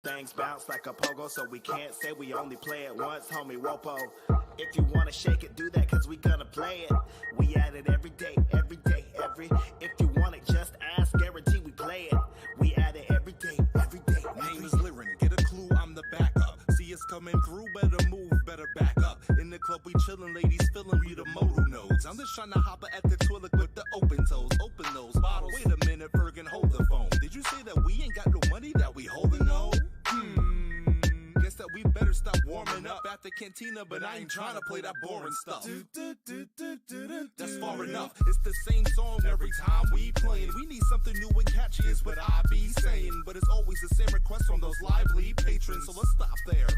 things bounce like a pogo, so we can't say we only play it once, homie Wopo. If you wanna shake it, do that, cause we gonna play it. We at it every day, every day, every. If you want it, just ask, guarantee we play it. We at it every day, every day, every. Name is Lirin, get a clue, I'm the backup. See us coming through, better move, better back up. In the club we chillin', ladies fillin', we the motor nodes. I'm just tryna hop at the toilet with the open toes. Open those bottles, wait a minute, Fergie, hold the phone. Did you say that we ain't got no money that we holding no? Guess that we better stop warming up at the cantina, but I ain't tryna play that boring stuff. That's far enough. It's the same song every time we playin'. We need something new and catchy is what I be saying. But it's always the same request from those lively patrons, so let's stop there.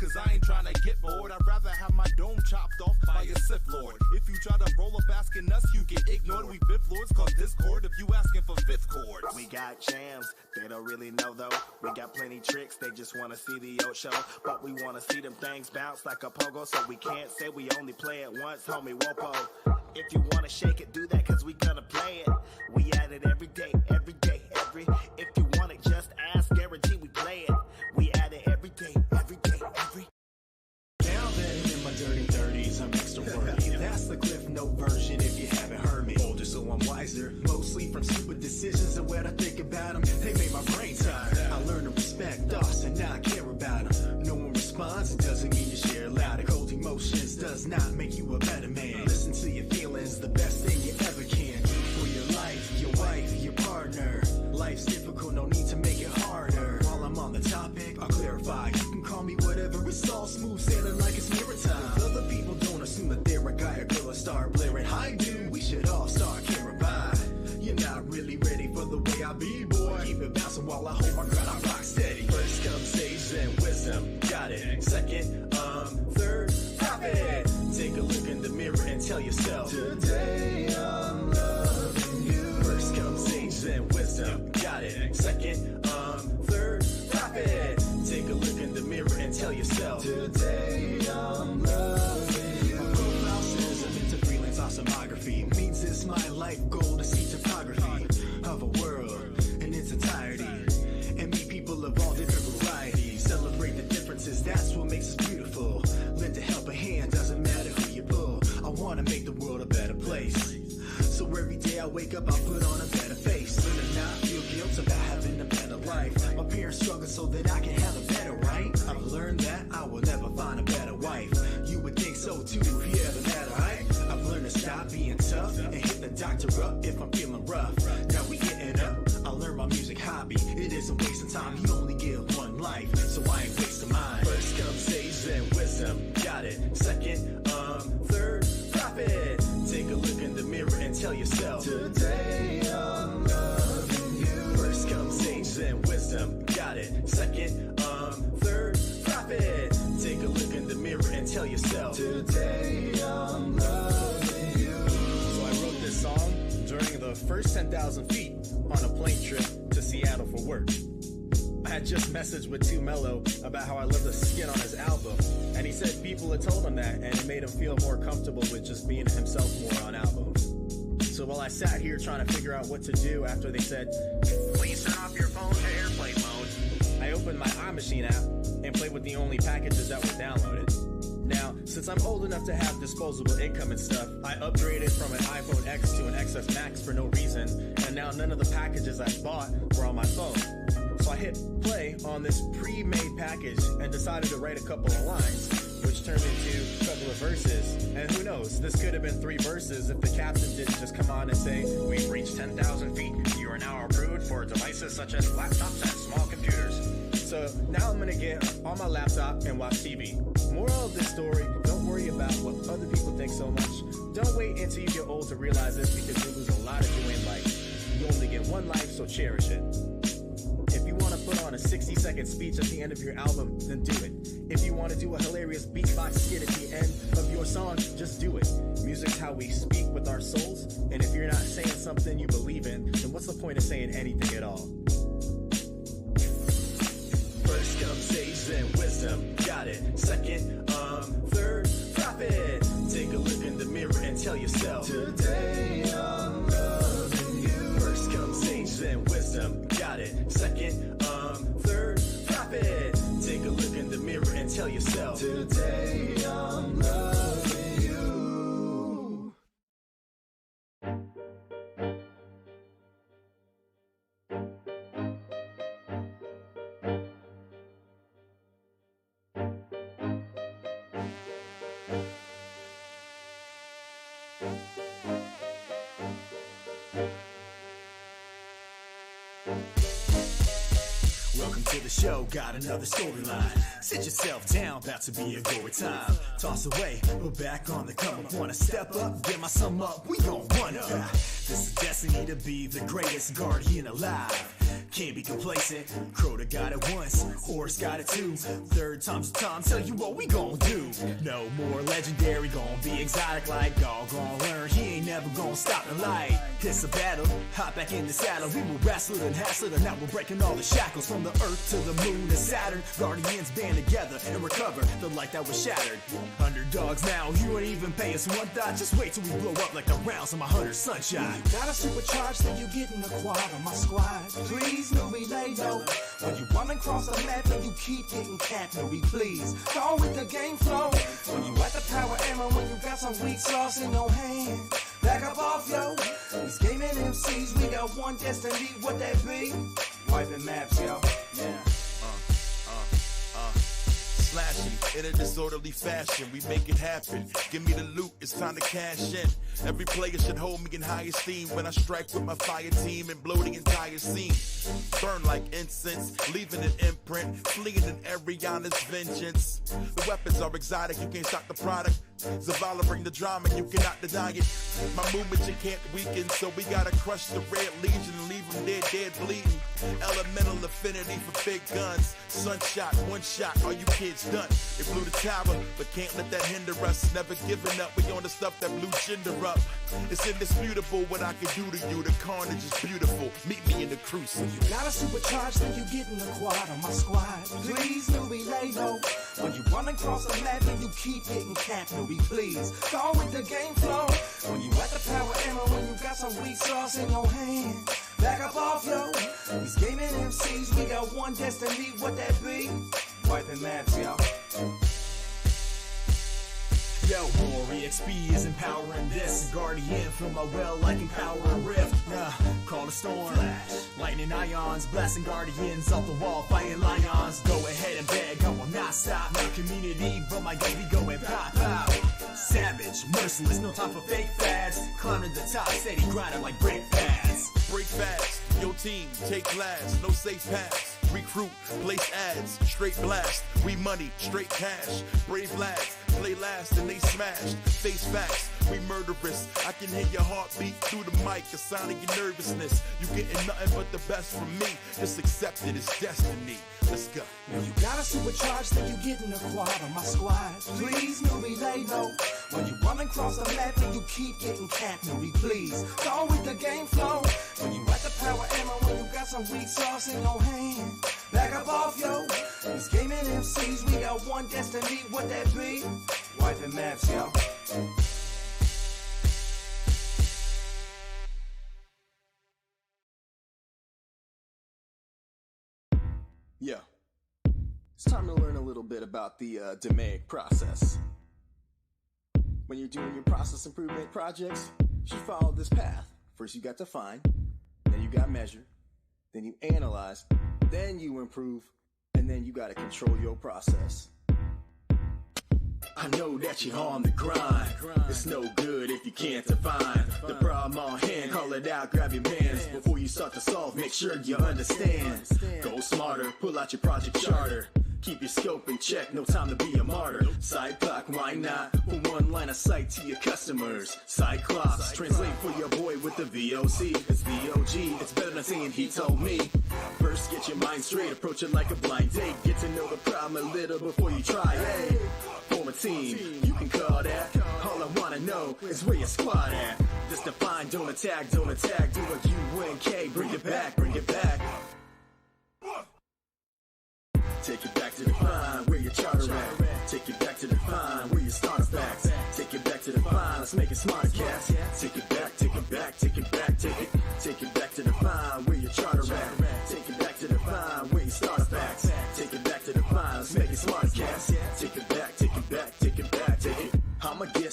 Cause I ain't tryna get bored, I'd rather have my dome chopped off by a Sith Lord. If you try to roll up asking us, you get ignored. We fifth lords cause discord if you asking for fifth chords. We got jams, they don't really know though. We got plenty tricks, they just wanna see the old show. But we wanna see them things bounce like a pogo, so we can't say we only play it once, homie Wopo. If you wanna shake it, do that, cause we gonna play it. We at it every day, every day, every. If you want it, just ask, guarantee we play it. We at it every day, every day, every. Now that in my dirty 30s, I'm extra worthy. That's the Cliff Note version if you haven't heard me. Older, so I'm wiser, mostly from stupid decisions and what I think about them. They made my brain tired. I learned to respect us and now I care about them. No one responds, it doesn't mean you share loud. Cold emotions does not make you a better man. Listen to your feelings, the best thing you ever can. For your life, your wife, your partner. Life's difficult, no need to make it harder. While I'm on the topic, I'll clarify. You can call me whatever, it's all smooth sailing like it's mirror time. If other people don't assume that they're a guy or girl and start blaring, I do, we should all start caring by. You're not really ready for the way I be, boy. Keep it bouncing while I hold my ground, I rock steady. First comes age and wisdom, got it. Second, third, profit. Take a look in the mirror and tell yourself, today I'm loving you. First comes age and wisdom, got it. Second, third, profit. Take a look in the mirror and tell yourself, today I'm loving you. My profile says I'm into freelance oscillography. Means it's my life goal to see topography of a world in its entirety and meet people of all different varieties. Celebrate the differences, that's what makes us beautiful. Lend a helping hand, doesn't matter who you pull. I wanna make the world a better place. So every day I wake up, I put on a better face. Learn to not feel guilt about having a better life. My parents struggle so that I can have a better right. I've learned that I will never find a better wife. You would think so too if you ever had a right. I've learned to stop being tough and hit the doctor up if I'm feeling rough. Now we getting up, I learned my music hobby. It isn't wasting time, you only get one life, so I ain't wasting mine. First comes age and wisdom, got it. Second, third, profit. Take a look in the mirror and tell yourself, today I'm loving you. First comes age and wisdom, got it. Second, third, profit. Take a look in the mirror and tell yourself, today I'm loving you. So I wrote this song during the first 10,000 feet on a plane trip to Seattle for work. I had just messaged with 2 Mello about how I love the skin on his album, and he said people had told him that, and it made him feel more comfortable with just being himself more on albums. So while I sat here trying to figure out what to do after they said, please turn off your phone to airplane mode, I opened my iMachine app and played with the only packages that were downloaded. Now, since I'm old enough to have disposable income and stuff, I upgraded from an iPhone X to an XS Max for no reason, and now none of the packages I bought were on my phone. So I hit play on this pre-made package and decided to write a couple of lines, which turned into a couple of verses. And who knows, this could have been 3 verses if the captain didn't just come on and say, we've reached 10,000 feet. You are now approved for devices such as laptops and small computers. So now I'm gonna get on my laptop and watch TV. Moral of this story, don't worry about what other people think so much. Don't wait until you get old to realize this, because you lose a lot of joy in life. You only get one life, so cherish it. If you want to put on a 60-second speech at the end of your album, then do it. If you want to do a hilarious beatbox skit at the end of your song, just do it. Music's how we speak with our souls, and if you're not saying something you believe in, then what's the point of saying anything at all? First comes age and wisdom, got it. Second, third, profit. Take a look in the mirror and tell yourself, today I'm loving you. First comes age and wisdom, got it. Second, third, profit. Today I'm loving you. Welcome to the show, got another storyline. Sit yourself down, about to be a gory time. Toss away, we're back on the come up. Wanna step up, get my sum up, we gon' run up. This is destiny to be the greatest guardian alive. Can't be complacent, Crota got it once, Horse got it too. Third time's the time, tell you what we gon' do. No more legendary, gon' be exotic like all gon' learn. He ain't never gon' stop the light. It's a battle, hop back in the saddle. We will wrestle and hassle it, and now we're breaking all the shackles. From the earth to the moon and Saturn, Guardians band together and recover the light that was shattered. Underdogs now, you ain't even pay us one thought. Just wait till we blow up like the rounds of my Hunter Sunshine. You gotta supercharge, then you get in the quad on my squad. Please, no relay, no. When you run across the map and you keep getting capped, no please. Go with the game flow. When you at the power ammo, when you got some weak sauce in your hand. Back up off, yo. These gaming MCs, we got one destiny, what that be? Wiping maps, yo. Yeah. Slashing in a disorderly fashion, we make it happen. Give me the loot, it's time to cash in. Every player should hold me in high esteem when I strike with my fire team and blow the entire scene. Burn like incense, leaving an imprint, fleeing in Ariana's vengeance. The weapons are exotic, you can't stop the product. Zavala bring the drama, you cannot deny it. My movement you can't weaken, so we gotta crush the red legion and leave them dead bleeding. Elemental affinity for big guns. Sunshot, one shot, all you kids done. It blew the tower, but can't let that hinder us. Never giving up, we on the stuff that blew gender up. It's indisputable what I can do to you. The carnage is beautiful. Meet me in the crucible. You gotta supercharge, then you get in the quad on my squad. Please, no relay, no. When you run across the map and you keep getting capped, no please. Go with the game flow. When you at the power ammo, when you got some weak sauce in your hand. Back up off, yo. These gaming MCs, we got one destiny, what that be? Wiping maps, yo. Yo, more EXP is empowering this. Guardian from my well like empowering rift. Call the storm. Flash. Lightning ions, blasting guardians off the wall, fighting lions. Go ahead and beg, I will not stop. No community, but my game be going pop, pop. Savage, merciless, no time for fake fads. Climbing the top, steady grinding like break fads. Break fast, your team, take last, no safe paths. Recruit, place ads, straight blast. We money, straight cash. Brave lads, play last and they smashed. Face facts, we murderous. I can hear your heartbeat through the mic, the sound of your nervousness. You getting nothing but the best from me. Just accept it, it's destiny. Let's go. When you gotta supercharge, then you get in the quad on my squad. Please, no relay, no. When you run across the map and you keep getting capped, no please. Go with the game flow. When you at the power ammo, when you got some weak sauce in your hand. Back up off, yo. These gaming MCs, we got one destiny, what that be? Wiping maps, yo. Yeah. It's time to learn a little bit about the DMAIC process. When you're doing your process improvement projects, you should follow this path. First you got to define, then you got measure, then you analyze, then you improve, and then you got to control your process. I know that you're on the grind. It's no good if you can't define the problem on hand. Call it out, grab your pants. Before you start to solve, make sure you understand. Go smarter, pull out your project charter. Keep your scope in check, no time to be a martyr. Side clock, why not? Put one line of sight to your customers. Cyclops, translate for your boy with the VOC. It's VOG, it's better than saying he told me. First, get your mind straight, approach it like a blind date. Get to know the problem a little before you try. Hey, form a team, you can call that. All I wanna know is where your squad at. Just define, don't attack, do a UNK, bring it back, bring it back. Take it back to define where your charter at. Take it back to define where your starts back. Take it back to define, let's make it smarter, cats. Take it back, take it back, take it back, take it back to define where your charter at. Take it back to define where your starts back. Take it back to define, let's make it smarter, cats. Take it back.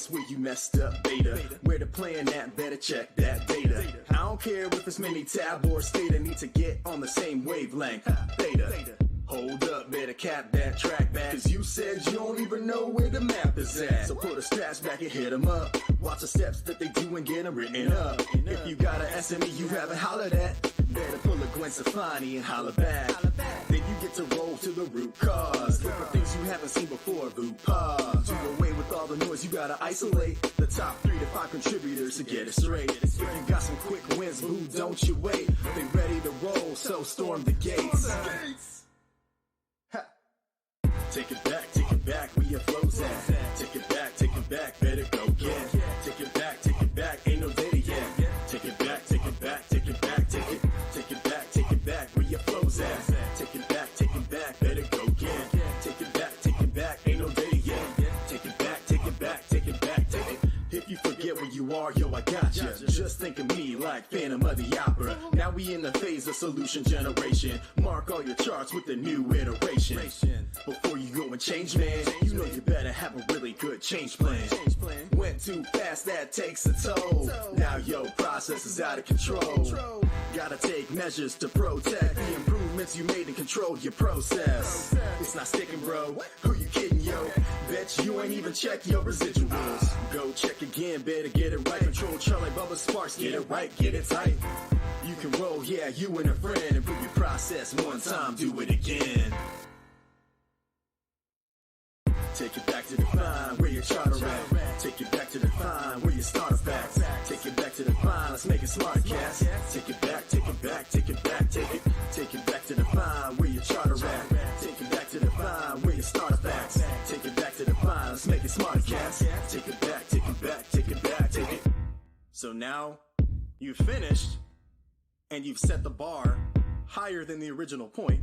guess where you messed up, beta. Where the plan at, better check that data. I don't care if it's mini tab or theta, need to get on the same wavelength, beta. Hold up, better cap that track back, cause you said you don't even know where the map is at. So put a scratch back and hit them up. Watch the steps that they do and get them written up. If you got an SME you haven't hollered at, better pull a Gwen Stefani and holler back. Then you get to roll to the root cause. Look for things you haven't seen before, Vupa. Do away with all the noise, you gotta isolate the top 3 to 5 contributors to get it straight. If you got some quick wins, boo, don't you wait. They ready to roll, so storm the gates. Take it back, where your flow's at. Take it back, better go get. Take it back, ain't no data yet. Take it back, take it back, where your flow's at. Take it back, better go get. Take it back, ain't no data yet. Take it back. If you forget where you are, yo, I got ya. Just think of me like Phantom of the Opera. Now we in the phase of solution generation. Mark all your charts with the new iteration. Before you go and change, man, you know you better have a really good change plan. Went too fast, that takes a toll. Now yo, process is out of control. Gotta take measures to protect the improvements you made and control your process. It's not sticking, bro. Who you kidding, yo? Bet you ain't even check your residuals. Go check again, better get it right. Control Charlie Bubba Sparks, get it right, get it tight. You can roll, yeah, you and a friend. Improve your process one time, do it again. Take it back to define where your charter at. Take it back to define where your starter facts. Take it back to define, let's make it smart, cast. Take it back to define where your charter at. Take it back to define where your starter facts. Take it back to define, let's make it smart, cast. Take it back. So now you've finished and you've set the bar higher than the original point,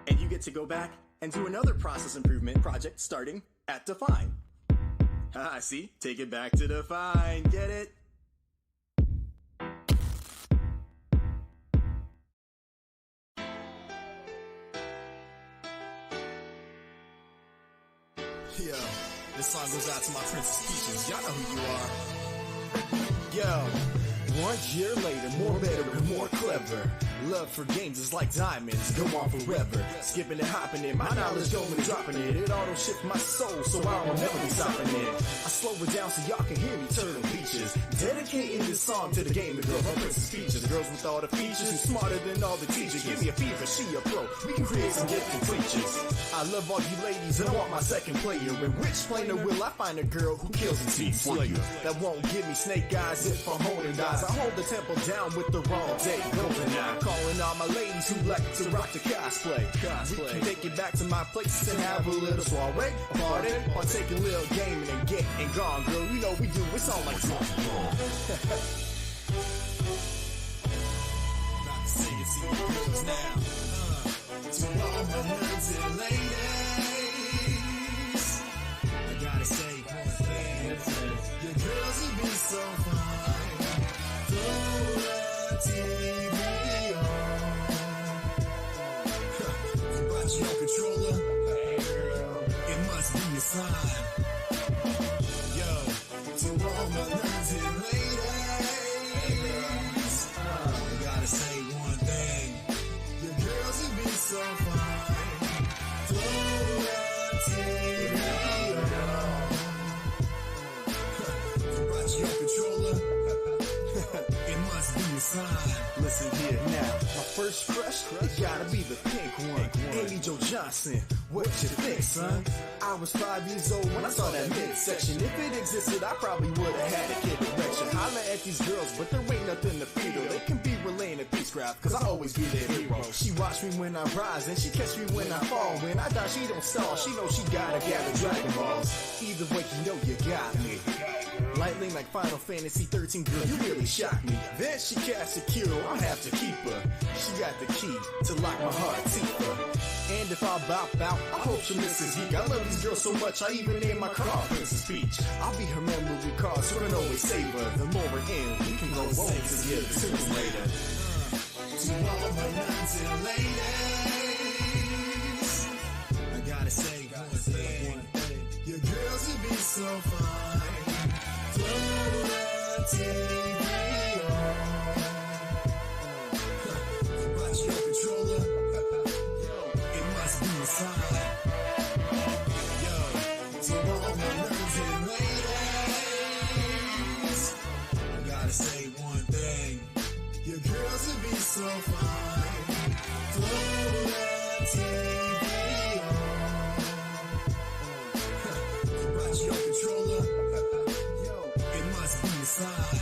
and you get to go back and do another process improvement project starting at define. Ah, see? Take it back to define. Get it? Yo, this song goes out to my Princess Peaches. Y'all know who you are. Yo, 1 year later, more better and more clever. Love for games is like diamonds, go on forever. Skipping and hopping it, my knowledge going and dropping it. It auto shift my soul, so I will never be stopping it. I slow it down so y'all can hear me turning peaches. Dedicating this song to the gaming girl, my Princess Peaches. Girls with all the features, who's smarter than all the teachers. Give me a fever, she a pro. We can create some gifted creatures. I love all you ladies and I want my second player. In which planer will I find a girl who kills and sees slayer? That won't give me snake eyes if I'm holding eyes. I hold the temple down with the wrong day. Golden eye. Calling all my ladies who like to rock the cosplay. We can take it back to my place and have a little soiree, party, or take a little gaming and get and gone, girl. You know we do. It's all like song. About to sing it to you girls now. To all my nerds and ladies, I gotta say one thing. Your girls have been so fine. Throw the TV on. You brought your controller. It must be a sign. Yo, to all my nerds and ladies, I gotta say one thing. Your girls have been so fine. Throw the TV on. You brought your controller. It must be a sign. Listen here now. My first crush, it gotta be the pink one. Amy Jo Johnson, what you think, son? I was 5 years old when I saw that midsection. If it existed, I probably would've had a kid erection. Holla at these girls, but there ain't nothing to feed her. They can be relaying a peace craft, cause I always be their hero. She watch me when I rise, and she catch me when I fall. When I die, she don't stall. She knows she gotta gather Dragon Balls. Either way, you know you got me. Lightning like Final Fantasy 13, girl, you really shocked me. Then she cast a cure, I'll have to keep her. She got the key to lock my heart deeper. And if I bop out, I hope she misses geek. I love these girls so much, I even named my car Princess Peach. I'll be her memory card, so I can always save her. The more we're in, we can go home together sooner or later. To all my nuns and ladies, I gotta say one thing. Your girls would be so fine. be a sign. Yo, to all my nerds and ladies, I gotta say one thing. Your girls would be so fine. Throw that TV on. Watch your controller. Yo, it must be a sign.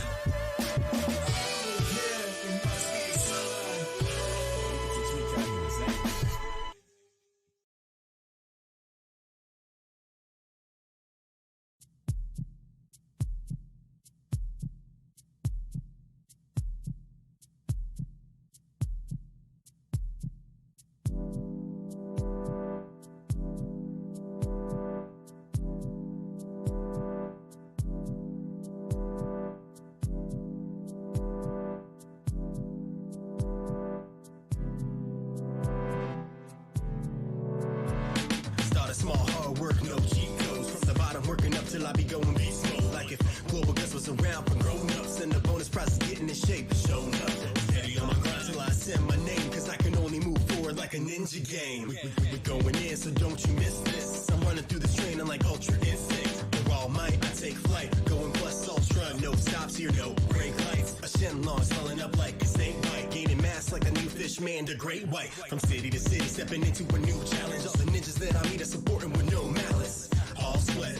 Till I be going beast mode. Like if Global Guts was around for grown-ups and the bonus prize is getting in shape, showing up. Steady on my grind till I send my name, cause I can only move forward like a ninja game. We going in, so don't you miss this. I'm running through this training like Ultra Instinct. For all might, I take flight, going plus ultra. No stops here, no brake lights. A Shenlong swelling up like a snake bite. Gaining mass like a new fish man, the great white. From city to city, stepping into a new challenge. All the ninjas that I meet are supporting with no malice. All sweat,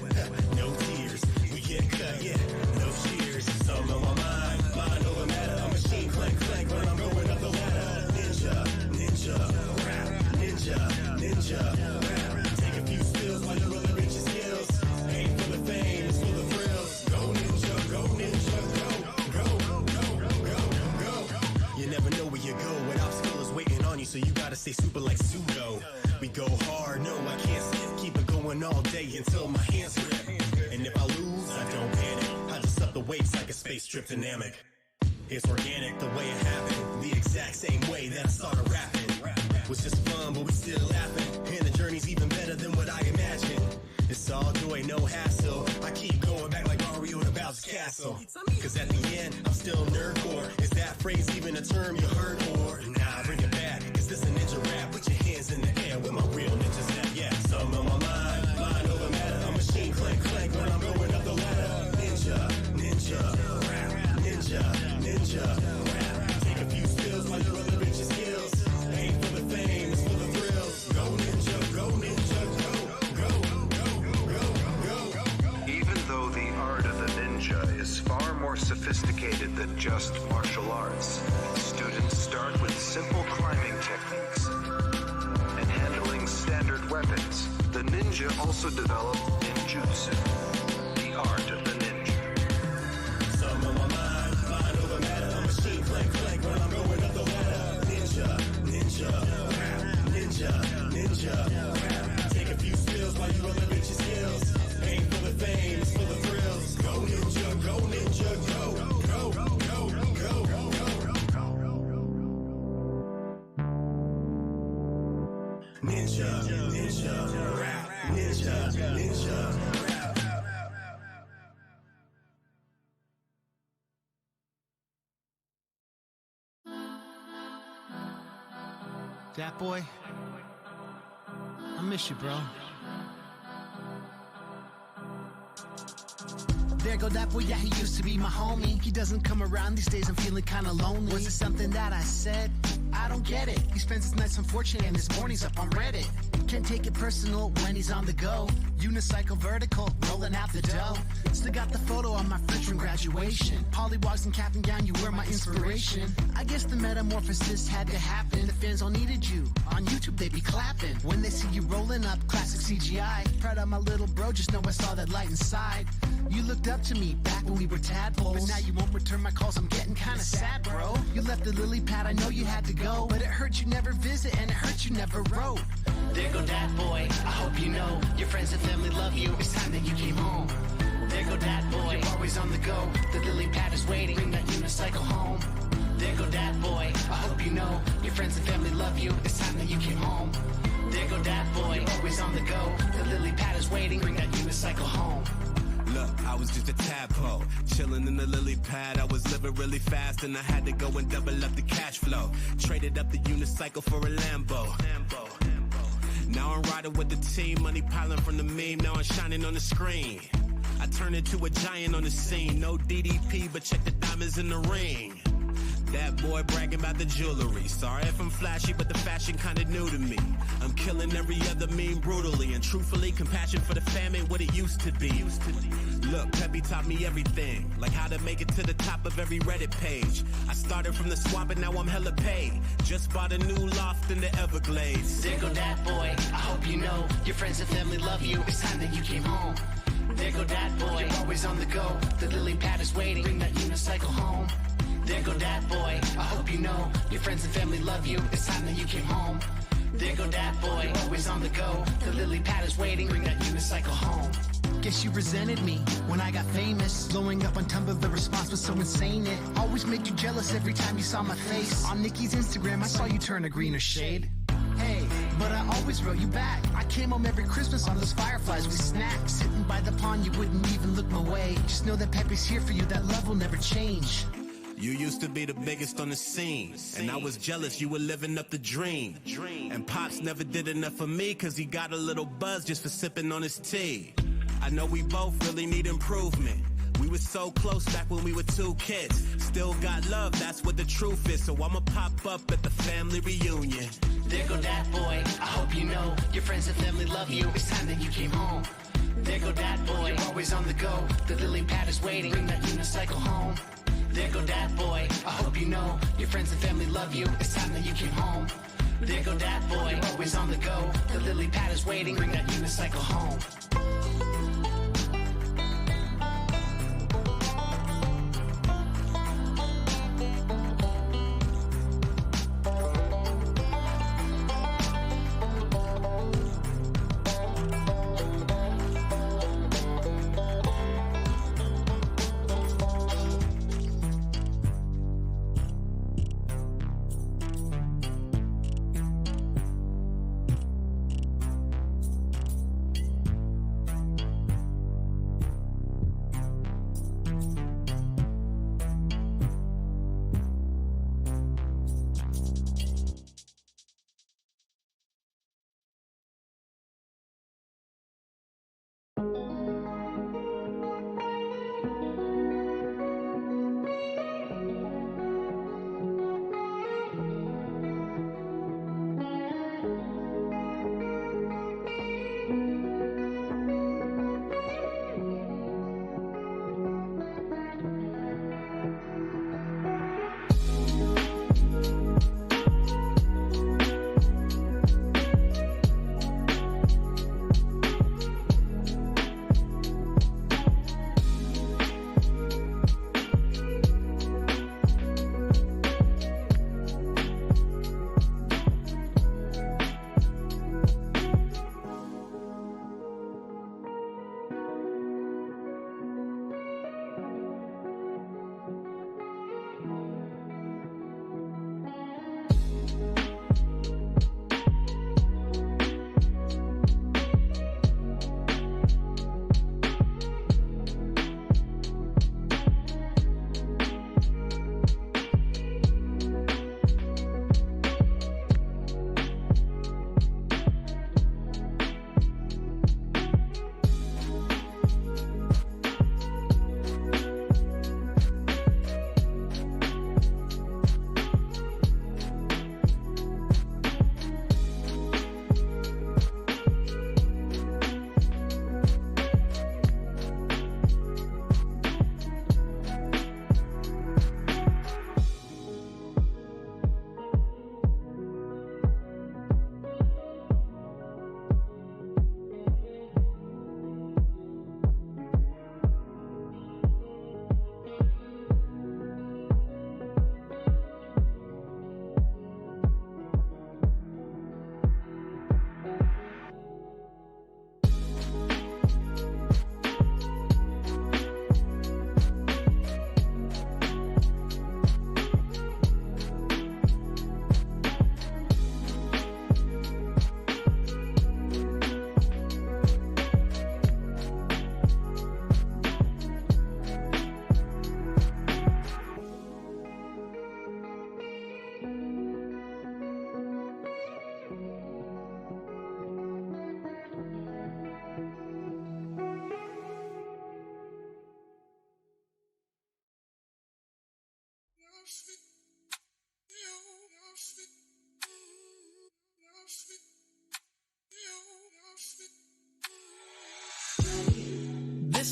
no tears, we get cut, yeah, no cheers. Some on my mind over matter. A machine clank when I'm going up the ladder. Ninja, rap, ninja, rap. Take a few spills while you're rolling rich skills. Ain't for the fame, it's for the thrills. Go ninja, go. You never know where you go, what obstacle is waiting on you, so you gotta stay super like pseudo. We go hard, no, I can't skip, keep it going all day until my hands grip. And if I lose, I don't panic. I just up the weights like a space trip dynamic. It's organic the way it happened, the exact same way that I started rapping. Was just fun, but we still laughing. And the journey's even better than what I imagined. It's all joy, no hassle. I keep going back like Mario to Bowser's Castle. Cause at the end, I'm still nerdcore. Is that phrase even a term you heard? Or nah, bring it back, cause this a ninja rap. Put your hands in the air with my real ninjas at. Yeah, some on my mind over matter. A machine clank when I'm going up the ladder. Ninja, rap, ninja, rap. Take a few spills while you're on the richest skills. Ain't for the fame, it's for the thrills. Go ninja, go. Even though the art of the ninja is far more sophisticated than just martial arts, students start with simple climbing techniques and handling standard weapons. The ninja also developed ninjutsu, the art of the ninja. Some on my mind over matter. A machine clank when I'm going up the ladder. Ninja, rap, ninja, rap. Take a few spills while you roll the richest skills. Ain't for the fame, it's for the thrills. Go ninja, go. Ninja, rap, ninja, rap. Dat boy, I miss you, bro. There go that boy, yeah, he used to be my homie. He doesn't come around these days, I'm feeling kinda lonely. Was it something that I said? I don't get it. He spends his nights unfortunate and his mornings up on Reddit. Can't take it personal when he's on the go. Unicycle vertical, rolling out the dough. Still got the photo on my fridge from graduation. Pollywogs and cap and gown, you were my inspiration. I guess the metamorphosis had to happen. The fans all needed you. On YouTube they be clapping. When they see you rolling up, classic CGI. Proud of my little bro, just know I saw that light inside. You looked up to me back when we were tadpoles. But now you won't return my calls, I'm getting kinda sad, bro. You left the lily pad, I know you had to go. But it hurt you never visit and it hurt you never wrote. There go that boy, I hope you know. Your friends and family love you, it's time that you came home. There go that boy, you're always on the go. The lily pad is waiting, bring that unicycle home. There go that boy, I hope you know. Your friends and family love you, it's time that you came home. There go that boy, you're always on the go. The lily pad is waiting, bring that unicycle home. Look, I was just a tadpole, chilling in the lily pad. I was living really fast and I had to go and double up the cash flow. Traded up the unicycle for a Lambo. Now I'm riding with the team, money piling from the meme, now I'm shining on the screen. I turn into a giant on the scene, no DDP, but check the diamonds in the ring. That boy bragging about the jewelry. Sorry if I'm flashy, but the fashion kinda new to me. I'm killing every other meme brutally, and truthfully, compassion for the famine, what it used to be. Look, Peppy taught me everything, like how to make it to the top of every Reddit page. I started from the swamp and now I'm hella paid. Just bought a new loft in the Everglades. There go that boy, I hope you know your friends and family love you. It's time that you came home. There go that boy, you're always on the go. The lily pad is waiting, bring that unicycle home. There go that boy, I hope you know your friends and family love you. It's time that you came home. There go that boy, you're always on the go. The lily pad is waiting, bring that unicycle home. Guess you resented me when I got famous. Blowing up on Tumblr, the response was so insane. It always made you jealous every time you saw my face. On Nikki's Instagram, I saw you turn a greener shade. Hey, but I always wrote you back. I came home every Christmas on those fireflies with snacks. Sitting by the pond, you wouldn't even look my way. Just know that Peppy's here for you, that love will never change. You used to be the biggest on the scene, and I was jealous you were living up the dream. And Pops never did enough for me, cause he got a little buzz just for sipping on his tea. I know we both really need improvement. We were so close back when we were 2 kids. Still got love, that's what the truth is. So I'ma pop up at the family reunion. There go that boy, I hope you know your friends and family love you. It's time that you came home. There go that boy, you're always on the go. The lily pad is waiting, bring that unicycle home. There go that boy, I hope you know your friends and family love you. It's time that you came home. There go that boy, you're always on the go. The lily pad is waiting, bring that unicycle home.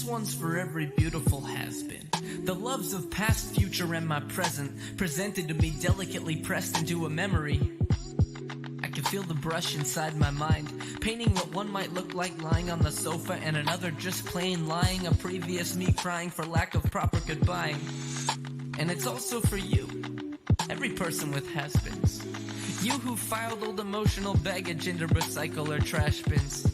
one's for every beautiful has-been. The loves of past, future, and my present, presented to me delicately pressed into a memory. I can feel the brush inside my mind, painting what one might look like lying on the sofa and another just plain lying, a previous me crying for lack of proper goodbying. And it's also for you, every person with has-beens. You who filed old emotional baggage into recycle or trash bins.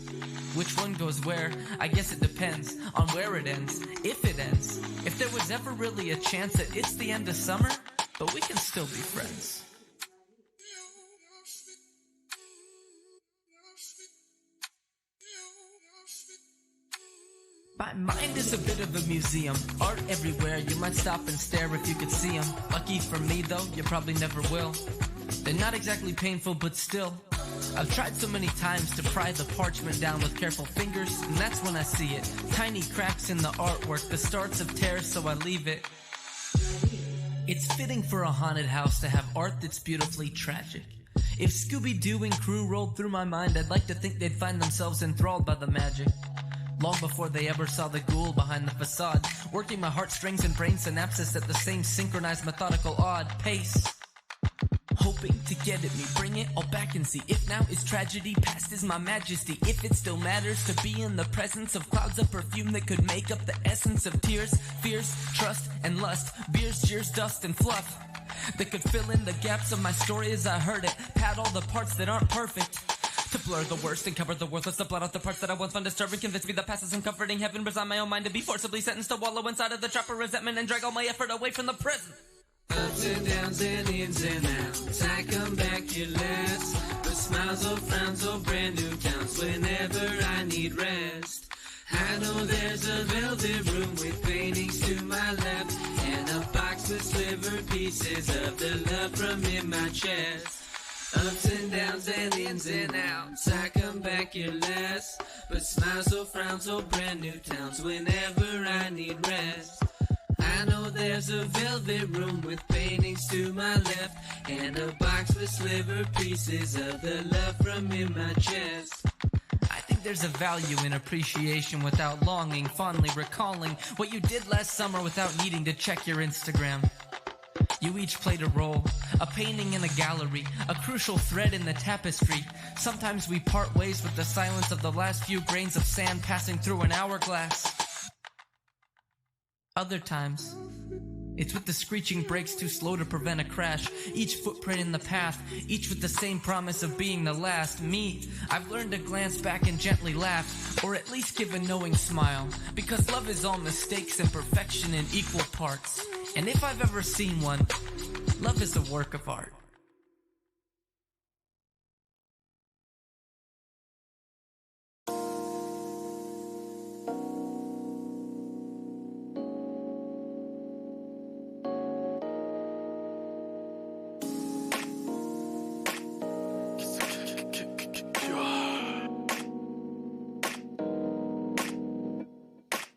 Which one goes where? I guess it depends on where it ends, if it ends. If there was ever really a chance that it's the end of summer, but we can still be friends. My mind is a bit of a museum, art everywhere, you might stop and stare if you could see them. Lucky for me though, you probably never will. They're not exactly painful, but still. I've tried so many times to pry the parchment down with careful fingers, and that's when I see it. Tiny cracks in the artwork, the starts of tears, so I leave it. It's fitting for a haunted house to have art that's beautifully tragic. If Scooby-Doo and crew rolled through my mind, I'd like to think they'd find themselves enthralled by the magic. Long before they ever saw the ghoul behind the facade, working my heartstrings and brain synapses at the same synchronized, methodical, odd pace. Hoping to get at me, bring it all back and see. If now is tragedy, past is my majesty. If it still matters to be in the presence of clouds of perfume that could make up the essence of tears, fears, trust, and lust. Beers, cheers, dust, and fluff that could fill in the gaps of my story as I heard it. Pad all the parts that aren't perfect, to blur the worst and cover the worthless, to blot out the parts that I once found disturbing. Convince me the past isn't comforting. Heaven resign my own mind to be forcibly sentenced to wallow inside of the trap of resentment and drag all my effort away from the present. Ups and downs and ins and outs, I come back your last. But smiles or frowns or brand new towns whenever I need rest. I know there's a velvet room with paintings to my left, and a box with slivered pieces of the love from in my chest. Ups and downs and ins and outs, I come back your last. But smiles or frowns or brand new towns whenever I need rest. I know there's a velvet room with paintings to my left, and a box with slivered pieces of the love from in my chest. I think there's a value in appreciation without longing, fondly recalling what you did last summer without needing to check your Instagram. You each played a role, a painting in a gallery, a crucial thread in the tapestry. Sometimes we part ways with the silence of the last few grains of sand passing through an hourglass. Other times, it's with the screeching brakes too slow to prevent a crash. Each footprint in the path, each with the same promise of being the last. Me, I've learned to glance back and gently laugh, or at least give a knowing smile. Because love is all mistakes and perfection in equal parts. And if I've ever seen one, love is a work of art.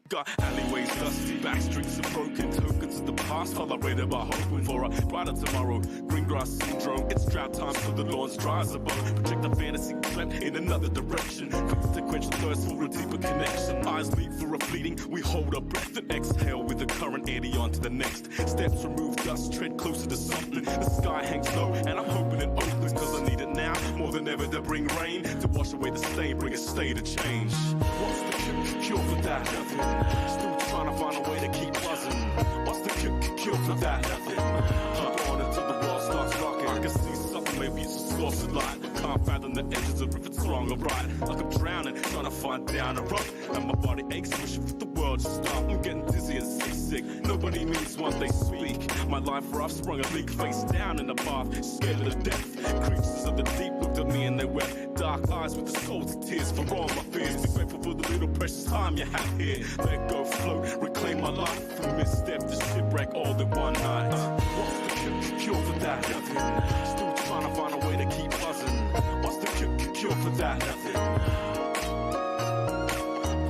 Got alleyways dusty, back streets are broken, tokens of the past, tolerated by hoping for a brighter tomorrow. Green grass syndrome, it's drought time so the lawns dry as a bone. Project a fantasy clip in another direction, quick to quench the thirst for a deeper connection. Eyes leap for a fleeting, we hold our breath and exhale with the current eddy on to the next. Steps remove dust, tread closer to something. The sky hangs low and I'm hoping it opens, cause I need it now more than ever to bring rain, to wash away the stain, bring a state of change. What's the cure for that? Nothing. Still trying to find a way to keep buzzing. What's the cure for that? Nothing. Keep on until the world starts rocking. I can see something, maybe it's a source of light. Can't fathom the edges of if it's wrong or right. Like I'm drowning, trying to find down a rope. And my body aches, wishing for the world to stop. I'm getting dizzy and seasick. Nobody means what they speak. My life rough, sprung a leak, face down in the bath, scared of the depth. Creatures of the deep looked at me and they wept. Dark eyes with the souls of tears for all my fears. Be grateful for the little precious time you have here. Let go, float, reclaim my life from misstep to shipwreck all in one night. What's the cure for that? Nothing. Still trying to find a way to keep buzzing. What's the cure for that? Nothing.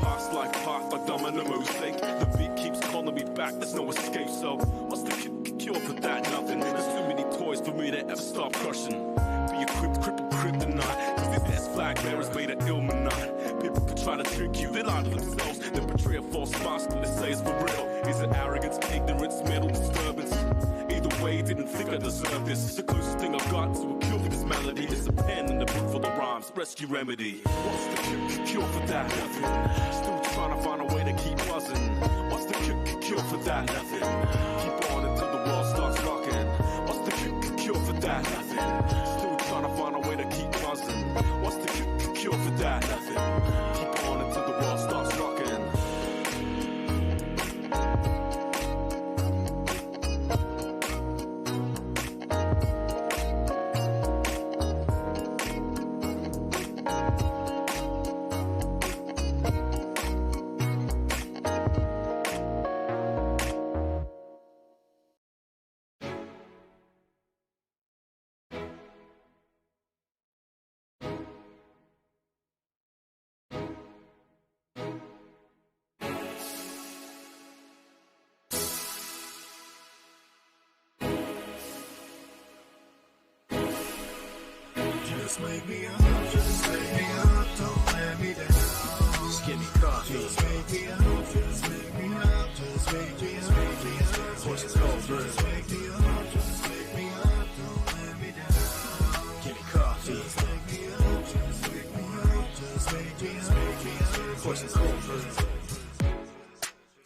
Past life path like domino mosaic. The beat keeps calling me back, there's no escape. So what's the cure for that? Nothing. There's too many toys for me to ever stop crushing. Be equipped, crippled, kryptonite. Cause these flag bearers made an Illuminati. People could try to trick you, they lie to themselves. Then portray a false master, let's say it's for real. Is it arrogance, ignorance, mental disturbance? Either way, didn't think I deserved this. The closest thing I've got to a cure for this malady is a pen and a book full of rhymes, rescue remedy. What's the cure for that? Nothing. Still trying to find a way to keep buzzing. What's the cure for that? Nothing. Keep on until the world starts rocking. What's the cure for that? Nothing. Still trying to find a way to keep buzzing. What's the cure for that? Nothing. Keep on until the world starts rocking. Just wake me up, just wake me up, don't let me down. Just give me coffee. Just wake me up, just wake me up, just wake me up. Horse is cold brew. Just wake me up, just wake me up, don't let me down. Give me coffee. Just wake me up, just wake me up, just wake me up. Horse is cold brew.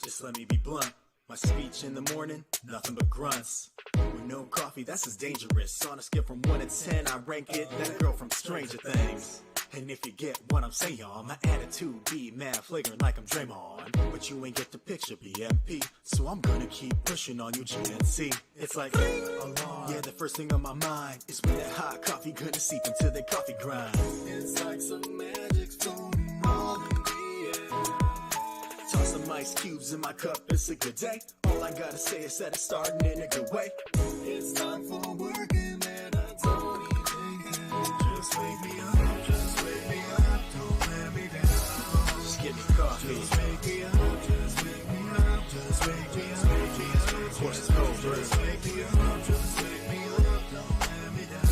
Just let me be blunt. My speech in the morning, nothing but grunts. With no coffee, that's as dangerous. On a scale from 1 to 10, I rank it that girl from Stranger Things. And if you get what I'm saying, my attitude be mad flagrant like I'm Draymond. But you ain't get the picture, BMP. So I'm gonna keep pushing on you, GNC. It's like, yeah, the first thing on my mind is when that hot coffee gonna seep into the coffee grind. It's like some magic's floating all in the air. Toss some ice cubes in my cup, it's a good day. All I gotta say is that it's starting in a good way. It's time for working, man, I don't even care. Just wake me up, just wake me up, don't let me down. Just give me coffee. Just wake me up, just wake me up, just wake me up. Horse is cold brew. Just wake me up, just wake me up, don't let me down.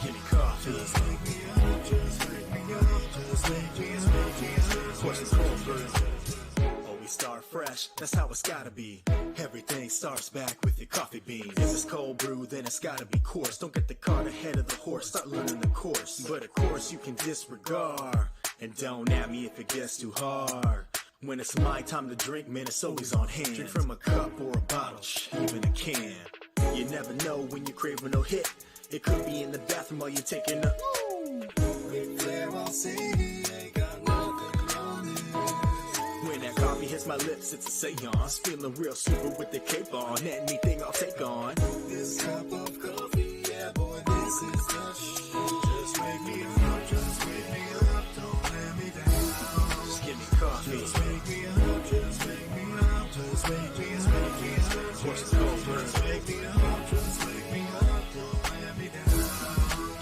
Give me coffee. Just wake me up, just wake me up, just wake me up. Horse is cold brew. We start fresh, that's how it's gotta be. Everything starts back with your coffee beans. If it's cold brew, then it's gotta be coarse. Don't get the cart ahead of the horse, start learning the course. But of course you can disregard, and don't at me if it gets too hard. When it's my time to drink, man, it's always on hand. Drink from a cup or a bottle, even a can. You never know when you're craving no hit. It could be in the bathroom while you're taking a Big Flair on CD, ain't got nothing on it. When that coffee hits my lips, it's a seance. Feeling real super with the cape on. Anything I'll take on. This cup of coffee, yeah, boy, this is the shit. Just wake me up, just wake me up, don't let me down. Just give me coffee. Just wake me up, just wake me up, just wake me up. Horse is cold brew. Just wake me up, just wake me up, don't let me down.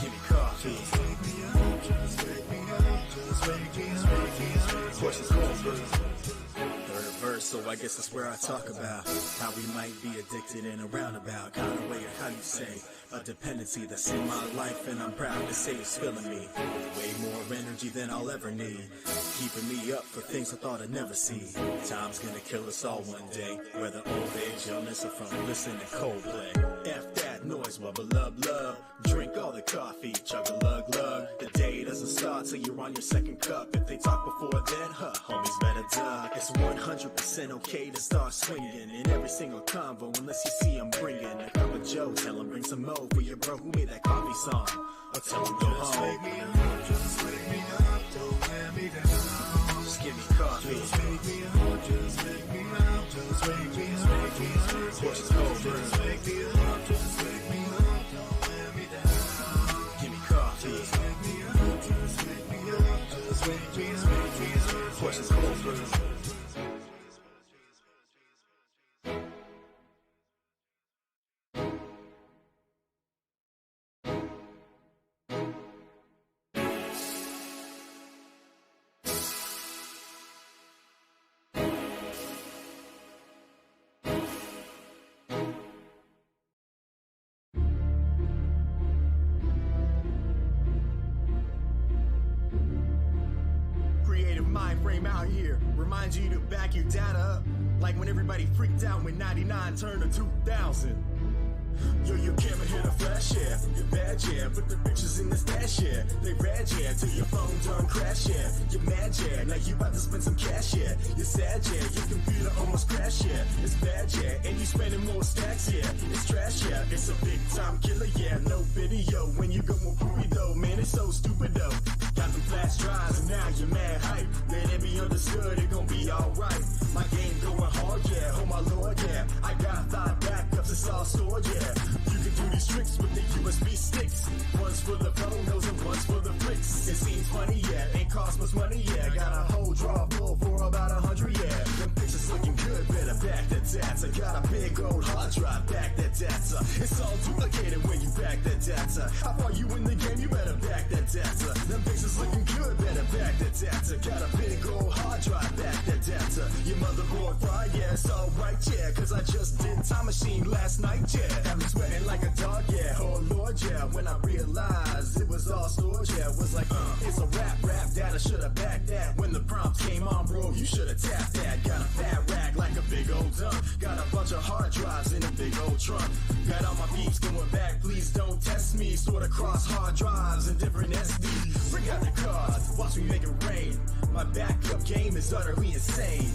Give me coffee. Just wake me up, just wake me up, just wake me up. Horse is cold brew. Third verse, so I guess that's where I talk about how we might be addicted in a roundabout kind of way, or how you say, a dependency that's in my life, and I'm proud to say it's filling me with way more energy than I'll ever need, keeping me up for things I thought I'd never see. Time's gonna kill us all one day, whether old age, illness, or from listening to Coldplay. F that noise, wubba lub love. Drink all the coffee, chug a lug lug. The day doesn't start till you're on your second cup. If they talk before then, homies better duck. It's 100% okay to start swinging in every single convo, unless you see I'm bringing a cup of Joe. Tell him bring some more for your bro who made that coffee song, or tell him go Just home. wake me up, just wake me up, don't let me down. Just give me coffee. Just wake me up, just wake me up, just wake me up. Horse is cold brew. Just wake me up, just wake me up, don't let me down. Give me coffee. Just wake me up, just wake me up, just wake me up. Horse is cold brew. creative mind frame out here. Remind you to back your data up. Like when everybody freaked out when 99 turned to 2000. Yo, your camera hit a flash, yeah, from your badge, yeah. Put the pictures in the stash, yeah. They rad, yeah, till your phone done crash, yeah. You're mad, yeah, now you about to spend some cash, yeah. You're sad, yeah, your computer almost crashed, yeah. It's bad, yeah, and you spending more stacks, yeah. It's trash, yeah, it's a big time killer, yeah. No video when you go more groovy though, man, it's so stupid though. Got them flash drives and now you're mad hype. Let it be understood, it gon' be alright. My game going hard, yeah, oh my lord, yeah. I got 5 backups, it's all stored, yeah. You can do these tricks with the USB sticks. One's for the photos and one's for the flicks. It seems funny, yeah, ain't cost much money, yeah. Got a whole drawer full for about 100, yeah. Them pictures looking good, better back that data. Got a big old hard drive, back that data. It's all duplicated when you back that data. How far you in the game, you better back that data. Them pictures looking good, better back that data. Got a big old hard drive, back that data. Your motherboard fried, yeah, it's alright, yeah. Cause I just did Time Machine last night, yeah. Got me sweating like a dog, yeah, oh lord, yeah. When I realized it was all stored, yeah. Was like, it's a rap data, should've backed that. When the prompts came on, bro, you should've tapped that. Got a fat rack like a big old dump. Got a bunch of hard drives in a big old trunk. Got all my beeps going back, please don't test me. Sort of cross hard drives and different SDs. Bring out the cards, watch me make it rain. My backup game is utterly insane.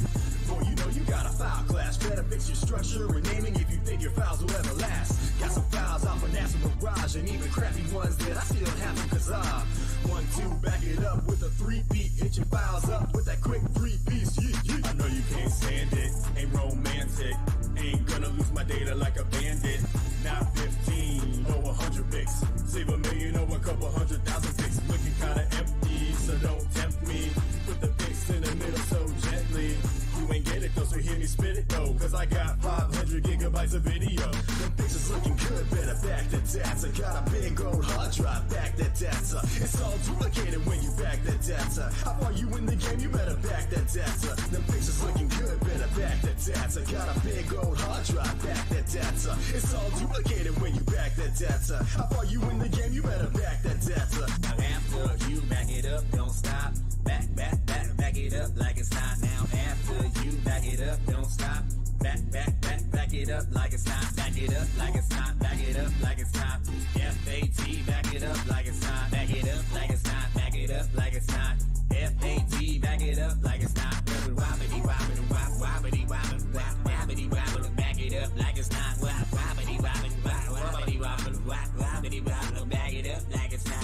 Boy, you know you got a file class. Better fix your structure and naming if you think your files will ever last. Got some files off of NASA Mirage and even crappy ones that I still have them cause 1, 2, back it up with a 3-beat. Hit your files up with that quick 3-piece. I know you can't stand it, ain't romantic. Ain't gonna lose my data like a bandit. Not 15 or 100 pics. Save $1 million or a couple 100,000 pics. Looking kinda empty, so don't tempt me. Put the pics in the middle so gently. You ain't get it though, so hear me spit it though. Cause I got 500 gigabytes of video. Them pictures looking good, better back the data. Got a big old hard drive, back that data. It's all duplicated when you back that data. How far you in the game, you better back that data. Them pictures looking good, better back that data. Got a big old hard drive, back that data. It's all duplicated when you back that data. How far you in the game, you better back that data. Now after you back it up, don't stop. Back it up like it's not. Now after you back it up, don't stop. Back it up like it's not. Back it up like it's not. Back it up like it's not. FAT, back it up like it's not. Back it up like it's not. Back it up like it's not. FAT, back it up like it's not. Wobbity wobbity wobbity wobbity wobbity wobbity. Back it up like it's not. Wobbity wobbity wobbity wobbity wobbity wobbity. Back it up like it's not.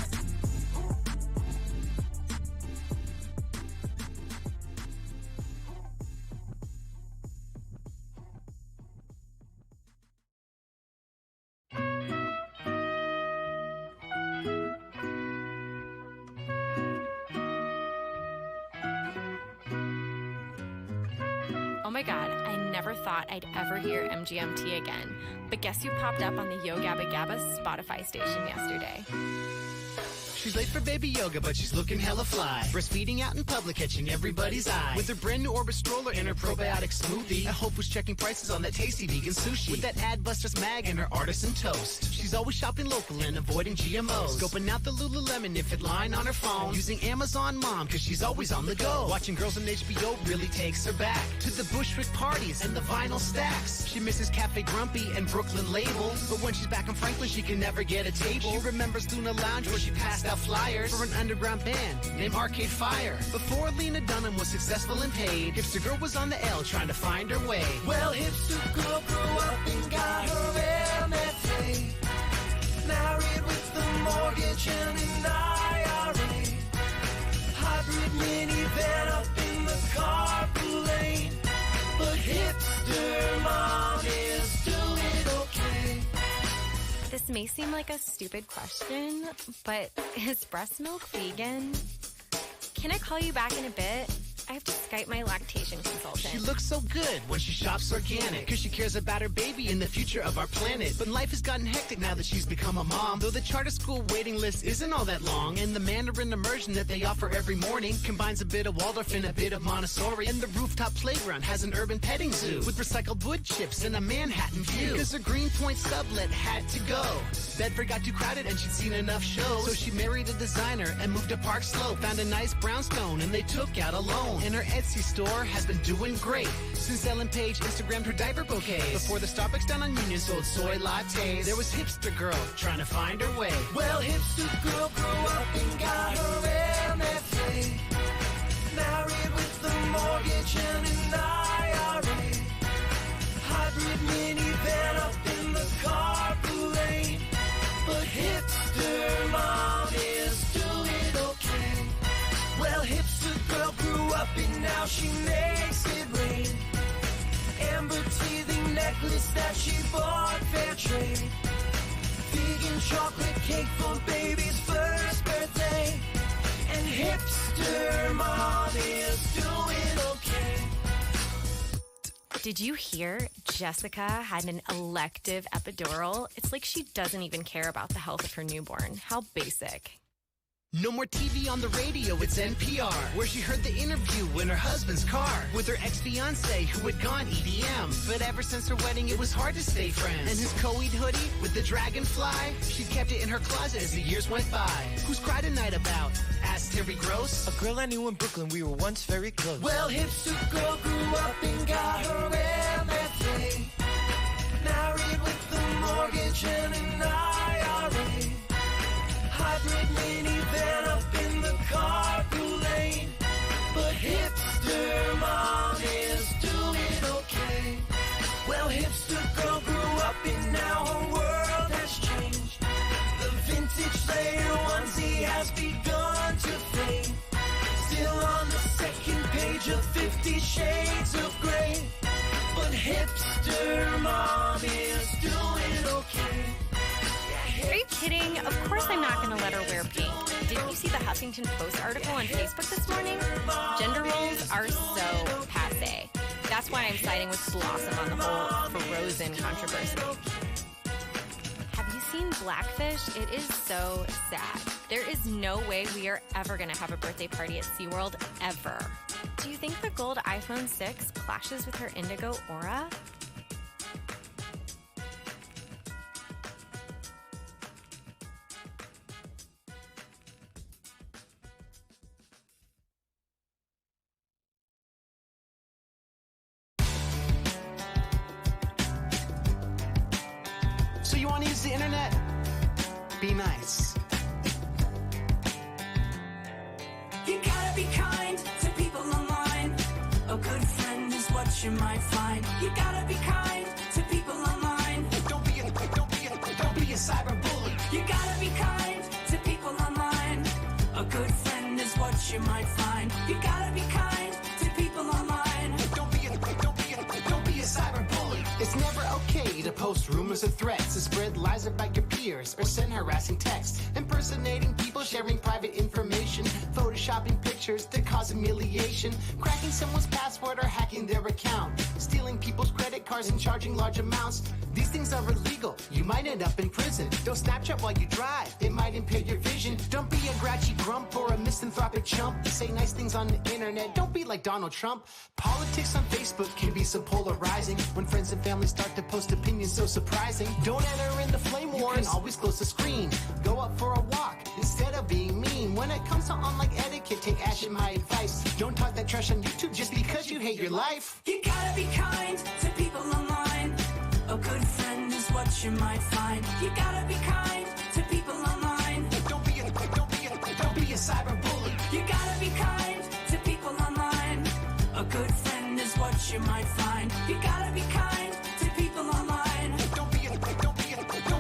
Oh my god, I never thought I'd ever hear MGMT again. But guess who popped up on the Yo Gabba Gabba Spotify station yesterday? She's late for baby yoga, but she's looking hella fly. Breastfeeding out in public, catching everybody's eye. With her brand new Orbit stroller and her probiotic smoothie. I hope was checking prices on that tasty vegan sushi. With that Adbusters mag and her artisan toast. She's always shopping local and avoiding GMOs. Scoping out the Lululemon if it line on her phone. Using Amazon Mom, cause she's always on the go. Watching Girls on HBO really takes her back to the Bushwick parties and the vinyl stacks. She misses Cafe Grumpy and Brooklyn Label. But when she's back in Franklin, she can never get a table. She remembers Luna Lounge where she passed out flyers for an underground band named Arcade Fire. Before Lena Dunham was successful and paid, Hipster Girl was on the L trying to find her way. Well, Hipster Girl grew up and got her MFA. Married with the mortgage and an IRA. Hybrid minivan up in the carpool lane. But Hipster Mom is doing okay. This may seem like a stupid question, but is breast milk vegan? Can I call you back in a bit? I have to Skype my lactation consultant. She looks so good when she shops organic. Cause she cares about her baby and the future of our planet. But life has gotten hectic now that she's become a mom. Though the charter school waiting list isn't all that long, and the Mandarin immersion that they offer every morning combines a bit of Waldorf and a bit of Montessori. And the rooftop playground has an urban petting zoo with recycled wood chips and a Manhattan view. Cause her Greenpoint sublet had to go. Bedford got too crowded and she'd seen enough shows. So she married a designer and moved to Park Slope. Found a nice brownstone and they took out a loan. And her Etsy store has been doing great since Ellen Page Instagrammed her diaper bouquets. Before the Starbucks down on Union sold soy lattes, there was hipster girl trying to find her way. Well, hipster girl grew up and got her MFA. Married with a mortgage and an IRA. Hybrid minivan up in the carpool lane. But hipster mom is doing okay. Well, hipster girl grew up and now she makes it rain. Amber teething necklace that she bought fair trade. Vegan chocolate cake for baby's first birthday. And hipster mom is doing okay. Did you hear Jessica had an elective epidural? It's like she doesn't even care about the health of her newborn. How basic. No more TV on the radio, it's NPR, where she heard the interview in her husband's car with her ex-fiancé who had gone EDM. But ever since her wedding, it was hard to stay friends. And his Coed hoodie with the dragonfly, she kept it in her closet as the years went by. Who's Cry Tonight about? Asked Terry Gross. A girl I knew in Brooklyn, we were once very close. Well, hipster girl grew up and got her MFA. Married with a mortgage and an IRA. Hybrid minivan up in the carpool lane. But hipster mom is doing okay. Well, hipster girl grew up and now her world has changed. The vintage Slayer onesie has begun to fade. Still on the second page of 50 Shades of Grey. But hipster mom is doing okay. Are you kidding? Of course I'm not going to let her wear pink. Didn't you see the Huffington Post article on Facebook this morning? Gender roles are so passé. That's why I'm siding with Blossom on the whole Frozen controversy. Have you seen Blackfish? It is so sad. There is no way we are ever going to have a birthday party at SeaWorld, ever. Do you think the gold iPhone 6 clashes with her indigo aura? So you want to use the internet? Be nice. You gotta be kind to people online. A good friend is what you might find. You gotta be kind to people online. Don't be a cyber bully. You gotta be kind to people online. A good friend is what you might find. You gotta be kind to people online. Don't be a cyber bully. It's never okay to post rumors or threats, to spread lies about your peers, or send harassing texts, impersonating people, sharing private information, photoshopping pictures that cause humiliation, cracking someone's password or hacking their account, stealing people's credit cards and charging large amounts. These things are illegal. You might end up in prison. Don't Snapchat while you drive. It might impair your vision. Don't be a grouchy grump or a misanthropic chump. Say nice things on the internet. Don't be like Donald Trump. Politics on Facebook can be so polarizing. When friends and family start to post opinions so surprising. Don't enter in the flame wars. You can always close the screen. Go out for a walk instead of being mean. When it comes to online etiquette, take action, my advice. Don't talk that trash on YouTube just because you hate your life. You gotta be kind to people online. A good friend is what you might find. You gotta be kind to people online. Don't be a cyber bully. You gotta be kind to people online. A good friend is what you might find. You gotta be kind to people online. Don't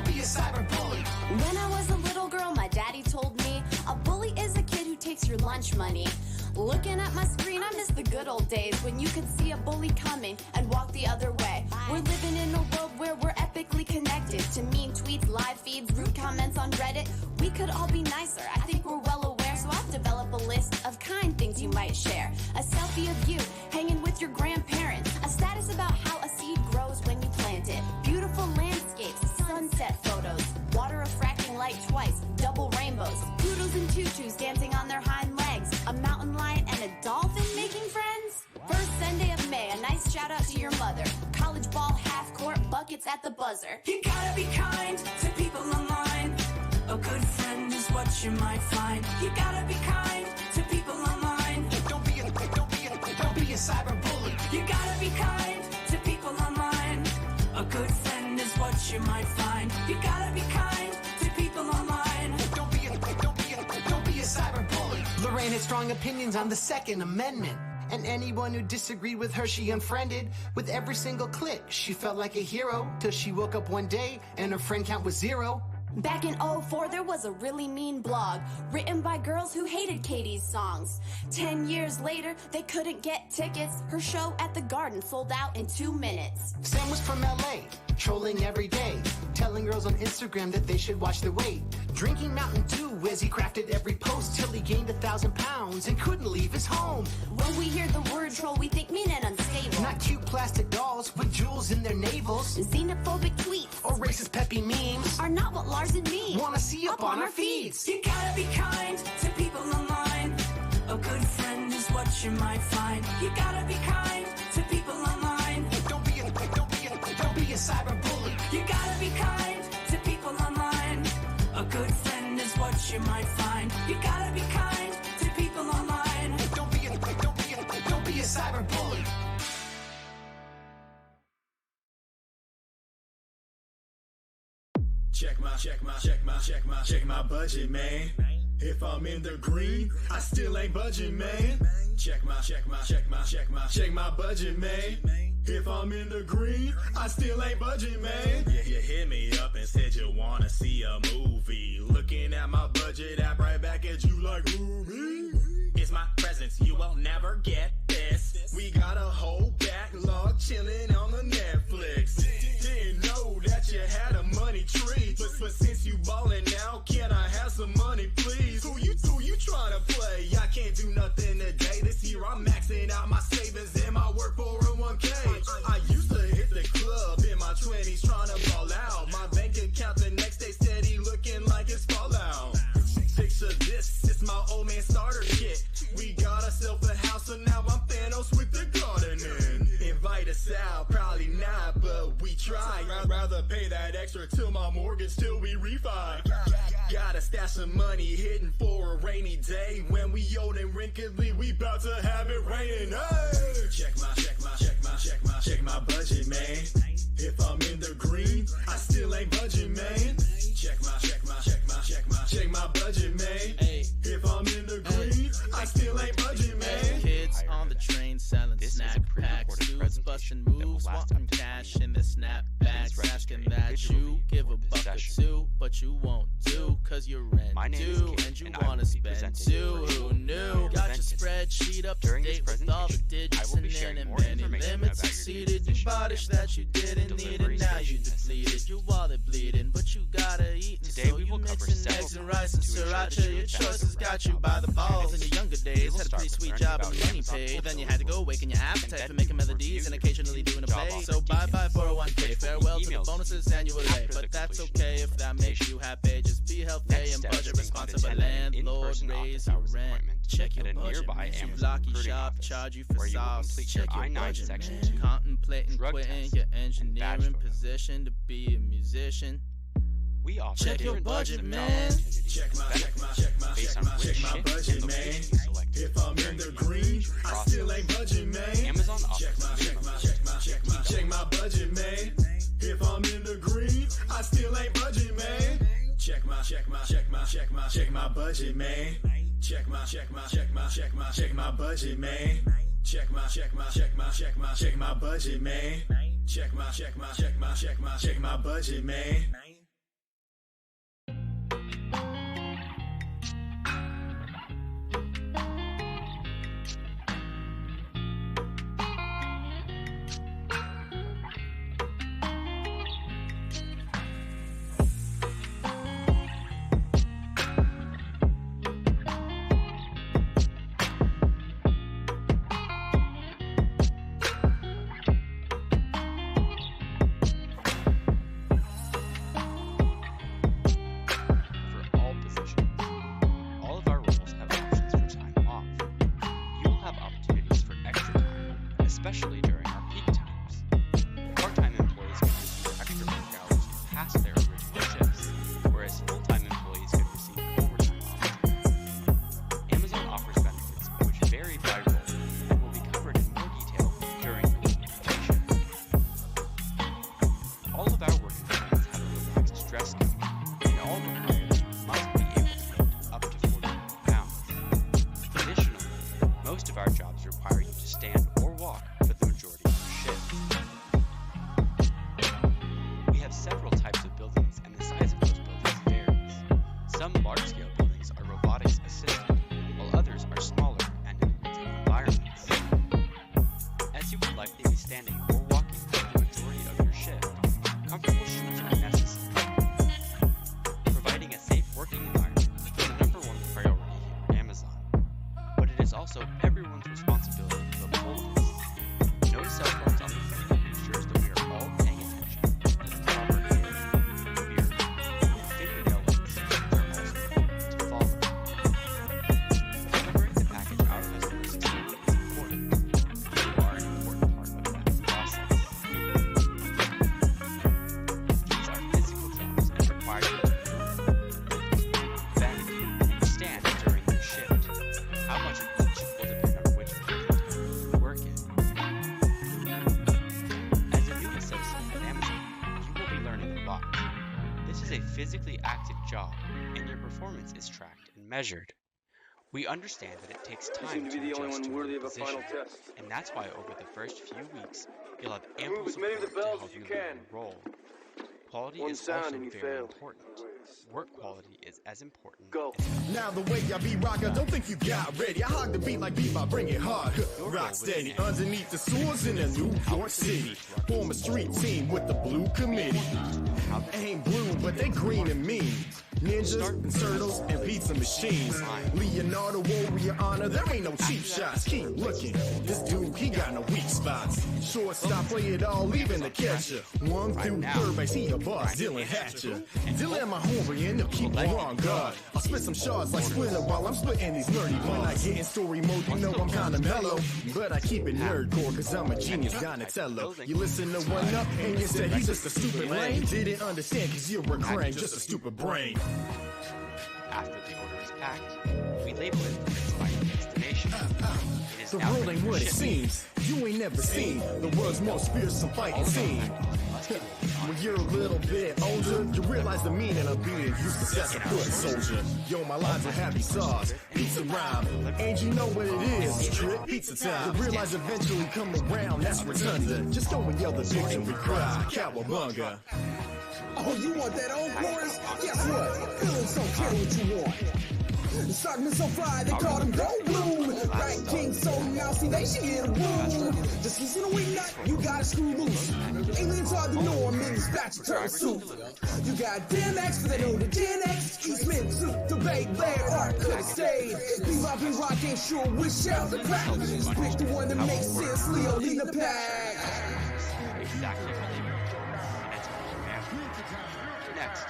be a cyber bully. When I was a little girl, my daddy told me a bully is a kid who takes your lunch money. Looking at my screen, I miss the good old days when you could see a bully coming and walk the other way. We're living in a world where we're epically connected to mean tweets, live feeds, rude comments on Reddit. We could all be nicer. I think we're well aware, so I've developed a list of kind things you might share. A selfie of you hanging with your grandparents, buckets at the buzzer. You gotta be kind to people online. A good friend is what you might find. You gotta be kind to people online. Don't be a cyber bully. You gotta be kind to people online. A good friend is what you might find. You gotta be kind to people online. Don't be a cyber bully. Lorraine had strong opinions on the Second Amendment. And anyone who disagreed with her, she unfriended. With every single click, she felt like a hero. Till she woke up one day and her friend count was 0. Back in 2004, there was a really mean blog written by girls who hated Katie's songs. 10 years later, they couldn't get tickets. Her show at the Garden sold out in 2 minutes. Sam was from LA, trolling every day, telling girls on Instagram that they should watch their weight. Drinking Mountain Dew as he crafted every post till he gained 1,000 pounds and couldn't leave his home. When we hear the word troll, we think mean and unstable. Not cute plastic dolls with jewels in their navels. Xenophobic tweets or racist peppy memes are not what Lars and me wanna see up on our feeds. You gotta be kind to people online. A good friend is what you might find. You gotta be kind to people online. Don't be a cyber bully. You gotta be kind to people online. A good friend is what you might find. You gotta be kind to people online. Don't be a cyber bully. Check my budget, man. If I'm in the green, I still ain't budging, man. Check my budget, man. If I'm in the green, I still ain't budging, man. Yeah, you hit me up and said you wanna see a movie. Looking at my budget app right back at you like, who, me? It's my presence, you will never get this. We got a whole backlog chilling on the Netflix. Didn't know that you had a money tree, but since you ballin' now, can I have some money, please? Who you tryna play? I can't do nothing today. This year I'm maxing out my savings and my work 401k. I used to hit the club in my 20s tryna ball out. My bank account the next day steady looking like it's fallout. Picture this, it's my old man starter kit. We got ourselves a house, so now I'm Thanos with the gardening. Invite us out, probably not, but we try. I'd rather pay that extra till my mortgage till we refi. Got a stash of money hidden for a rainy day. When we old and wrinkly, we bout to have it raining. Hey! Check my budget, man. If I'm in the green, I still ain't budging, man. Check my budget, man. If I'm in the green, I still ain't budging, man. Kids on the train selling snack packs, dudes busting moves, wanting cash in their snapbacks, asking that you give a buck or two, but you won't do, cause you're rent due, and you wanna spend too. Who knew? Got your spreadsheet up to date with all the digits and then and many limits exceeded. You bought it that you didn't need, and now you depleted. Your wallet bleeding, but you gotta eat, and so you mixing eggs and rice and sriracha. Your choices got you by the balls. In your younger days, had a pretty sweet job and money paid. Then you had to go awaken your appetite for making melodies and occasionally doing a play. So bye-bye 401k, farewell to the bonuses and you will lay. But that's okay if that makes you happy. Just be healthy and budget responsible. Landlord, raise your rent. Check your budget, man. You blocky shop, charge you for sauce. Check your budget, man. Contemplating quitting your engineering position to be a musician. We offer check your budget, man. Check my budget, man. If I'm in the green, I still ain't budget, man. Amazon check my budget, man. If I'm in the green, I still ain't budget, man. Check my budget, man. Check my budget, man. Check my budget, man. Check my budget, man. especially during our peak times. Part-time employees can use stand or walk for the majority of your shift. We have several types of buildings, and the size of those buildings varies. Some large-scale buildings are robotics assisted, while others are smaller and in retail environments. As you would likely be standing or walking for the majority of your shift, comfortable shoes are necessary. Providing a safe working environment is the #1 priority here at Amazon, but it is also everyone's responsibility to uphold this. No cell phones on the plane ensures that we are all paying attention. Proper hair, beard, and fingernail lengths are also important to follow. Delivering the package our customers expect is important. You are an important part of that process. These are physical jobs and require you to bend and stand during your shift. How much of each will depend on which building you work in. As a new associate at Amazon, you will be learning a lot. This is a physically active job, and your performance is tracked and measured. We understand that it takes time to adjust to a new position, and that's why over the first few weeks, you'll have ample support to help you learn the role. Quality is also very important. Work quality is as important. Now the way I be rockin', don't think you got ready. I hog the beat like Bebop, bring it hard. Rock steady, underneath the sewers in a New York City. Form a street team with the Blue Committee. Ain't blue, but they green and mean. Ninjas and turtles and pizza machines. Leonardo Warrior honor, there ain't no cheap shots. Keep looking, this dude, he got no weak spots. Shortstop, play it all, leaving the catcher. 1 through 3rd base, he a boss, Dylan Hatcher. Dylan my homie, and they'll keep me on guard. I'll spit some shards like Splinter while I'm splitting these nerdy bars. When I get in story mode, you know I'm kinda mellow. But I keep it nerdcore, cause I'm a genius Donatello. You listen to One Up, and you said he's just a stupid lame. Didn't understand, cause you're a crane, just a stupid brain. After the order is packed, we label it from its final destination. It is The now world ready ain't for what it shipment. seems. You ain't never seen the world's most fearsome fighting scene. When you're a little bit older, you realize the meaning of being useless as a foot soldier. Yo, my lines are happy sauce, pizza rhyme. And you know what it is, trip pizza time. You realize eventually come around, that's redundant. Just go and yell the victory cry, cowabunga. Oh, you want that old chorus? Guess what? Villains don't care what you want. The Stockman so fly, they call him Go Bloom. Right King, so now see they should get a room. Just listen to Wingnut, you gotta screw loose. Aliens are the norm in the statutory suit. You got DMX for the know the Gen X. Eastman suit, the Bay Bear, Art could've stayed. Bebop and Rock ain't sure which shell to crack. Just pick the one that makes sense, Leo, lead the pack. Exactly how they were Next,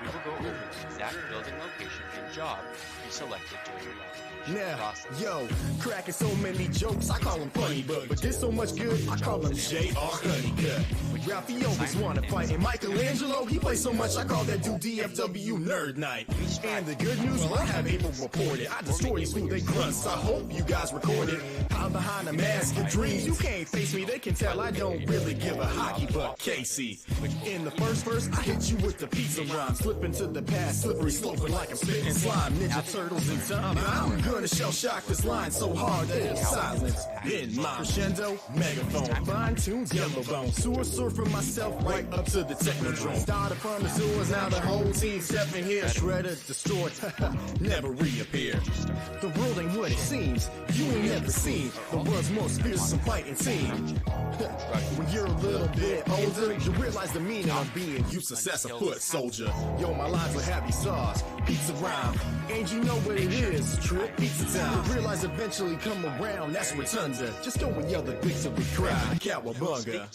we will go over the exact building location and job you selected during your application process. Yo, cracking so many jokes, I call him funny, but there's so much good, I call him J.R. Honeycut. Ralphie always wanna fight, and Michelangelo, he plays so much, I call that dude DFW Nerd Night. And the good news, well, I have able reported. I destroy these who they grunts, I hope you guys recorded. I'm behind a mask of dreams, you can't face me, they can tell I don't really give a hockey butt, Casey. In the first verse, I hit you with the pizza rhyme, slip into the past, slippery sloping like I'm spitting slime. Ninja Turtles in time, I'm gonna shell shock this line so hard that it's silence. Then my crescendo, megaphone, fine tunes, yellow bone, sewer surfing myself right up to the technodrome. Started from the sewers, now the whole team stepping here, shredded, destroyed, never reappear. The world ain't what it seems, you ain't never seen the world's most fearsome fighting team. When you're a little bit older, you realize the meaning of being useless as a foot soldier. Yo, my lines are heavy sauce, pizza rhyme, and you know what it is, trip pizza time. You realize eventually come around, that's rotunda. Just go and yell the victory cry, cowabunga.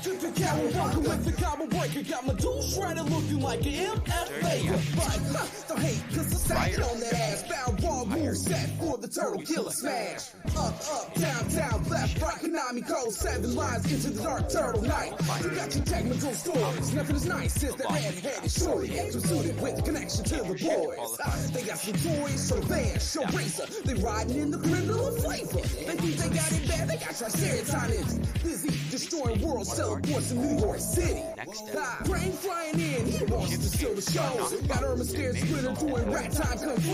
Took the cowabunga with the cowboy breaker. Got my dual shredder looking like an MF Vega. But don't hate, cause the sack on that ass. Bow raw move set for the turtle killer smash. Up, down, down, left, right, Konami code. 7 lines into the dark turtle night. You got your technical stories. Nothing is nice since that red-headed shorty. Executed with the connection to the boys. They got some toys, show van, show racer. They riding in the criminal flavor. They think they got it bad, they got Triceratops. Busy destroying worlds, teleports in New York City. Brain flying in, he wants to steal the show. Got Irma scared Splitter doing rat time kung fu.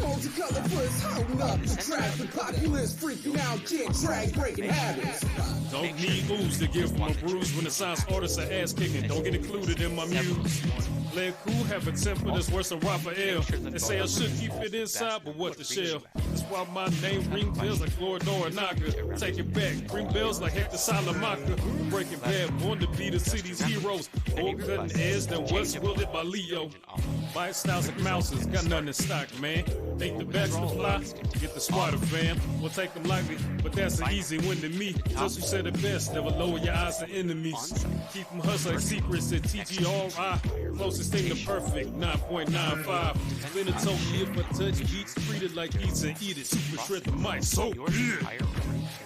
Multicolor foots holding up the track. The populace freaking out, can't drag, breaking habits. Don't need moves to give them a bruise when the science artists are ass kicking. Don't get included in my muse. Let cool have a temper that's worse than Raphael. They say I should keep it inside, but what the shell? That's why my name ring bells like Lord Noranaga. Take it back, ring bells like Hector Salamanca. Breaking Bad, born to be the city's heroes. More cutting edge than what's wielded by Leo. Bite styles like mouses, got nothing in stock, man. Think the backs to fly, get the squatter fam. We'll take them lightly, but that's an easy win to me. Just who said it best, never lower your eyes to enemies. Keep them hustling secrets at TGRI. Closest thing to perfect, 9.95. Spinner told me if I touch beats, treat it like eats and eat it. Super shred the mic, so yeah.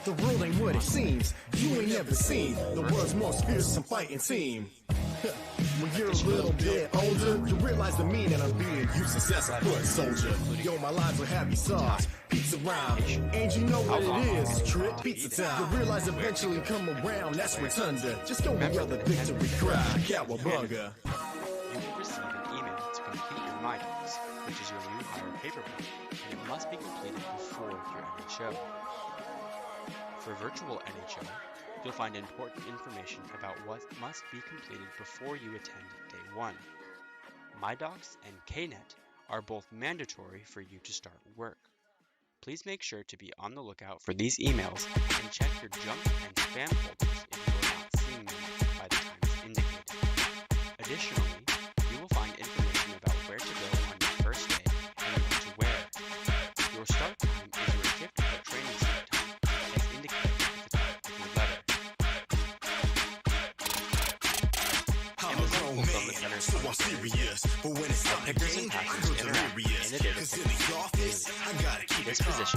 The world ain't what it seems. You ain't never seen the world's most fearsome fighting team. When you're a little bit older, you realize the meaning of being useless as a foot soldier. Yo, my lines will have you sauce, pizza rhyme, and you know what it is, trip pizza time. You realize eventually come around, that's Rotunda. Just go and yell the victory cry, cowabunga. You will receive an email to complete your MyDocs, which is your new hire paperwork, and it must be completed before your NHO. For virtual NHO, you'll find important information about what must be completed before you attend Day 1. MyDocs and KNet are both mandatory for you to start work. Please make sure to be on the lookout for these emails and check your junk and spam folders if you are not seeing them by the times indicated. Additionally, you will find information about where to go on your first day and what to wear. Your start time is your gift or training start time, as indicated at the top of your letter. Amazon fulfillment centers So I'm serious, but when it's time to game, I go delirious. Cause in the office, I gotta keep it calm.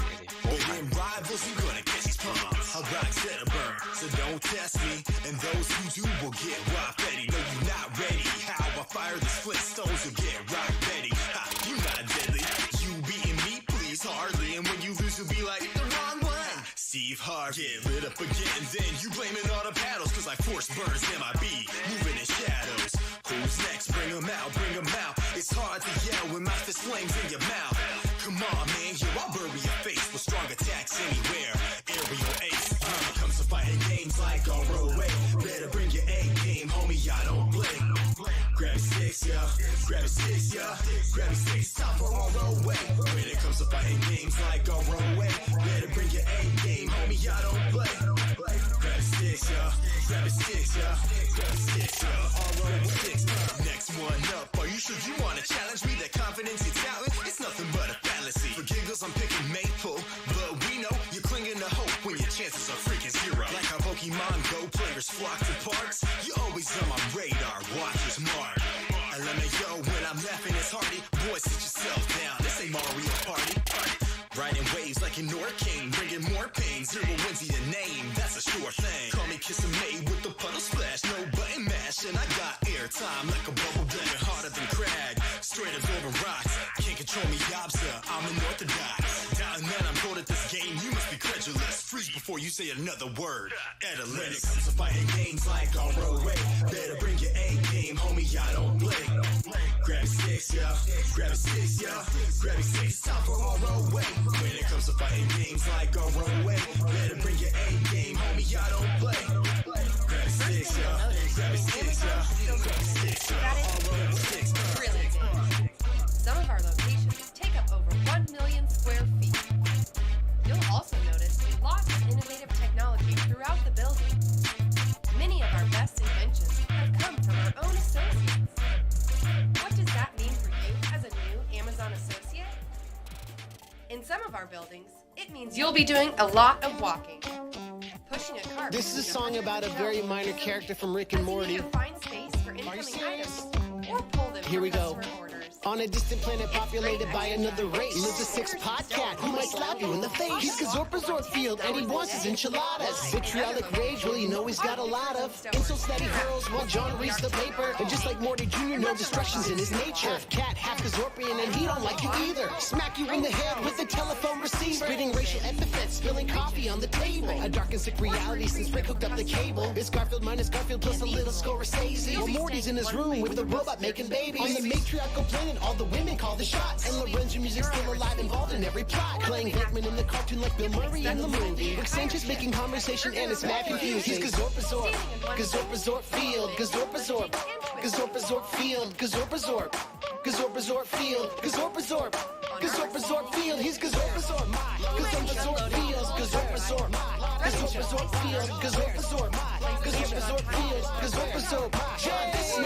But when rivals, you gonna catch these palms. I'll rock set a burn, so don't test me. And those who do will get rock ready. No, you're not ready. How I fire the Flintstones will get rock ready. Ha, you not deadly. You beating me, please, hardly. And when you lose, you'll be like, the wrong one. Steve Harvey, get lit up again. Then you blaming all the paddles, cause I force burns MIB. Moving in shadows. Who's next? Bring them out, bring them out. It's hard to yell when my fist flames in your mouth. Come on, man, here I'll bury your face with strong attacks anywhere. Aerial ace. When it comes to fighting games like on roadway, better bring your A game, homie, I don't blink. Grab sticks, yeah. Grab sticks, yeah. Grab sticks, time for on roadway. When it comes to fighting games like on roadway, better bring your A game, homie, I don't play. Grab sticks, yeah. Grab sticks, yeah. Grab sticks, yeah. On roadway. Next one up, are you sure you wanna challenge me? That confidence and talent, it's nothing but a fallacy. For giggles, I'm picking Maple, but we know you're clinging to hope when your chances are freaking zero. Like how Pokemon Go players flock to parks, you're always on my radar, watch your mark. LMAO, when I'm laughing, it's hearty. Boy, sit yourself down, this ain't Mario Party. Riding waves like a Norking, bringing more pain. Zero wins to your name, that's a sure thing. Call me Kiss May with the puddle splash, no button mash, and I got airtime like a bubble blender, harder than Crag. Straight absorbing rocks, can't control me, Yobza, I'm an orthodox. Down and then I'm good at this game, you must be credulous. Freeze before you say another word. Analytics. When it comes to fighting games like on roadway, better bring your A game, homie, I don't blink. Grab sticks, yeah. Grab sticks, yeah. Grab sticks, time for on roadway. When it comes to fighting games like on roadway, better bring your A game, homie, I don't play. Grab sticks, yeah. Grab sticks, yeah. Grab sticks, yeah. On roadway. Brilliant. Some of our locations take up over 1 million square feet. You'll also notice lots of innovative technology throughout the building. Many of our best inventions have come from our own associates. What does that mean for you as a new Amazon associate? In some of our buildings, it means you'll be doing a lot of walking. Pushing a cart. This is a song about a very minor character from Rick and Morty. Find space for incoming items or pull them Here we go. customer orders. On a distant planet populated by another race lives a six-pod cat who might slap you in the face. He's Gazorpazor Field and he wants his enchiladas. Vitriolic rage, well, you know he's got a lot of insults that he hurls while John reads the paper. And just like Morty Jr., no destruction's in his nature. Half cat, half Gazorpian, and he don't like you either. Smack you in the head with a telephone receiver. Spitting racial epithets, spilling coffee on the table. A dark and sick reality since Rick hooked up the cable. It's Garfield minus Garfield plus a little Scorsese. Well, Morty's in his room with the robot making babies. On the matriarchal planet, all the women call the shots. And Lorenzo music's still alive, involved in every plot. Playing Venkman in the cartoon like Bill Murray in the movie. Rick Sanchez making conversation and it's mad confusing. He's Gazorpazor, Gazorpazor Field, Gazorpazor, Gazorpazor Field, Gazorpazor, Gazorpazor Field, Gazorpazor, Gazorpazor Field. He's Gazorpazor, Gazorpazor Field, Gazorpazor, Gazorpazor Field, Gazorpazor, Gazorpazor Field, Gazorpazor. John, this is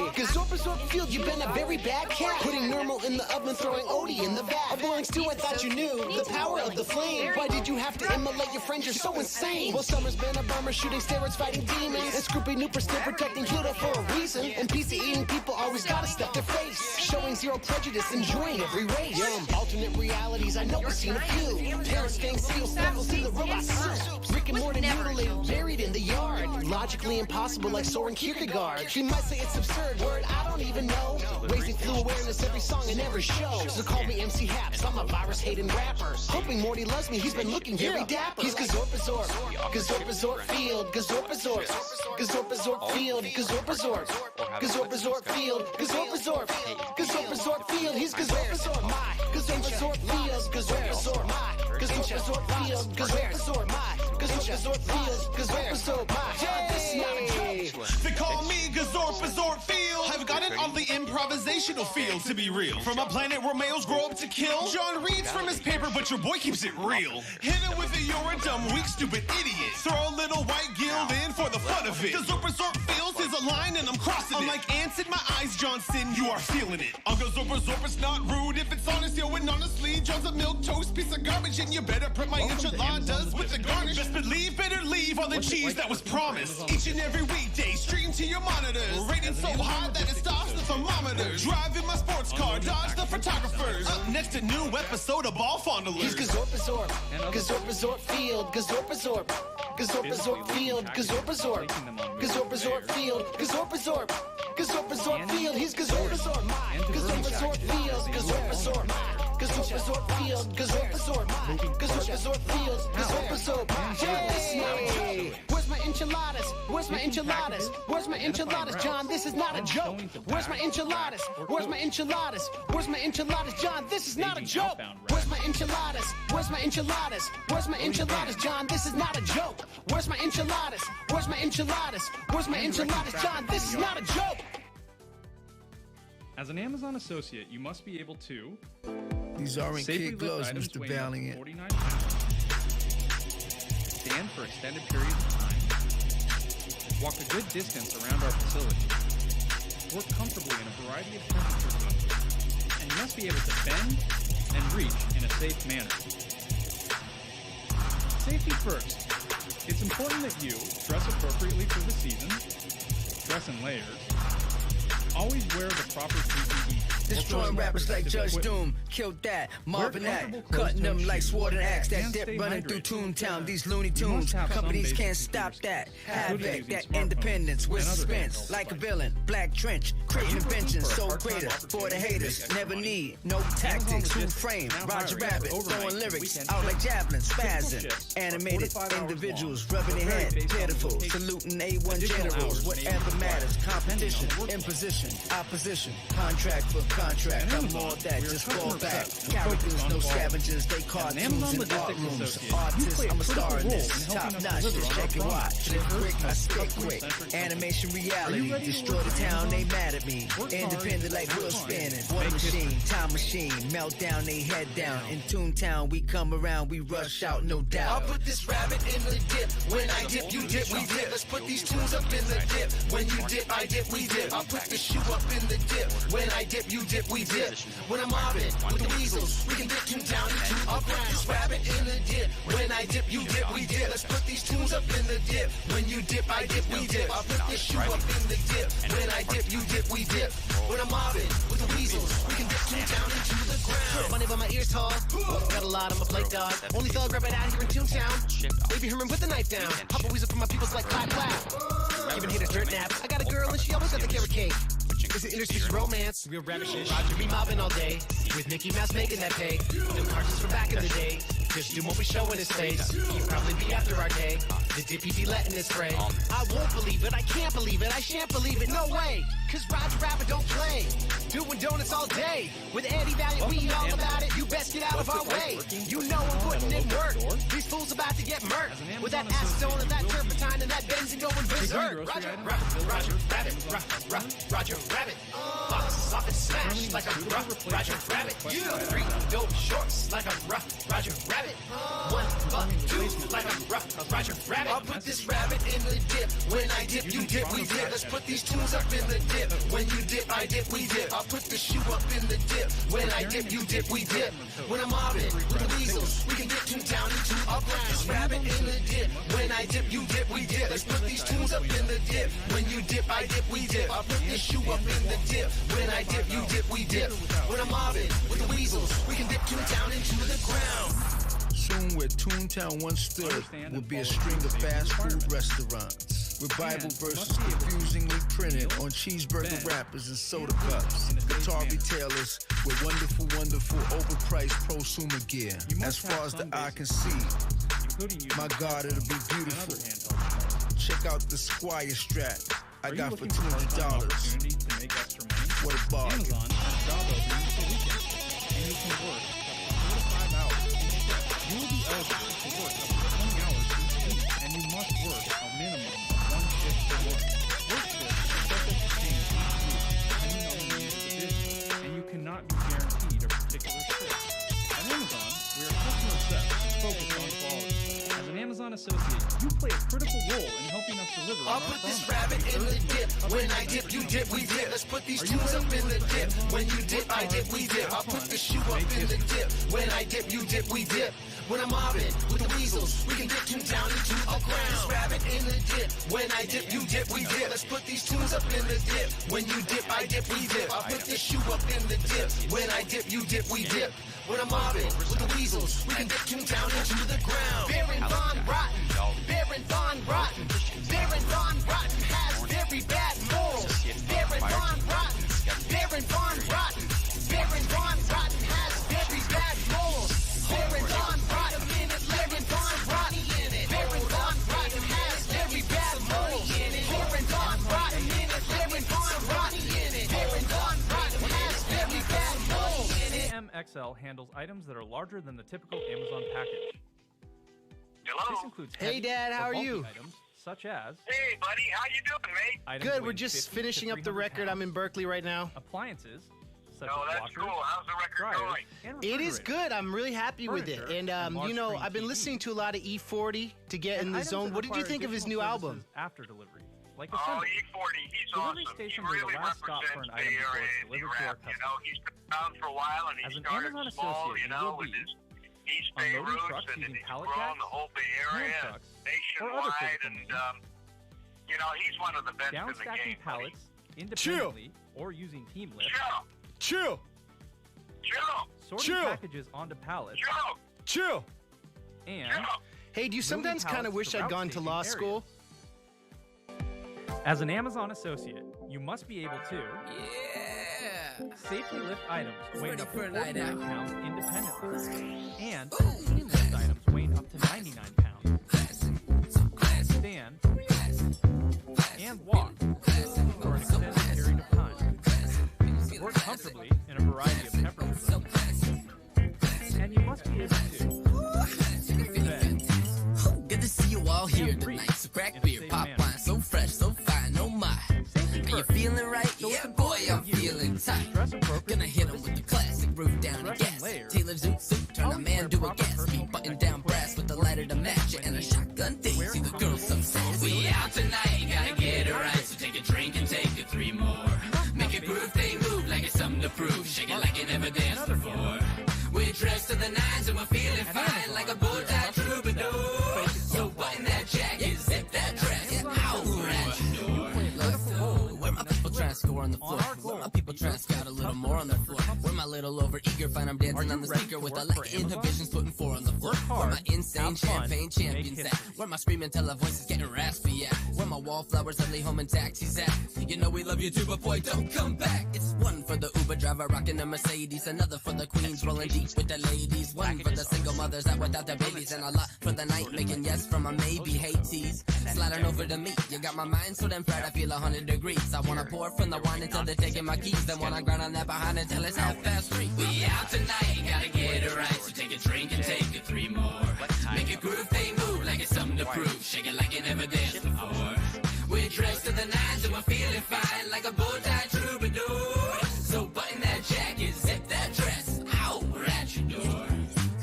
Gazorpazor Field. You've been a very bad cat. Putting Normal in the oven, throwing Odie in the vat. A boring stew, I thought you knew the power of the flame. Why did you have to immolate your friends? You're so insane. Well, Summer's been a bummer, shooting steroids, fighting demons. And Scroopy Nooper still protecting Pluto for a reason. And pizza eating people always gotta step their face. Showing zero prejudice, enjoying every race. Yum, alternate realities, I know we've seen a few. Parents staying single, snaffles in the robot suit. Rick and Morty mutilated, buried in the yard. Logically impossible like Soren Kierkegaard. She might say it's absurd, word I don't even know. Raising flu awareness every song and every show. So call me MC Haps, I'm a virus-hating rapper. Hoping Morty loves me, he's been looking very dapper. He's Gazorpazor, Gazorpazor Field, Gazorpazor, Gazorpazor Field, Gazorpazor, Gazorpazor Field, Gazorpazor, Gazorpazor Field. He's Gazorpazor, my Gazorpazor Field, Gazorpazor, my Gazorpazor Field, Gazorpazor, my Gazorpazor Field, Gazorpazor, my. They call me Gazorpazor Field. I've got it on the improvisational field, to be real. From a planet where males grow up to kill. John reads from his paper, but your boy keeps it real. Hit him with a you're a dumb, weak, stupid idiot. Throw a little white guild in for the fun of it. Gazorpazor Fields is a line and I'm crossing it. Unlike ants in my eyes, Johnson, you are feeling it. I'm Gazorpazor, it's not rude if it's honest, yo, and honestly, John's a milk toast piece of garbage, and you better prep my enchiladas with the garnish. Best believe, better leave all the cheese that was promised. Each and every weekday, stream to your monitors. Rating so high that it stops the thermometer. Driving my sports car, dodge the photographers. Up next, a new episode of Ball Fondlers. He's Gazorpazor, Gazorpazor Field, Gazorpazor, Gazorpazor Field, Gazorpazor, Gazorpazor Field, Gazorpazor, Gazorpazor Field. He's Gazorpazor, my Gazorpazor Field, Gazorpazor, Gazorpazor Field, Gazorpazor, Gazorpazor Field, Gazorpazor. Hey, where's my enchiladas? Where's my enchiladas? Where's my enchiladas, John? This is not a joke. Where's my enchiladas? Where's my enchiladas? Where's my enchiladas, John? This is not a joke. Where's my enchiladas? Where's my enchiladas? Where's my enchiladas, John? This is not a joke. Where's my enchiladas? Where's my enchiladas? Where's my enchiladas, John? This is not a joke. As an Amazon associate, you must be able to these aren't kid gloves, Mr. Valiant. 49 pounds, stand for extended periods of time, walk a good distance around our facility, work comfortably in a variety of temperature zones, and you must be able to bend and reach in a safe manner. Safety first. It's important that you dress appropriately for the season, dress in layers, always wear the proper PPE. Destroying rappers like Judge Doom, killed that, Marvin Act, cutting them like Sword and Axe, that dip running through Toontown, these Looney Tunes, companies can't stop that, havoc, that independence with suspense, like a villain, black trench, creating inventions, so greater, for the haters, never need, no tactics, two frame, Roger Rabbit, throwing lyrics, out like javelins, spazzing, animated individuals, rubbing their head, pitiful, saluting A1 generals, whatever matters, competition, imposition, opposition, contract for contract, I'm all that, just fall back. Characters, no scavengers, they cartoons in art rooms. Artists, I'm a star in this. Top notch, just check and watch. Live quick, I spit quick. Animation reality, destroy the town, they mad at me. Independent like wheel spinning. War machine, time machine, melt down, they head down. In Toontown, we come around, we rush out, no doubt. I'll put this rabbit in the dip. When I dip, you dip, we dip. Let's put these tunes up in the dip. When you dip, I dip, we dip. I'll put the shoe up in the dip. When I dip, you dip, we dip. When I'm mobbing with the weasels, we can dip Toontown into a ground. Rabbit in the dip. When I dip, you dip, we dip. Let's put these tunes up in the dip. When you dip, I dip, we dip. I'll put the shoe up in the dip. When I dip, you dip, we dip. When I'm mobbing with the weasels, we can dip Toontown into the ground. Money by my ears tall. Got a lot on my plate, dog. Only thug right out here in Toontown. Baby Herman, put the knife down. Pop a weasel for my peoples like clap clap. Giving haters dirt naps. I got a girl and she always got the carrot cake. It's an interstitial romance. Real rabbit shit. Roger be mobbing all day. With Mickey Mouse making that pay. No cartons from back in the day. Just do what we show in his face. He'd probably be after our day. The dippy be letting it spray. I won't believe it. I can't believe it. I shan't believe it. No way. Cause Roger Rabbit don't play. Doing donuts all day. With Andy Valiant, we all about it. You best get out of our way. You know I'm putting in work. These fools about to get murked. With that acetone and that turpentine and that benzene going berserk. Roger Rabbit. Roger Rabbit. Box off and smash like a Roger Rabbit. 3 dope shorts like a Roger Rabbit. 1 buck 2 like a Roger Rabbit. I'll put this rabbit in the dip. When I dip, you dip, we dip. Let's put these tunes up in the dip. When you dip, I dip, we dip. I'll put the shoe up in the dip. When I dip, you dip, we dip. When I'm mobbing with the weasels, we can dip Toontown into a ground. This rabbit in the dip. When I dip, you dip, we dip. Let's put these tunes up in the dip. When you dip, I dip, we dip. I'll put this shoe up in the dip. When I dip, you dip, we dip. When I'm mobbing with the weasels, we can dip Toontown into the ground. Soon where Toontown once stood will be a string of fast food restaurants with Bible verses confusingly printed on cheeseburger wrappers and soda cups. Guitar retailers with wonderful, overpriced prosumer gear. As far as the eye can see, my God, it'll be beautiful. Check out the Squire strap I got for $200. What a bargain. Amazon has job openings for weekends, and you can work up to 4 to 5 hours each day. You will be eligible to work up to 20 hours each week, and you must work a minimum of 1 shift per week. Work shifts are subject to change each week, depending on the needs of the business, and you cannot be guaranteed a particular shift. At Amazon, we are customer-obsessed, focused on quality. As an Amazon associate, you play a critical role in helping us deliver on I'll our put this promise. rabbit in the dip. When I dip, you dip, we dip. Let's put these tunes up in the dip. When you dip, I dip, we dip. I'll put the shoe up in the dip. When I dip, you dip, we dip. When I'm mobbing with the weasels, we can dip Toontown into a ground. This rabbit in the dip. When I dip, you dip, we dip. Let's put these tunes up in the dip. When you dip, I dip, we dip. I'll put this shoe up in the dip. When I dip, you dip, we dip. When I'm mobbing with the weasels, we can dip Toontown into the ground. Baron Von Rotten. Baron Von Rotten. Baron Von Rotten has very bad morals. Baron Von Rotten. Baron Von Rotten. Baron Von Rotten has very bad morals. Baron Von Rotten in it. Baron Von Rotten in it. Baron Von Rotten has very bad morals. Baron Von Rotten in it. Baron Von Rotten in it. Baron Von Rotten has very bad morals. AMXL handles items that are larger than the typical Amazon package. Hello? This includes Hey, heavy Dad, how or are bulky you? items such as Hey, buddy, how you doing, mate? items Good, we're weighing just 50 to finishing up the 300 record. I'm in Berkeley right now. appliances such Oh, as that's washers, cool. How's the record dryers, going? and It is refrigerators. good. I'm really happy with it. Furniture And, and large you know, screen I've been TVs. listening to a lot of E40 to get And in the items zone. that What did you require think of his new additional album? services after delivery, like Oh, assembly. E40, he's Delivery awesome. stations He are the really last stop for represents an Bay item before Area it's indie delivered to our rap, you know? He's been around for a while, and he As an started Amazon small, associate, you you know, will with be his East Bay unloading roots, trucks and using he's pallet grown jacks, the whole Bay hand Area, trucks, or other nationwide, physical and, you know, he's one of the best in the downstacking game. pallets independently or using team lift, Chill. sorting packages onto pallets, and Hey, do you sometimes kind of wish I'd gone to law school? As an Amazon associate, you must be able to safely lift items weighing up to 49 pounds independently, and team lift items weighing up to 99 pounds. Stand and walk for an extended period of time. Work comfortably in a variety of temperature zones. And you must be able to bend. Good to see you all here tonight. So crack beer, pop wine, so fresh, so fine, oh my. Are you feeling right? Yeah, boy, I'm feeling tight. Gonna hit him with the classic roof down the gas. Tailored zoot suit, turn a man to a gas. Beat button down brass with a lighter to match it and a shotgun thing. See the the girls so sassy. We out tonight, gotta get it right. So take a drink and take a 3 more. Make a groove thing move like it's something to prove. Shake it like you never danced before. We're dressed to the nines and we're feeling fine like a bull-tie troubadour. So button that jacket, zip that dress, out at your door. Let's go. Where my people trying to score on the floor? Where my people trying to scout a little more on the floor? Where my little over-eager find I'm dancing on the speaker with the lack inhibitions putting 4 on the floor? Where my insane champagne champions at? Where my screaming till our voices getting raspy at? Where my wallflowers ugly home and taxis at? You know we love you too, but boy, don't come back. It's one for the Uber driver rocking a Mercedes, another for the queens rolling deep with the ladies, one for the single mothers out without their babies, and a lot for the night making yes from a maybe. Hades, sliding over to me. You got my mind so damn fried I feel 100 degrees. I wanna pour from the wine until they're taking my keys. Then wanna grind on that behind until it's half past 3. We out tonight, gotta get it right. So take a drink and take a 3 more. Make a groove thing move like it's something to prove. Shake it like you never danced before. We're dressed to the nines and we're feeling fine like a bull-tie troubadour. So button that jacket, zip that dress, out at your door.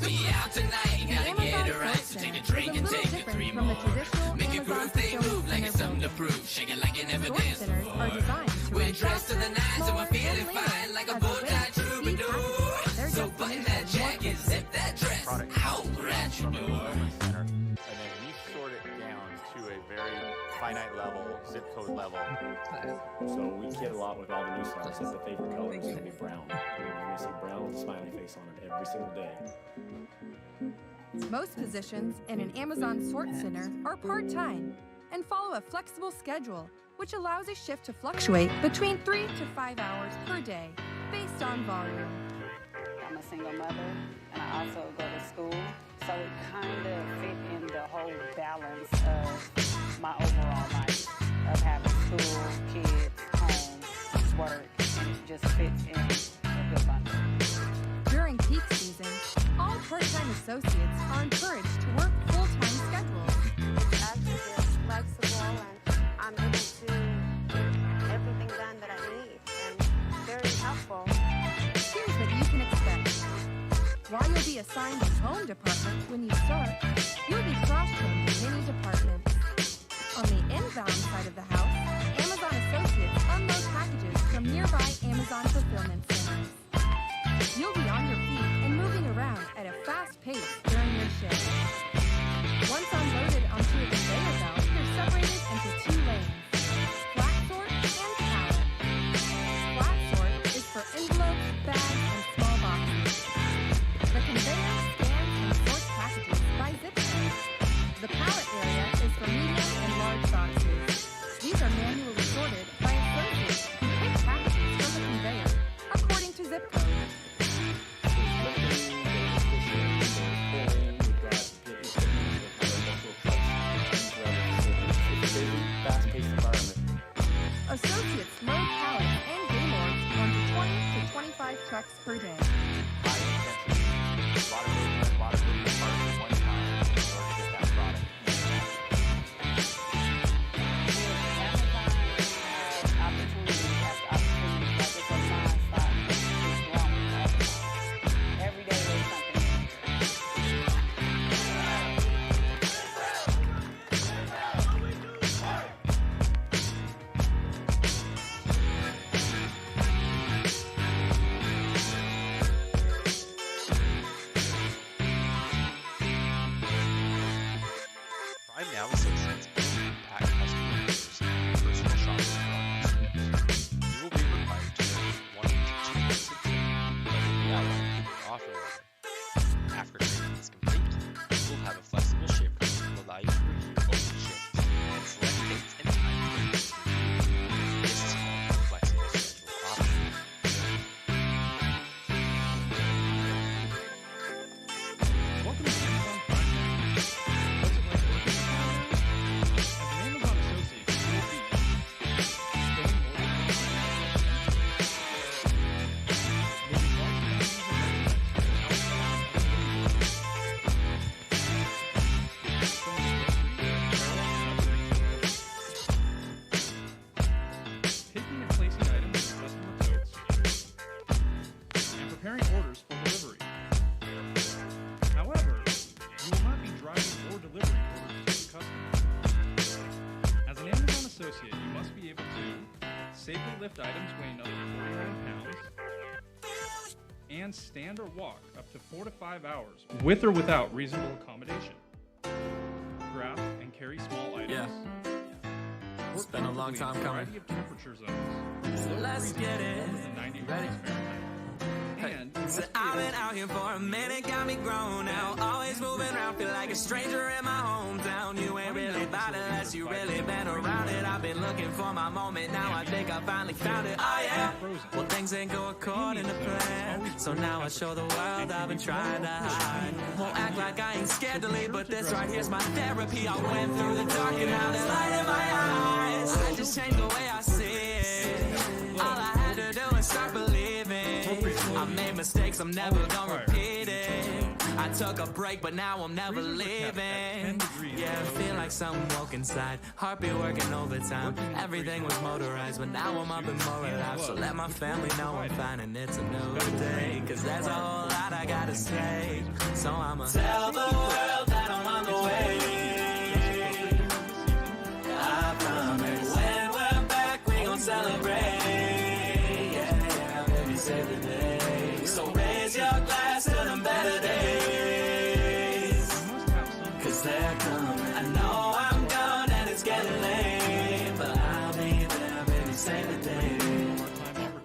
We out tonight, gotta get it right. So take a drink and take a 3 more. Make a groove thing move like it's something to prove. Shake it like you never danced before. We're dressed to the nines and we're feeling fine like a bull-tie troubadour. So button that jacket, zip that dress, out at your door. And then we sort it down to a very finite level, zip code level. So we get a lot with all the new songs that the favorite color is going to be brown. We see brown with a smiley face on it every single day. Most positions in an Amazon sort center are part-time and follow a flexible schedule, which allows a shift to fluctuate between 3 to 5 hours per day based on volume. I'm a single mother, and I also go to school, so it kind of fit in the whole balance of my overall life of having school, kids, home, work, and it just fits in a good bundle. During peak season, all part-time associates are encouraged to work full-time schedules. It's actually just flexible, and I'm able to get everything done that I need, and very helpful. Here's what you can expect. While you'll be assigned the home department when you start, you'll be cross-trained in many departments. On the inbound side of the house, Amazon associates unload packages from nearby Amazon fulfillment centers. You'll be on your feet and moving around at a fast pace during your shift. Once unloaded onto a conveyor belt, you're separated into 2 lanes, flat sort and pallet. Flat sort is for envelopes, bags, and small boxes. The conveyor scans and sorts packages by zip code. The pallet area is for medium and large boxes. These are manually sorted by associates who pick packages from the conveyor according to zip code. Associates load pallets and gaylords onto 20 to 25 trucks per day. lift items weighing up to 49 pounds, and stand or walk up to 4 to 5 hours, with or without reasonable accommodation. Grasp and carry small items. Yeah. It's been a long time coming. Variety of temperature zones. So let's get it. Ready? So I've been out here for a minute, got me grown out. Always moving around, feel like a stranger in my hometown. You ain't really about it unless you really been around it. I've been looking for my moment, now I think I finally found it. Oh yeah, well things ain't go according to plan. So now I show the world I've been trying to hide. Won't act like I ain't scared to leave, but this right here's my therapy. I went through the dark and now there's light in my eyes. I just changed the way I see it. All I had to do was start believing. I made mistakes, I'm never gonna repeat it. I took a break, but now I'm never leaving. Yeah, I feel like something woke inside. Heart be working overtime. Everything was motorized, but now I'm up and more alive. So let my family know I'm fine and it's a new day. Cause there's a whole lot I gotta say. So I'ma tell the world that I'm on the way. I promise when we're back, we gon' celebrate. Save the day. So raise your glass to them better days. Cause they're coming. I know I'm gone and it's getting late, but I'll be there, baby, save the day.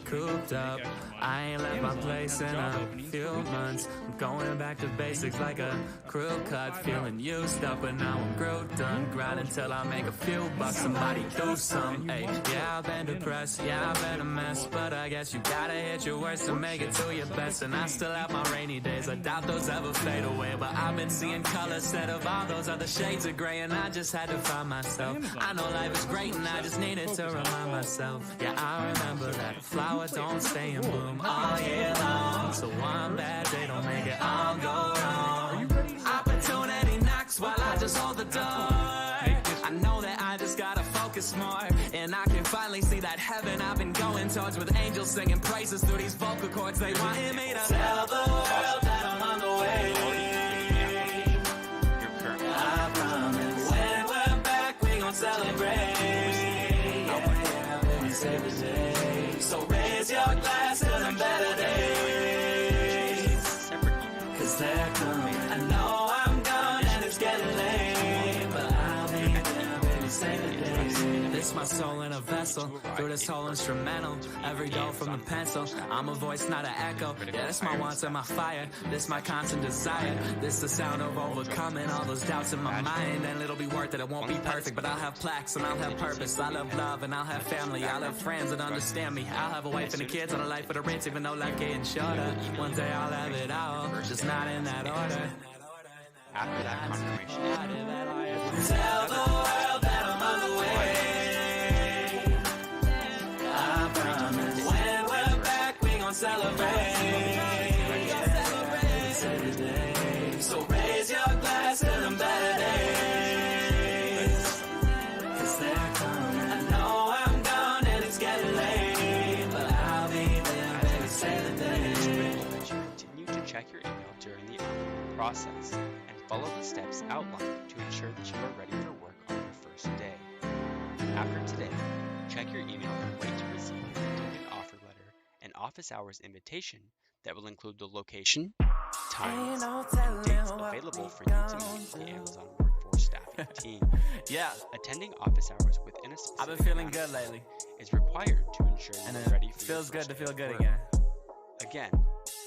Cooped up, I ain't left my place in a few months. I'm going back to basics like a crew cut. Feeling used up, but now I'm grew done. Grinding till I make a few bucks. Somebody do some. Ay, yeah, I've been depressed, yeah, I've been a mess, but I guess you gotta hit your worst to make it to your best. And I still have my rainy days, I doubt those ever fade away. But I've been seeing color instead of all those other shades of gray, and I just had to find myself. I know life is great, and I just needed to remind myself. Yeah, I remember that a flower don't stay in bloom all year long. So one bad day don't make it all go wrong. Opportunity knocks while I just hold the door. I know that I just gotta focus more, and I can finally see that heaven I've been going towards, with angels singing praises through these vocal cords. They wanted me to tell the world that I'm on the way. I promise when we're back, we gon' celebrate. Yeah, baby, save the day. So raise your glass to them better days. Cause they're coming. I know I'm gone and it's getting late, but I'll be there, baby, save the day. This my soul in a vessel, through this whole instrumental. Every dough from the pencil, I'm a voice, not an echo. Yeah, this my wants and my fire, this my constant desire. This the sound of overcoming all those doubts in my mind. And it'll be worth it, it won't be perfect, but I'll have plaques and I'll have purpose. I'll have love and I'll have family, I'll have friends that understand me. I'll have a wife and the kids on a life for the rich, even though life getting shorter. One day I'll have it all, just not in that order. After that confirmation, tell the world that I'm on the way. I promise when we're back, we gon' celebrate. Save the day. So raise your glass to them better days. Cause they're coming. I know I'm gone and it's getting late, but I'll be there, baby, save the day. continue to check your email during the onboarding process and follow the steps outlined to ensure that you are ready for work on your first day. After today, check your email and wait to receive your intended offer letter and office hours invitation that will include the location, times, and dates available for you to meet with the Amazon Workforce Staffing team. Yeah. Attending office hours within a specific I've been feeling good lately. Is required to ensure you are ready for feels good to feel good work. again. Again,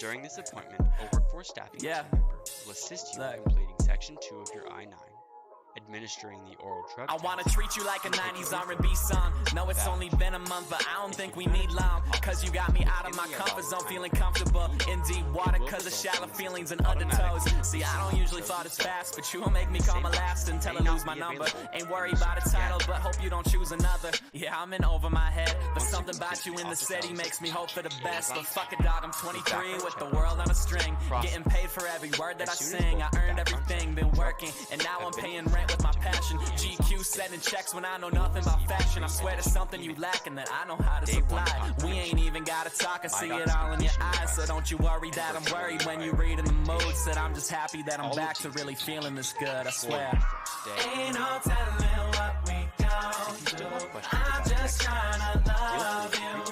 during this appointment, a Workforce Staffing team member will assist you in completing Section 2 of your I-9, administering the oral drug I test, wanna treat you like a 90s R&B song. No, it's only been a month, but I don't think we need long. Cause you got me out of my comfort zone, feeling comfortable in deep water cause of shallow feelings and undertows. See, I don't usually fall this fast, but you will make me call my last until I lose my number. Ain't worried about a title, but hope you don't choose another. Yeah, I'm in over my head, but something about you in the city makes me hope for the best. But fuck it, dog, I'm 23 with the world on a string, getting paid for every word that I sing. I earned everything, been working, and now I'm paying rent with my passion. GQ sending checks when I know nothing about fashion. I swear there's something you lacking that I know how to supply. We ain't even gotta talk, I see it all in your eyes. So don't you worry that I'm worried when you read in the mood. Said I'm just happy that I'm back to really feeling this good, I swear. Ain't no telling what we gon' do. I'm just trying to love you.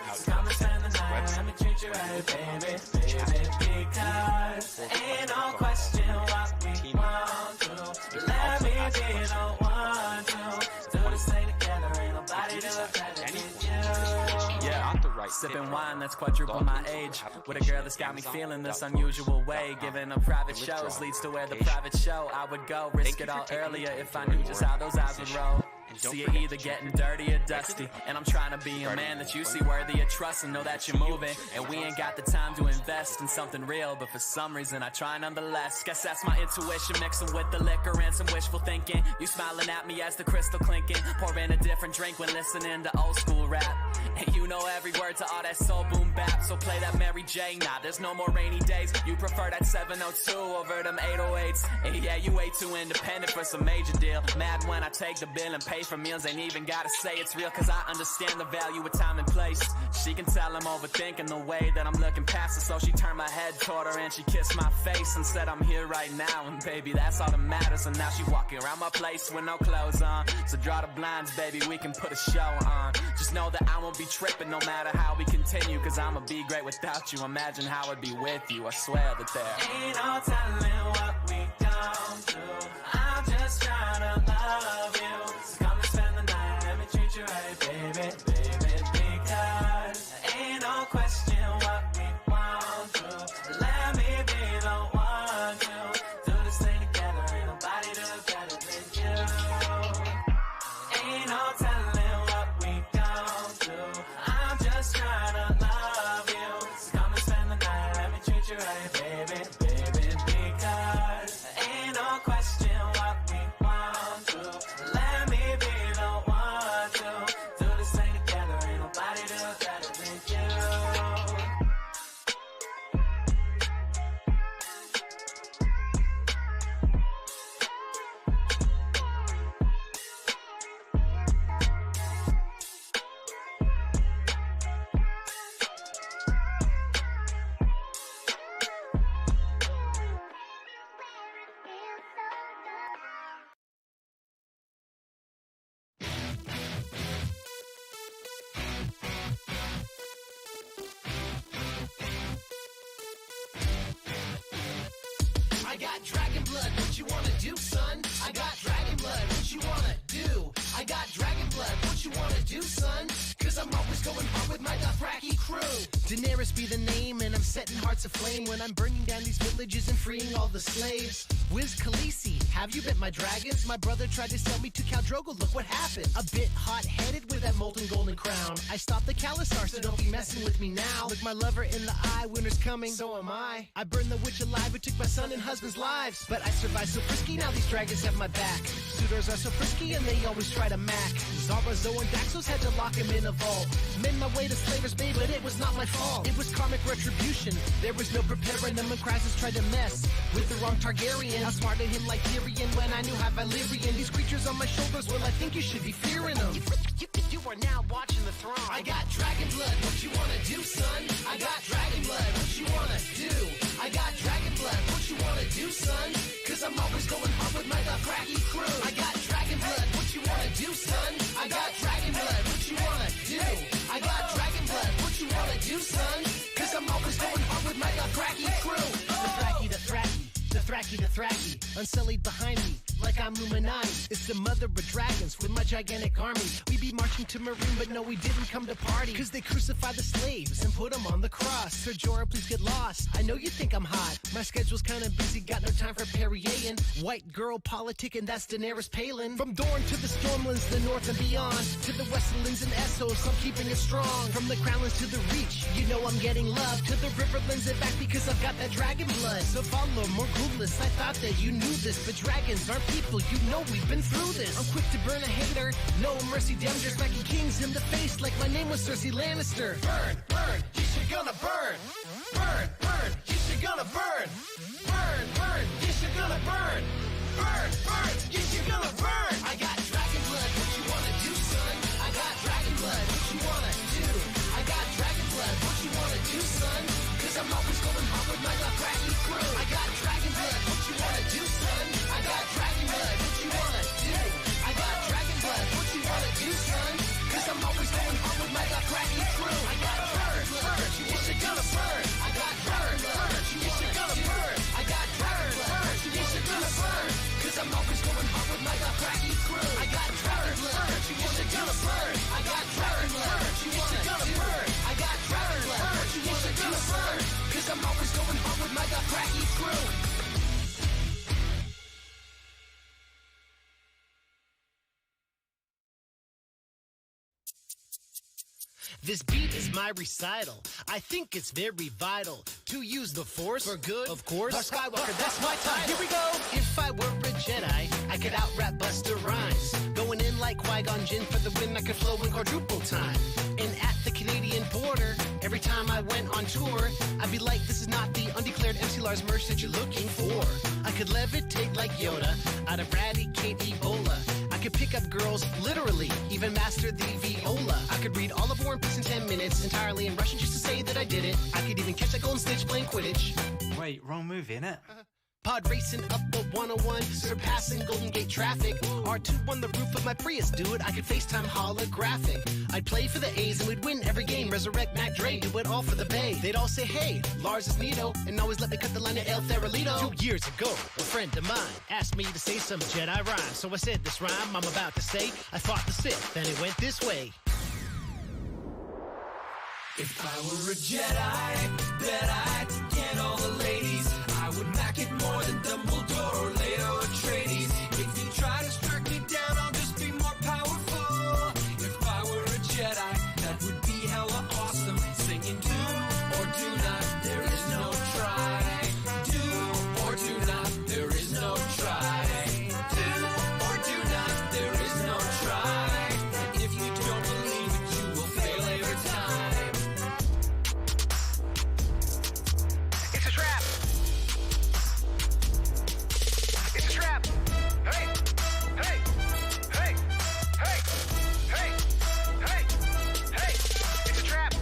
Sipping wine that's quadruple my age. With a girl that's got me feeling this unusual way. Giving up private shows leads to where the private show I would go. Risk it all earlier if I knew just how those eyes would roll. See it either getting dirty or dusty. And I'm trying to be a man that you see worthy of trust and know that you're moving. And we ain't got the time to invest in something real, but for some reason I try nonetheless. Guess that's my intuition mixing with the liquor and some wishful thinking. You smiling at me as the crystal clinking. Pouring a different drink when listening to old school rap. And you know every word to all that soul boom bap. So play that Mary J. Nah, there's no more rainy days. You prefer that 702 over them 808s. And yeah, you way too independent for some major deal. Mad when I take the bill and pay for meals. Ain't even gotta say it's real, cause I understand the value of time and place. She can tell I'm overthinking the way that I'm looking past her. So she turned my head toward her and she kissed my face and said I'm here right now. And baby, that's all that matters. And now she walking around my place with no clothes on. So draw the blinds, baby, we can put a show on. Just know that I won't be tripping no matter how we continue, cause I'ma be great without you. Imagine how I'd be with you. I swear that there ain't no telling what we don't do. I'm just trying to love you. So come and spend the night, let me treat you right, baby, baby. Because ain't no question what we want to. Let me be the one to do this thing together. Ain't nobody do better than you. Ain't no telling what we don't do. I'm just trying to love you. So come and spend the night, let me treat you right, baby, baby. Because ain't no question what we want to. Let me be the one to do this thing together. Ain't nobody do better than you. I got dragon blood, what you wanna do, son? I got dragon blood, what you wanna do? I got dragon blood, what you wanna do, son? Cause I'm always going hard with my Dothraki crew. Daenerys be the name, and I'm setting hearts aflame when I'm burning down these villages and freeing all the slaves. Wiz Khaleesi, have you bit my dragons? My brother tried to sell me to Khal Drogo, look what happened. A bit hot-headed with that molten golden crown. I stopped the Khalasar, so don't be messing with me now. Look my lover in the eye, winter's coming, so am I. I burned the witch alive who took my son and husband's lives. But I survived so frisky, now these dragons have my back. Suitors are so frisky and they always try to mac. Zara, Zoe, and Daxos had to lock him in a vault. Made my way to Slaver's Bay, but it was not my fault. It was karmic retribution. There was no preparing them when Krasus tried to mess with the wrong Targaryen. I smarted him like Tyrion when I knew how Valyrian. These creatures on my shoulders, well, I think you should be fearing them. You are now watching the throne. I got dragon blood, what you wanna do, son? I got dragon blood, what you wanna do? I got dragon blood, what you wanna do, son? Cause I'm always going hard with my Dothraki crew. I got dragon blood, what you wanna do, son? I got dragon blood, what you wanna do? I got dragon blood, what you wanna do, son? Cause I'm always going hard with my Dothraki crew. Dothraki, unsullied behind me, like I'm Illuminati. It's the mother of dragons with my gigantic army. We be marching to Marine, but no, we didn't come to party. Cause they crucified the slaves and put them on the cross. Sir Jorah, please get lost. I know you think I'm hot. My schedule's kinda busy, got no time for Perrier. White girl politicking, that's Daenerys Palin. From Dorne to the Stormlands, the north and beyond. To the Westlands and Essos, I'm keeping it strong. From the Crownlands to the Reach, you know I'm getting love. To the Riverlands and back because I've got that dragon blood. So follow more clueless, I thought that you knew this. But dragons aren't people, you know we've been through this. I'm quick to burn a hater, no mercy, damn, just smacking kings in the face like my name was Cersei Lannister. Burn, burn, you should gonna burn. Burn, burn, you should gonna burn. Burn, burn, you should gonna burn. Burn, burn, you should gonna burn. I got dragon blood, what you wanna do, son? I got dragon blood, what you wanna do? I got dragon blood, what you wanna do, son? Cause I'm always going hard with my Dothraki crew. I got dragon blood, what you wanna do, son? I got dragon blood, what you wanna do? I got dragon blood, what you wanna do, son? Cause I'm always going hard with my Dothraki crew. I got burn, burn, you should gonna burn. I got burn, burn, you should gonna burn. I got burn, burn, you should gonna burn. This beat is my recital. I think it's very vital to use the Force for good. Of course. Darth Skywalker, that's my title. Here we go. If I were a Jedi, I could out-rap Busta Rhymes. Going in like Qui-Gon Jinn for the win, I could flow in quadruple time. And at the Canadian border, every time I went on tour, I'd be like, this is not the undeclared MC Lars merch that you're looking for. I could levitate like Yoda, I'd eradicate Ebola. I could pick up girls, literally, even master the viola. I could read all of War and Peace in 10 minutes, entirely in Russian just to say that I did it. I could even catch that golden snitch playing Quidditch. Wait, wrong move, innit? Pod racing up the 101, surpassing Golden Gate traffic. R2 on the roof of my Prius, dude. I could FaceTime holographic. I'd play for the A's and we'd win every game. Resurrect Mac Dre, do it all for the Bay. They'd all say, hey, Lars is neato, and always let me cut the line of El Theralito. 2 years ago, a friend of mine asked me to say some Jedi rhyme. So I said this rhyme I'm about to say. I fought the Sith, and it went this way. If I were a Jedi, that I'd get all the ladies, I would mac it more than Dumbledore or Leto Atreides. If you try to strike me down, I'll just be more powerful. If I were a Jedi, that would be hella awesome. Singing do or do not, there is no try. Do or do not, there is no try. Do or do not, there is no try. And if you don't believe it, you will fail every time. It's a trap! It's a trap! Hey! Hey! Hey! Hey! Hey! Hey! Hey! It's a trap!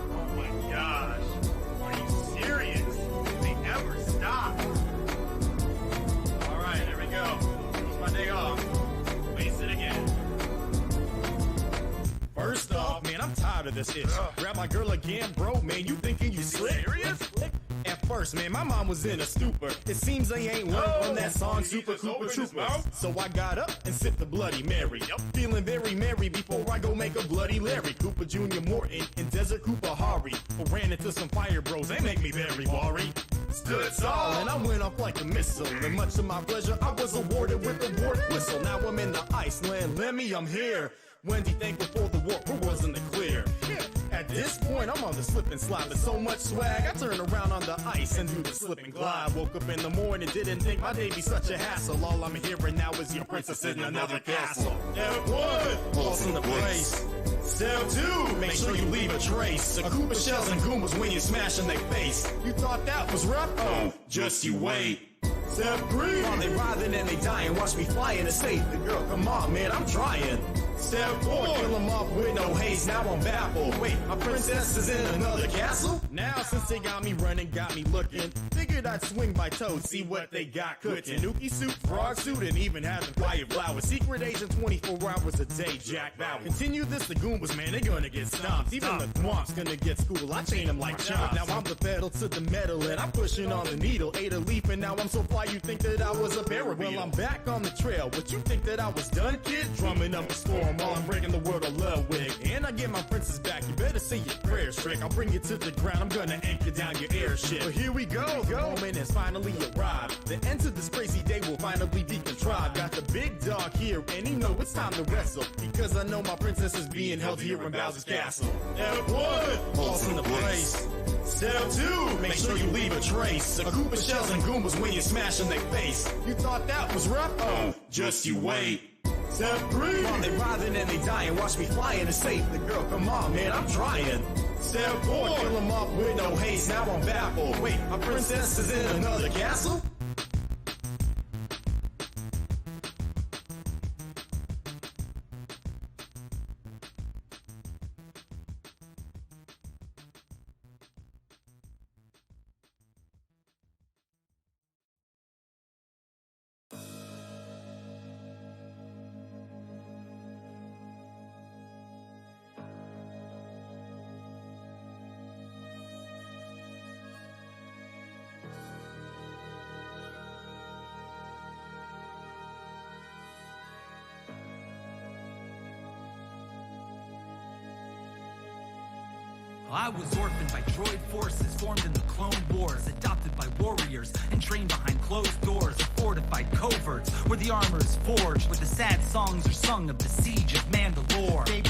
Oh my gosh. Are you serious? They never stop. Alright, here we go. It was my day off. Waste it again. First off, man, I'm tired of this ish. Grab my girl again, bro, man, you thinking you slick? Serious? At first, man, my mom was in a stupor. It seems they ain't learned from that song Super Cooper Troopers. So I got up and sipped the Bloody Mary. Feeling very merry before I go make a Bloody Larry. Cooper Jr. Morton and Desert Cooper Hari. Ran into some fire bros, they make me very worried. Stood tall and I went off like a missile. And much to my pleasure, I was awarded with a war whistle. Now I'm in the Iceland, Lemmy, I'm here. Wendy thankful for the war, who was in the clear. At this point, I'm on the slip and slide with so much swag. I turn around on the ice and do the slip and glide. Woke up in the morning, didn't think my day be such a hassle. All I'm hearing now is your princess in another castle. Step 1, boss in the place. Step 2, make sure you leave a trace. A Koopa shells and Goombas when you smash in their face. You thought that was rough? Oh, just you wait. Step 3, while they writhing and they dying, watch me flying to save the girl. Come on, man, I'm trying. Step 4, kill them off with no haste, now I'm baffled. Wait, my princess is in another castle? Now since they got me running, got me looking, figured I'd swing by Toad, see what they got cooking. Nuki suit, frog suit, and even had the fire flower. Secret agent 24 hours a day, Jack Bauer. Continue this, the Goombas, man, they gonna get stomped. Even the Thwomp's gonna get school, I chain them like chomps. Now I'm the pedal to the metal, and I'm pushing on the needle. Ate a leaf, and now I'm so fly, you think that I was a parabeetle. Well, I'm back on the trail, but you think that I was done, kid? Drumming up a storm while I'm breaking the world of love wig. And I get my princess back, you better say your prayers, Trick. I'll bring you to the ground, I'm gonna anchor down your airship. But here we go, the moment has finally arrived. The end to this crazy day will finally be contrived. Got the big dog here, and he know it's time to wrestle. Because I know my princess is being held here in Bowser's castle. Step 1, boss in the place. Step 2, make sure you leave a trace. A Koopa shells and Goombas when you smash in their face. You thought that was rough? Oh, just you wait. Step 3, while they writhing and they dying, watch me flying to save the girl. Come on, man, I'm trying. Step 4, kill them off with no haste, now I'm baffled. Wait, my princess is in another castle? I was orphaned by droid forces, formed in the Clone Wars, adopted by warriors, and trained behind closed doors of fortified coverts, where the armor is forged, where the sad songs are sung of the siege of Mandalore. Baby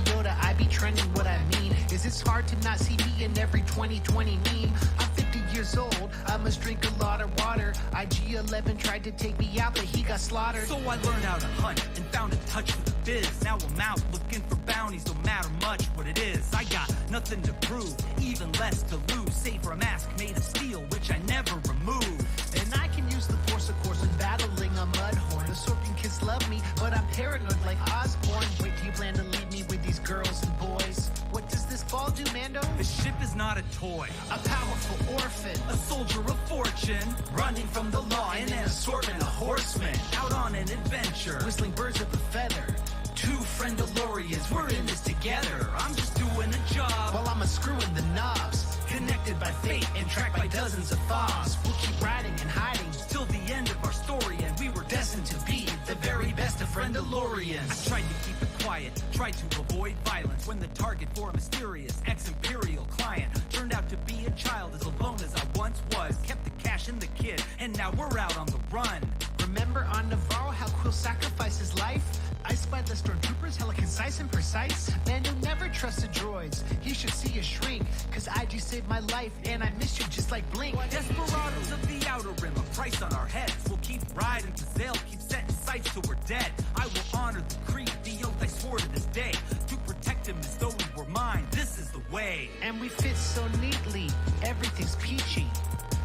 Yoda, I be trending what I mean. Is it hard to not see me in every 2020 meme? I'm 50 years old, I must drink a lot of water. IG-11 tried to take me out, but he got slaughtered. So I learned how to hunt and found a touch with the biz. Now I'm out looking for bounties, no matter much what it is. I got nothing to prove, even less to lose, save for a mask made of steel, which I never remove. And I can use the Force, of course, in battling a mudhorn. The Scorpion kids love me, but I'm paranoid like Osborn. Wait, do you plan to leave me with these girls and boys? What does this ball do, Mando? The ship is not a toy. A powerful orphan, a soldier of fortune, running from the law in an assortment of horsemen, out on an adventure, whistling birds of a feather. Two Friendalorians, we're in this together. I'm just doing a job while I'm unscrewing the knobs. Connected by fate and tracked by dozens of FOBs. We'll keep riding and hiding till the end of our story, and we were destined to be the very best of Friendalorians. I tried to keep it quiet, tried to avoid violence, when the target for a mysterious ex-Imperial client turned out to be a child as alone as I once was. Kept the cash in the kid, and now we're out on the run. Remember on Navarro how Quill sacrificed his life? I spied the stormtroopers, hella concise and precise. Man, you never trusted droids. He should see a shrink, cause IG saved my life, and I miss you just like Blink. Desperados of the Outer Rim, a price on our heads. We'll keep riding to Zale, keep setting sights till we're dead. I will honor the creed, the oath I swore to this day, to protect him as though he were mine. This is the way. And we fit so neatly, everything's peachy.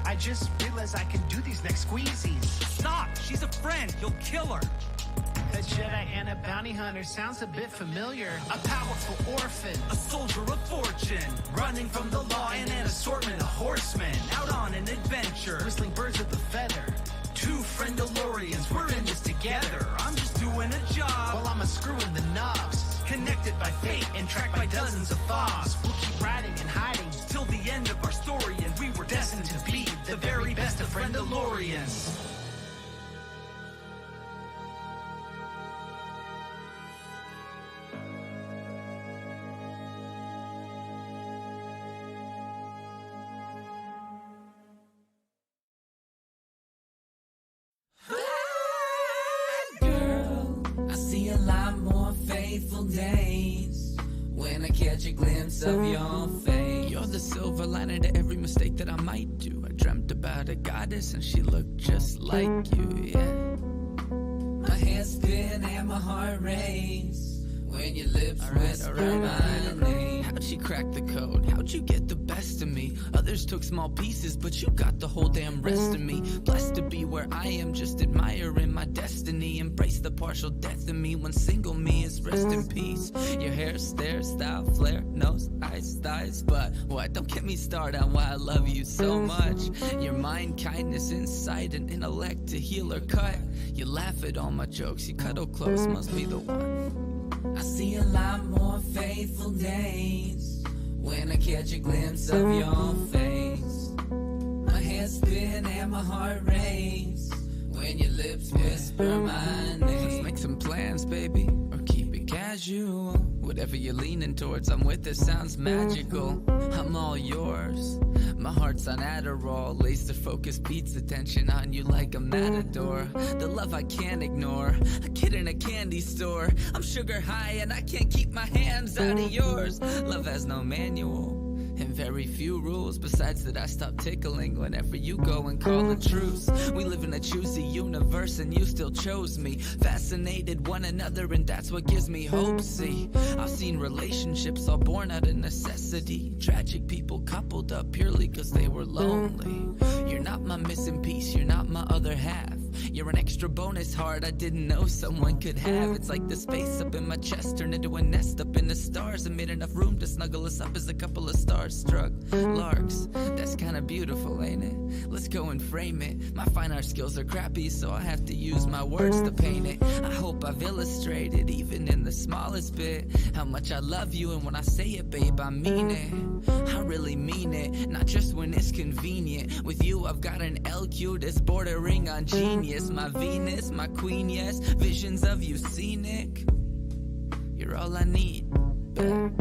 I just realized I can do these next squeezies. Stop! She's a friend, you'll kill her. A Jedi and a bounty hunter sounds a bit familiar. A powerful orphan, a soldier of fortune, running from the law in an assortment of horsemen, out on an adventure, whistling birds of a feather. Two Friendalorians, we're in this together. I'm just doing a job while I'm unscrewing the knobs. Connected by fate and tracked by dozens of FOBs. We'll keep riding and hiding till the end of our story, and we were destined to be the very best of Friendalorians. Days when I catch a glimpse of your face. You're the silver lining to every mistake that I might do. I dreamt about a goddess and she looked just like you, yeah. My head spin and my heart race when your lips whisper my name. How'd she crack the code? How'd you get the best of me? Others took small pieces, but you got the whole damn rest of me. Blessed to be where I am, just admiring my destiny. Embrace the partial death of me when single me is rest in peace. Your hair, stare, style, flare, nose, eyes, thighs. But what? Don't get me started on why I love you so much. Your mind, kindness, insight, and intellect to heal or cut. You laugh at all my jokes, you cuddle close, must be the one. I see a lot more faithful days when I catch a glimpse of your face. My head spin and my heart race when your lips whisper my name. Let's make some plans, baby, or keep it casual. Whatever you're leaning towards, I'm with it, sounds magical. I'm all yours. My heart's on Adderall, laser focus beats attention on you like a matador. The love I can't ignore, a kid in a candy store. I'm sugar high and I can't keep my hands out of yours. Love has no manual and very few rules, besides that I stop tickling whenever you go and call a truce. We live in a choosy universe and you still chose me. Fascinated one another and that's what gives me hope, see. I've seen relationships all born out of necessity. Tragic people coupled up purely cause they were lonely. You're not my missing piece, you're not my other half. You're an extra bonus heart I didn't know someone could have. It's like the space up in my chest turned into a nest up in the stars and made enough room to snuggle us up as a couple of starstruck larks. That's kinda beautiful, ain't it? Let's go and frame it. My fine art skills are crappy, so I have to use my words to paint it. I hope I've illustrated, even in the smallest bit, how much I love you, and when I say it, babe, I mean it. I really mean it, not just when it's convenient. With you, I've got an LQ that's bordering on genius. My Venus, my queen, yes, visions of you scenic. You're all I need, babe.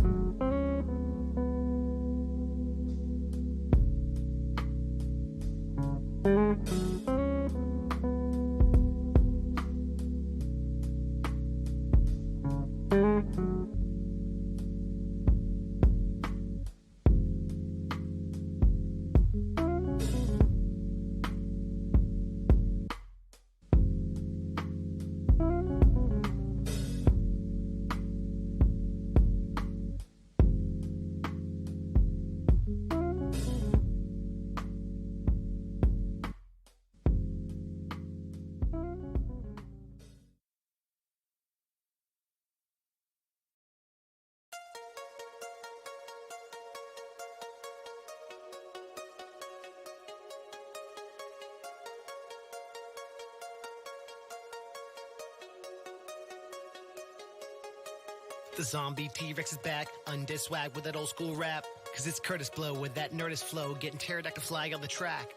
The zombie T-Rex is back, undid swag with that old school rap. Cause it's Curtis Blow with that Nerdist flow, getting pterodactyl flag on the track.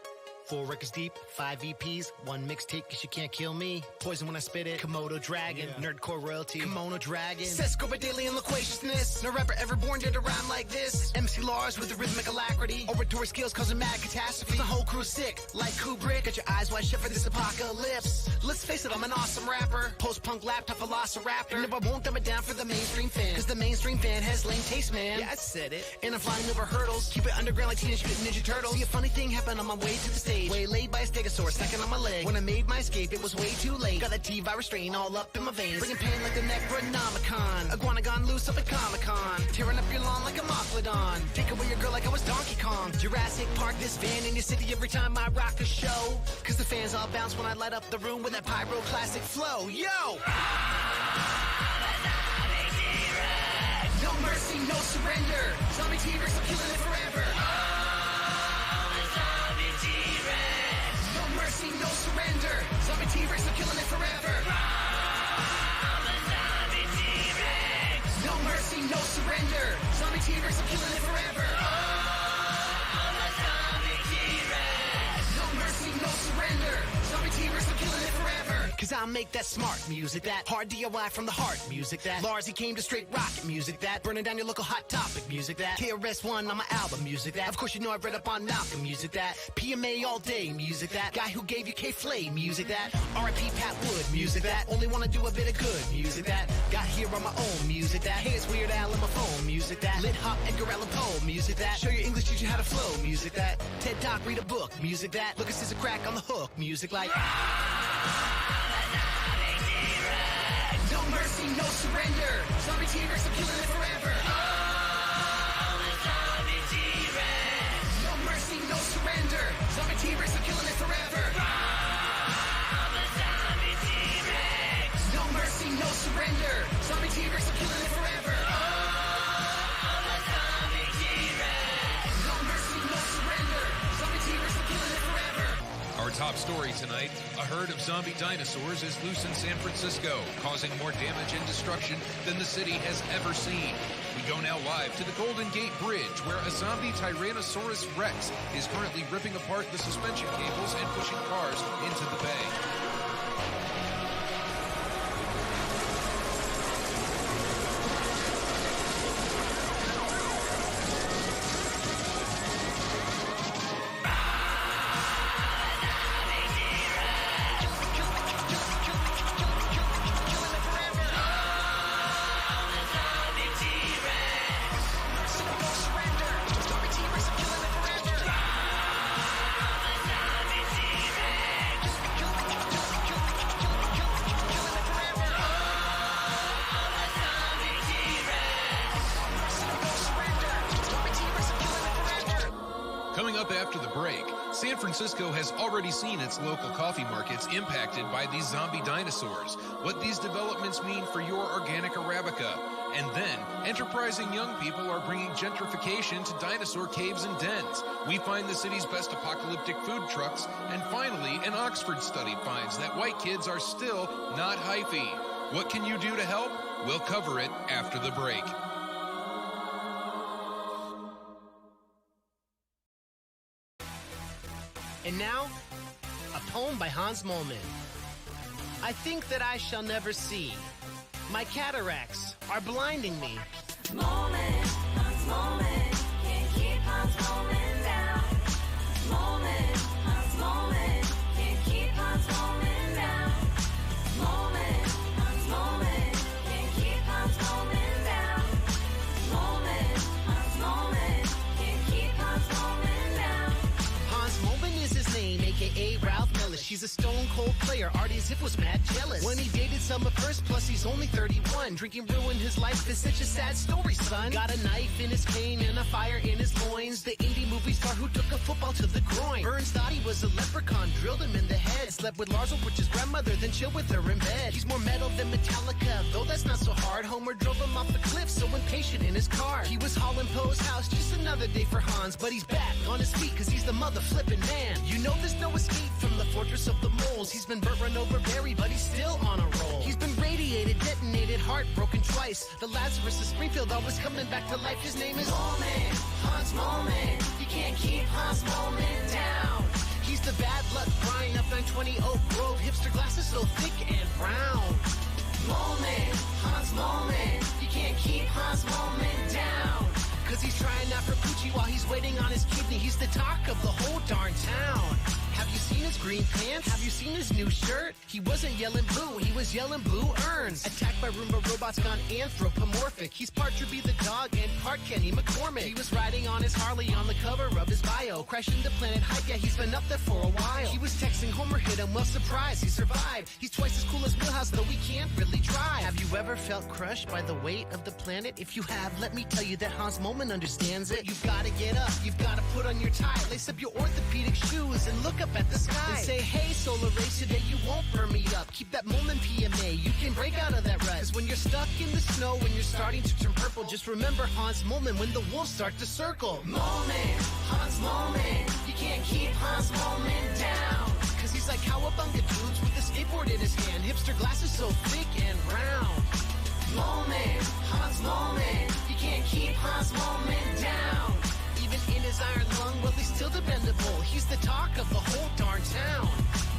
4 records deep, 5 EPs, 1 mixtape, cause you can't kill me. Poison when I spit it, Komodo Dragon, Nerdcore royalty, Kimono Dragon. Cisco Badalian loquaciousness, no rapper ever born did a rhyme like this. MC Lars with a rhythmic alacrity, oratory skills causing mad catastrophe. The whole crew's sick, like Kubrick, got your eyes wide shut for this apocalypse. Let's face it, I'm an awesome rapper, post-punk laptop velociraptor. Never won't dumb it down for the mainstream fan, cause the mainstream fan has lame taste, man. Yeah, I said it. And I'm flying over hurdles, keep it underground like Teenage Mutant Ninja Turtles. See a funny thing happen on my way to the stage. Waylaid by a stegosaurus, snacking on my leg. When I made my escape, it was way too late. Got that T-virus strain all up in my veins, bringing pain like the Necronomicon. Iguanagon loose up at Comic-Con, tearing up your lawn like a Moplodon. Take away your girl like I was Donkey Kong. Jurassic Park, this van in your city every time I rock a show. Cause the fans all bounce when I light up the room with that pyroclastic flow. Yo! No mercy, no surrender. Zombie T-Rex, I'm killing it forever. No mercy, no surrender. Zombie T-Rex, I'm killing it forever. No mercy, no surrender. Zombie T-Rex, I'm killing it forever. No mercy, no surrender. Zombie T-Rex, I'm killing it forever. Cause I make that smart music, that hard DIY from the heart music, that Lars, he came to straight rocket music, that burning down your local hot topic music, that KRS-One on my album music, that of course you know I read up on Malcolm music, that PMA all day music, that guy who gave you K-Flay music, that R.I.P. Pat Wood music, that only wanna do a bit of good music, that got here on my own music, that hey it's Weird Al on my phone music, that lit hop Edgar Allan Poe music, that show your English teacher how to flow music, that TED Talk read a book music, that look at Scissor Crack on the hook music, like no mercy, no surrender. Zombie T-Rex, I'm killing it forever. Zombie T-Rex. No mercy, no surrender. Zombie T-Rex, I'm killing it forever. Zombie T-Rex. No mercy, no surrender. Zombie T-Rex, I'm killing it forever. Zombie T-Rex. No mercy, no surrender. Zombie T-Rex, I'm killing it forever. Our top story tonight, a herd of zombie dinosaurs is loose in San Francisco, causing more damage and destruction than the city has ever seen. We go now live to the Golden Gate Bridge, where a zombie Tyrannosaurus Rex is currently ripping apart the suspension cables and pushing cars into the bay. Coming up after the break, San Francisco has already seen its local coffee markets impacted by these zombie dinosaurs, what these developments mean for your organic Arabica, and then enterprising young people are bringing gentrification to dinosaur caves and dens. We find the city's best apocalyptic food trucks, and finally, an Oxford study finds that white kids are still not hyphy. What can you do to help? We'll cover it after the break. And now, a poem by Hans Moleman. I think that I shall never see. My cataracts are blinding me. Moleman, Hans Moleman, can't keep Hans Moleman down. Moleman, Hans Moleman. He's a stone cold player, Artie Ziff was mad jealous when he dated Summer first, plus he's only 31. Drinking ruined his life, it's such a sad story, son. Got a knife in his cane and a fire in his loins. The indie movie star who took a football to the groin. Burns thought he was a leprechaun, drilled him in the head. Slept with Lars Ulrich's grandmother, then chilled with her in bed. He's more metal than Metallica, though that's not so hard. Homer drove him off the cliff, so impatient in his car. He was hauling Poe's house, just another day for Hans. But he's back on his feet, cause he's the mother flipping man. You know there's no escape from the fortress of the moles. He's been burnt, run over, buried, but he's still on a roll. He's been radiated, detonated, heartbroken twice. The Lazarus of Springfield, always coming back to life. His name is Moment, Hans Moment. You can't keep Hans Moment down. He's the bad luck Brian up 920 Oak Grove. Hipster glasses so thick and brown. Moment, Hans Moment. You can't keep Hans Moment down. Cause he's trying out for Poochie while he's waiting on his kidney. He's the talk of the whole darn town. Have you seen his green pants? Have you seen his new shirt? He wasn't yelling boo, he was yelling blue earns. Attacked by Roomba robots gone anthropomorphic. He's part Droopy the dog and part Kenny McCormick. He was riding on his Harley on the cover of his bio. Crashing the planet hype, yeah, he's been up there for a while. He was texting Homer, hit him, well surprised, he survived. He's twice as cool as Wheelhouse, though he can't really drive. Have you ever felt crushed by the weight of the planet? If you have, let me tell you that Hans Moment understands it. You've gotta get up, you've gotta put on your tie, lace up your orthopedic shoes and look up at the sky. And say, hey, solar race, today you won't burn me up. Keep that Moment PMA, you can break out of that rut. Cause when you're stuck in the snow, when you're starting to turn purple, just remember Hans Moment when the wolves start to circle. Moment, Hans Moment, you can't keep Hans Moment down. Cause he's like cowabunga dudes with a skateboard in his hand. Hipster glasses so thick and round. Moment, Hans Moment, you can't keep Hans Moment down. Even in his iron lung, well, he's still dependable. He's the talk of the whole darn town.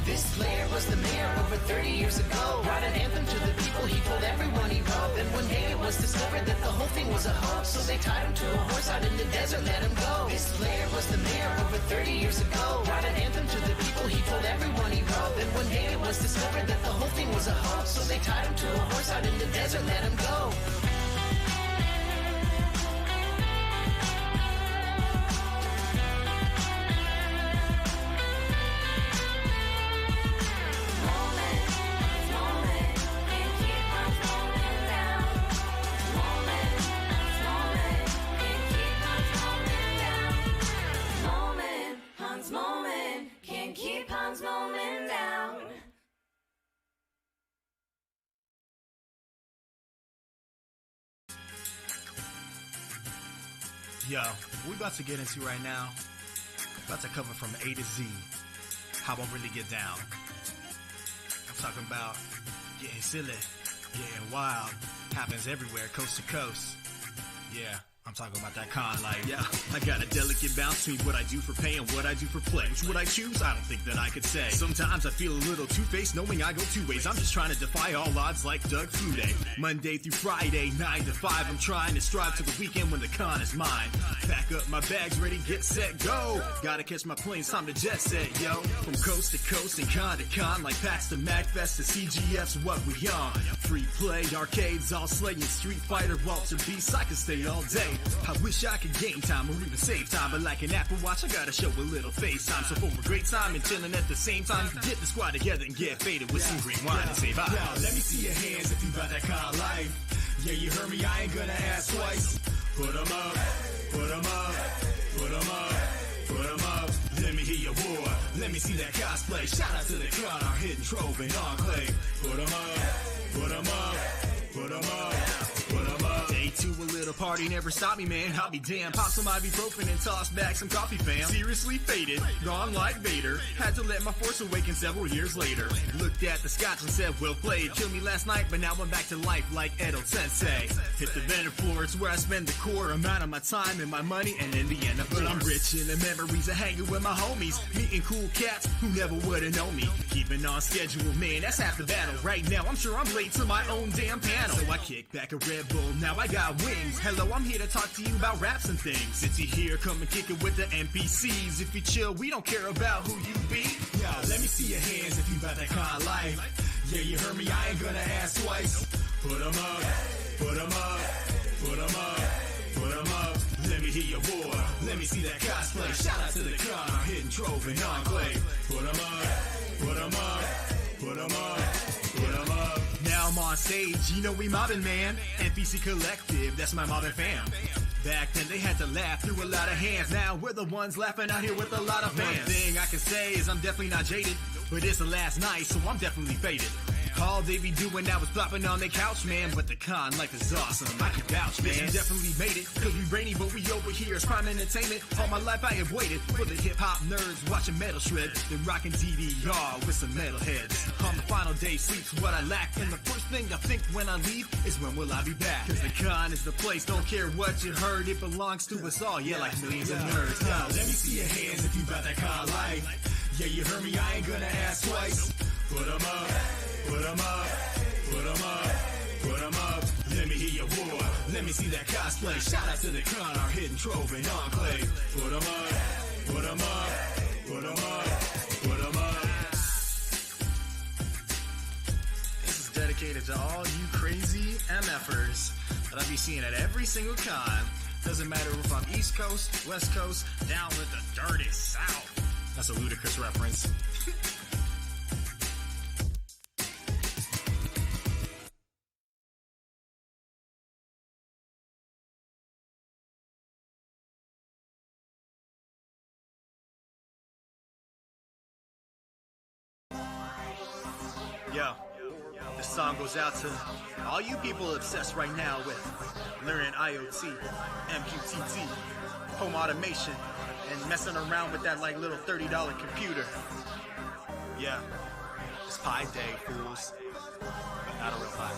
This player was the mayor over 30 years ago. Brought an anthem to the people, he told everyone he wrote. Then one day it was discovered that the whole thing was a hoax. So they tied him to a horse out in the desert, let him go. This player was the mayor over 30 years ago. Brought an anthem to the people, he told everyone he wrote. Then one day it was discovered that the whole thing was a hoax. So they tied him to a horse out in the desert, let him go. Moment, can't keep Hans Moment down. Yo, we about to get into right now, about to cover from A to Z, how I really get down. I'm talking about getting silly, getting wild, happens everywhere, coast to coast. Yeah. I'm talking about that con life. Yeah, I got a delicate balance between what I do for pay and what I do for play. Which would I choose? I don't think that I could say. Sometimes I feel a little two-faced knowing I go two ways. I'm just trying to defy all odds like Doug Flutie. Monday through Friday, 9 to 5. I'm trying to strive to the weekend when the con is mine. Pack up my bags, ready, get set, go. Gotta catch my planes, time to jet set, yo. From coast to coast and con to con, like PAX to MagFest to CGF's what we on. Free play, arcades, all slaying, Street Fighter, Walter Beast, I could stay all day. I wish I could gain time or even save time, but like an Apple Watch, I gotta show a little FaceTime. So for a great time and chilling at the same time, get the squad together and get faded with some green wine and say bye. Yo, let me see your hands if you got that kind of life. Yeah, you heard me, I ain't gonna ask twice. Put 'em up, put 'em up, put 'em up, put 'em up. Let me hear your war, let me see that cosplay. Shout out to the crowd, our hidden trove and enclave. Put 'em up, put 'em up, put 'em up, put 'em up. Day two, a little party never stopped me, man. I'll be damned. Pop some ibuprofen and toss back some coffee, fam. Seriously faded, gone like Vader. Had to let my force awaken several years later. Looked at the scotch and said, well played. Killed me last night, but now I'm back to life like Edo Sensei. Hit the vendor floor, it's where I spend the core amount of my time and my money, and in the end, but I'm rich in the memories of hanging with my homies, meeting cool cats who never would've known me. Keeping on schedule, man, that's half the battle. Right now, I'm sure I'm late to my own damn panel. So I kick back a Red Bull, now I got wings. Hello, I'm here to talk to you about raps and things. Since you're here, come and kick it with the NPCs. If you chill, we don't care about who you be. Yo, let me see your hands if you got that kind of life. Yeah, you heard me, I ain't gonna ask twice. Put 'em up, put 'em up, put 'em up, put 'em up. Let me me hear your war. Let me see that cosplay. Shout out to the con, our hidden trove and enclave. Put 'em up, put 'em up, put 'em up, put 'em up. Now I'm on stage, you know we mobbing, man. NPC Collective, that's my mobbing fam. Back then they had to laugh through a lot of hands. Now we're the ones laughing out here with a lot of fans. One thing I can say is I'm definitely not jaded, but it's the last night, so I'm definitely faded. All they be doing now is flopping on their couch, man. But the con life is awesome, I can vouch, man. We definitely made it, cause we rainy, but we over here is prime entertainment. All my life I have waited for the hip-hop nerds watching metal shred, then rocking DDR with some metalheads. On the final day, sleep's what I lack, and the first thing I think when I leave is when will I be back? Cause the con is the place, don't care what you heard, it belongs to us all, yeah, like millions of nerds. Now, let me see your hands if you bout that con life. Yeah, you heard me, I ain't gonna ask twice. Put 'em up. Put 'em up, put 'em up, put 'em up. Let me hear your war. Let me see that cosplay. Shout out to the con, our hidden trove and enclave. Put 'em up, put 'em up, put 'em up, put 'em up. This is dedicated to all you crazy MFers that I be seeing at every single con. Doesn't matter if I'm East Coast, West Coast, down with the dirty South. That's a ludicrous reference. Yo, this song goes out to all you people obsessed right now with learning IoT, MQTT, home automation, and messing around with that like little $30 computer. Yeah, it's Pi Day, fools. But not a real pie.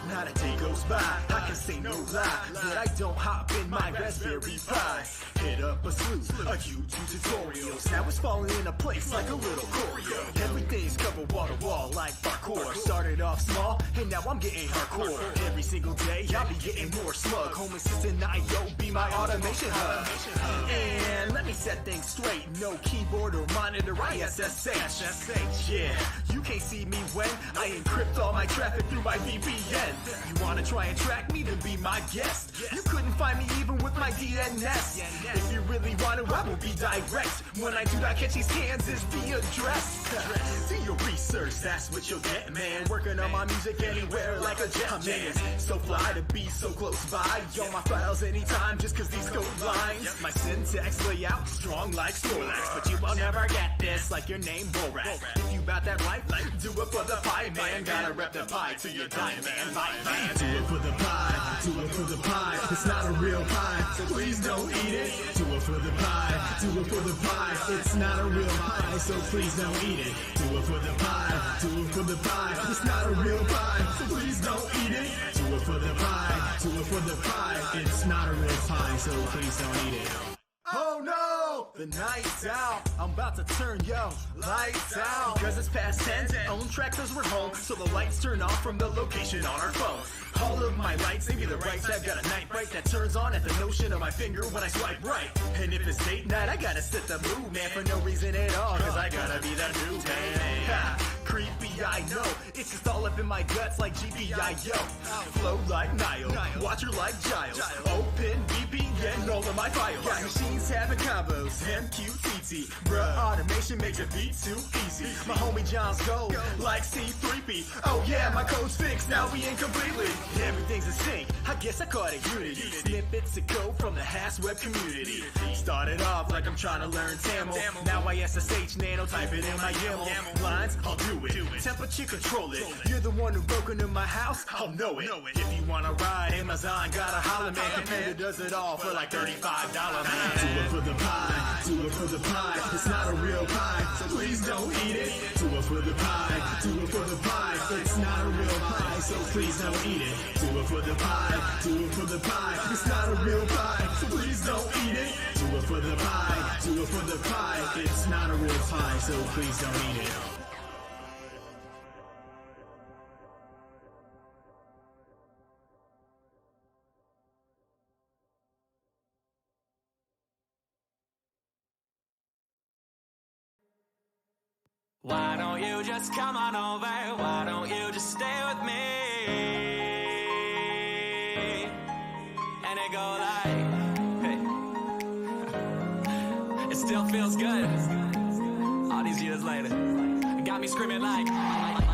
Not a day goes by, I can say no lie that I don't hop in my Raspberry Pi. Hit up a slew of YouTube tutorials. Now it's falling into place like a little choreo. Everything's covered wall to wall like parkour. Started off small, and now I'm getting hardcore. Every single day, I'll be getting more smug. Home Assistant IO be my automation hub. And let me set things straight. No keyboard or monitor, I SSH. Yeah, you can't see me when I encrypt all my traffic through my VPN. You wanna try and track me, then be my guest. You couldn't find me even with my DNS. If you really want to, I will be direct. When I do not catch these cans, is the address. Do your research, that's what you'll get, man. Working on my music anywhere like a jet, man. So fly to be so close by. Yo, my files anytime, just cause these code lines. My syntax layout, strong like Snorlax. But you will never get this like your name, Borat. If you bout that life, do it for the pie, man. Gotta rep the pie to your dime, man. Do it for the pie, do it for the pie. It's not a real pie, so please don't eat it. Do it for the pie, do it for the pie. It's not a real pie, so please don't eat it. Do it for the pie, do it for the pie. It's not a real pie, so please don't eat it. Do it for the pie, do it for the pie. It's not a real pie, so please don't eat it. Oh no, the night's out. I'm about to turn, yo, lights out. Because it's past 10, own track cause we're home. So the lights turn off from the location on our phone. All of my lights, maybe the right side got a night bright that turns on at the notion of my finger when I swipe right. And if it's date night, I gotta set the mood, man, for no reason at all. Cause I gotta be that dude, man. Ha, creepy, I know. It's just all up in my guts like GPIO. Flow like Nile, watch her like Giles. Open VPN, all of my files. Got machines having combos, MQTT. Bruh, automation makes it beat too easy. My homie John's gold, like C3P. Oh yeah, my code's fixed, now we in completely. Everything's a sync, I guess I caught it Unity. Snippets of code from the Hasweb community. Started off like I'm trying to learn Tamil. Now I SSH nano, type it in my YAML. Lines, I'll do it. Temperature control it. You're the one who broke into my house, I'll know it. If you wanna ride, Amazon got a holler, man. Computer does it all for like $35, man. Do it for the pie, do it for the pie. It's not a real pie, so please don't eat it. Do it for the pie, do it for the pie. It's not a real pie, so please don't eat it. Do it for the pie, do it for the pie. It's not a real pie, so please don't eat it. Do it for the pie, do it for the pie. It's not a real pie, so please don't eat it. Why don't you just come on over? Why don't you just stay with me? And it go like, It still feels good. All these years later, it got me screaming like,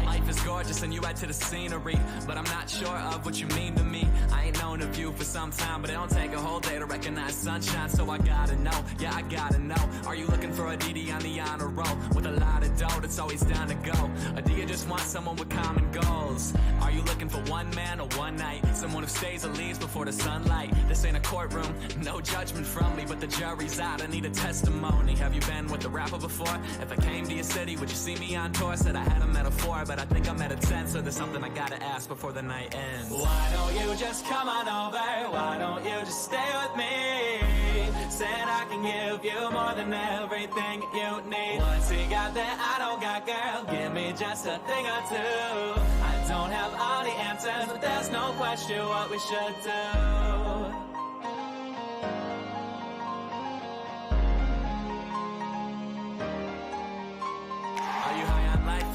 life is gorgeous and you add to the scenery, but I'm not sure of what you mean to me. I ain't known of you for some time, but it don't take a whole day to recognize sunshine, so I gotta know, yeah, I gotta know. Are you looking for a DD on the honor roll with a lot of dough that's always down to go? Or do you just want someone with common goals? Are you looking for one man or one night? Someone who stays or leaves before the sunlight? This ain't a courtroom, no judgment from me, but the jury's out, I need a testimony. Have you been with a rapper before? If I came to your city, would you see me on tour? Said I had a metaphor, but I think I'm at a 10, so there's something I gotta ask before the night ends. Why don't you just come on over? Why don't you just stay with me? Said I can give you more than everything you need. What's he got that I don't got, girl? Give me just a thing or two. I don't have all the answers, but there's no question what we should do.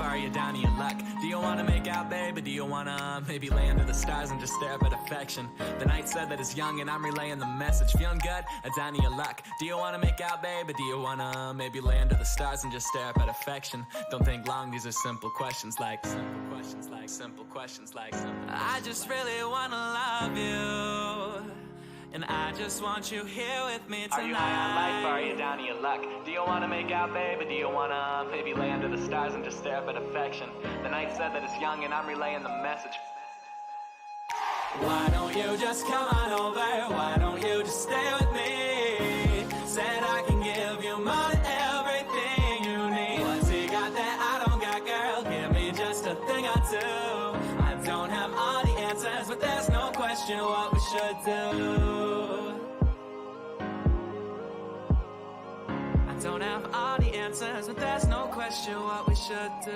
Are you down to your luck? Do you wanna make out, baby? Do you wanna maybe lay under the stars and just stare up at affection? The night said that it's young and I'm relaying the message. Feeling good? Down to your luck. Do you wanna make out, baby? Do you wanna maybe lay under the stars and just stare up at affection? Don't think long, these are simple questions like simple questions like simple questions like simple. I just really wanna love you. And I just want you here with me tonight. Are you high on life? Are you down to your luck? Do you wanna make out, baby? Do you wanna maybe lay under the stars and just stare up at affection? The night said that it's young and I'm relaying the message. Why don't you just come on over? Why don't you just stay with me? Said I can give you more than everything you need. What's he got that I don't got, girl? Give me just a thing or two. I don't have all the answers, but there's no question what we should do. I don't have all the answers, but there's no question what we should do.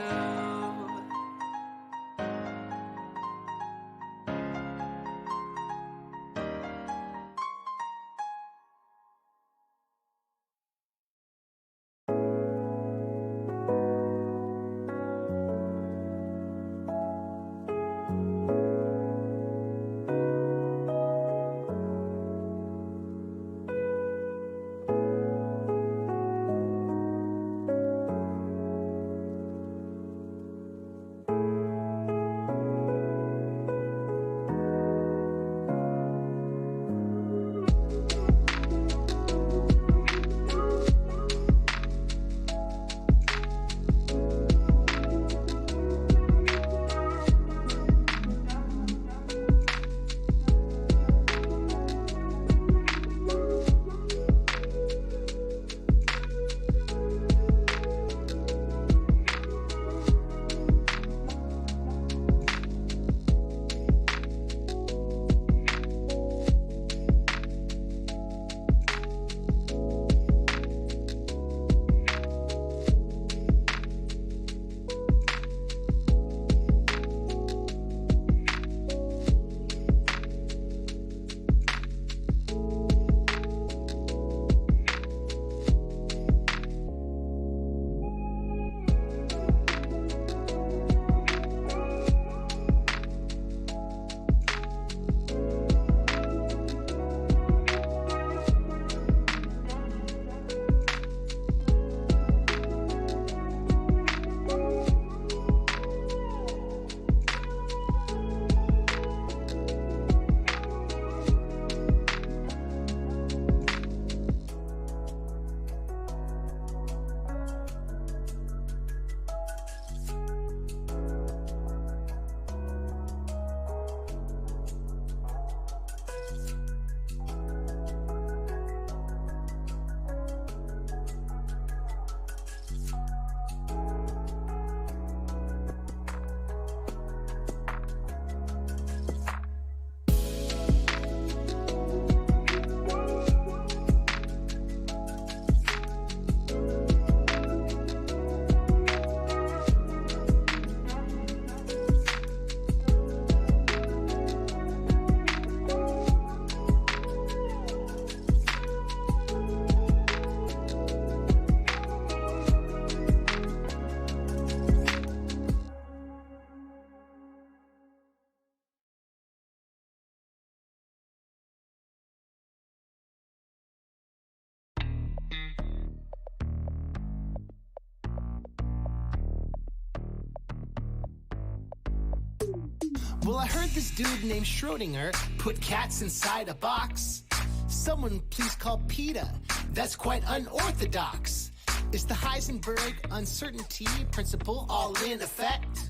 Well, I heard this dude named Schrodinger put cats inside a box. Someone please call PETA. That's quite unorthodox. It's the Heisenberg uncertainty principle all in effect.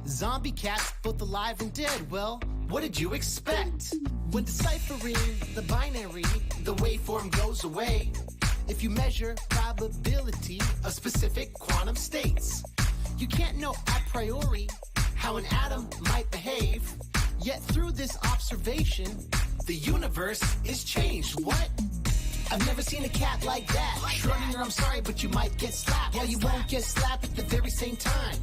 Zombie cats, both alive and dead. Well, what did you expect? When deciphering the binary, the waveform goes away. If you measure probability of specific quantum states, you can't know a priori how an atom might behave. Yet through this observation, the universe is changed. What? I've never seen a cat like that. Schrodinger, I'm sorry, but you might get slapped. Well, you won't get slapped at the very same time.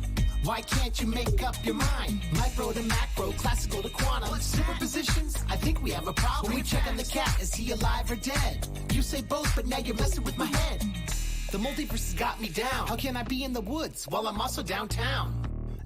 Why can't you make up your mind? Micro to macro, classical to quantum. Superpositions? I think we have a problem. When we check on the cat, is he alive or dead? You say both, but now you're messing with my head. The multiverse has got me down. How can I be in the woods while I'm also downtown?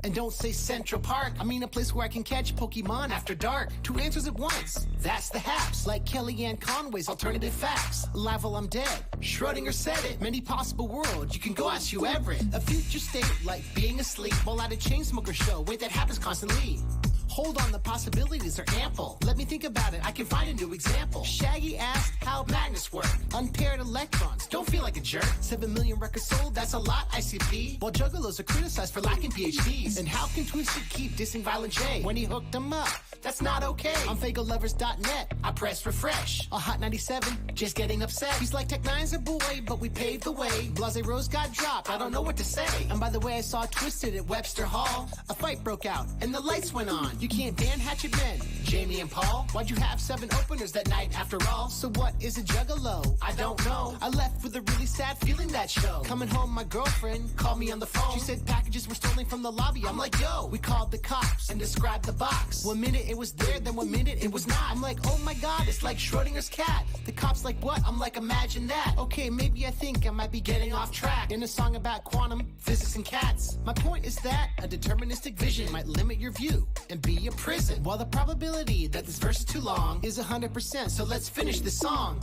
And don't say Central Park. I mean a place where I can catch Pokemon after dark. Two answers at once. That's the haps. Like Kellyanne Conway's alternative facts. Alive while I'm dead. Schrodinger said it. Many possible worlds. You can go ask Hugh Everett. A future state like being asleep while at a Chainsmoker show. Wait, that happens constantly. Hold on, the possibilities are ample. Let me think about it, I can find a new example. Shaggy asked how magnets work. Unpaired electrons, don't feel like a jerk. 7 million records sold, that's a lot, ICP. While juggalos are criticized for lacking PhDs. And how can Twisted keep dissing Violent J when he hooked them up? That's not okay. On FagoLovers.net, I press refresh. A Hot 97, just getting upset. He's like, Tech Nine's a boy, but we paved the way. Blase Rose got dropped, I don't know what to say. And by the way, I saw Twisted at Webster Hall. A fight broke out, and the lights went on. You can't ban Hatchet Men, Jamie and Paul. Why'd you have 7 openers that night after all? So what is a juggalo? I don't know. I left with a really sad feeling that show. Coming home, my girlfriend called me on the phone. She said packages were stolen from the lobby. I'm like, yo, we called the cops and described the box. 1 minute it was there, then 1 minute it was not. I'm like, oh my god, it's like Schrodinger's cat. The cops like, what? I'm like, imagine that. Okay, maybe I think I might be getting off track in a song about quantum physics and cats. My point is that a deterministic vision might limit your view and be a prison. While the probability that this verse is too long is 100%, so let's finish this song.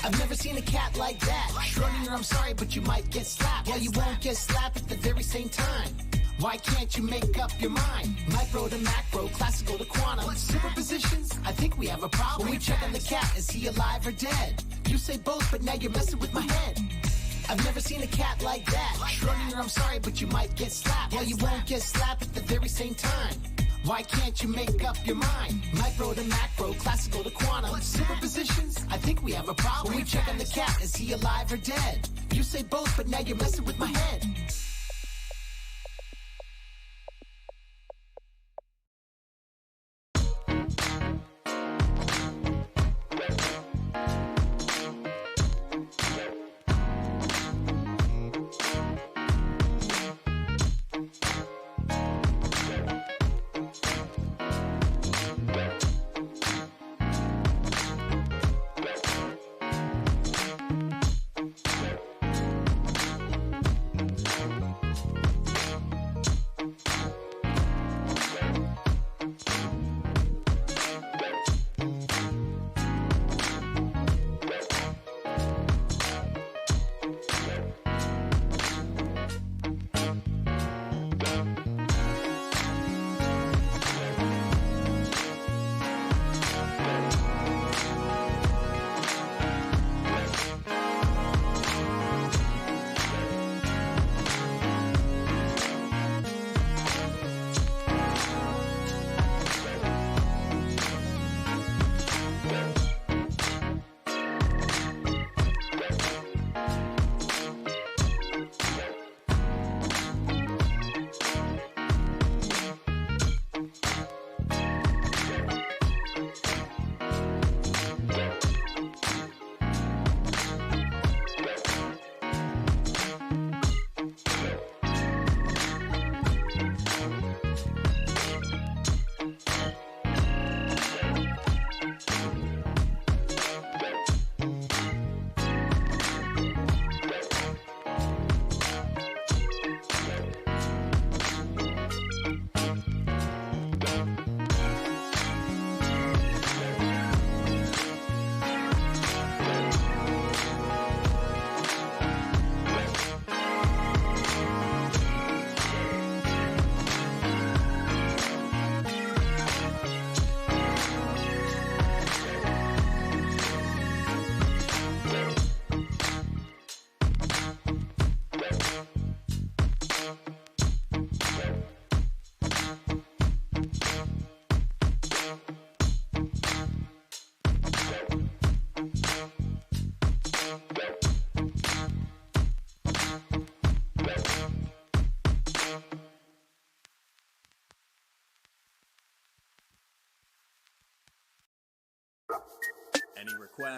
I've never seen a cat like that. Schrodinger, I'm sorry, but you might get slapped. Well, you won't get slapped at the very same time. Why can't you make up your mind? Micro to macro, classical to quantum. Superpositions? I think we have a problem. When we check on the cat, is he alive or dead? You say both, but now you're messing with my head. I've never seen a cat like that. Schrodinger, I'm sorry, but you might get slapped. Well, you won't get slapped at the very same time. Why can't you make up your mind? Micro to macro, classical to quantum. Superpositions? I think we have a problem. When we check on the cat, is he alive or dead? You say both, but now you're messing with my head.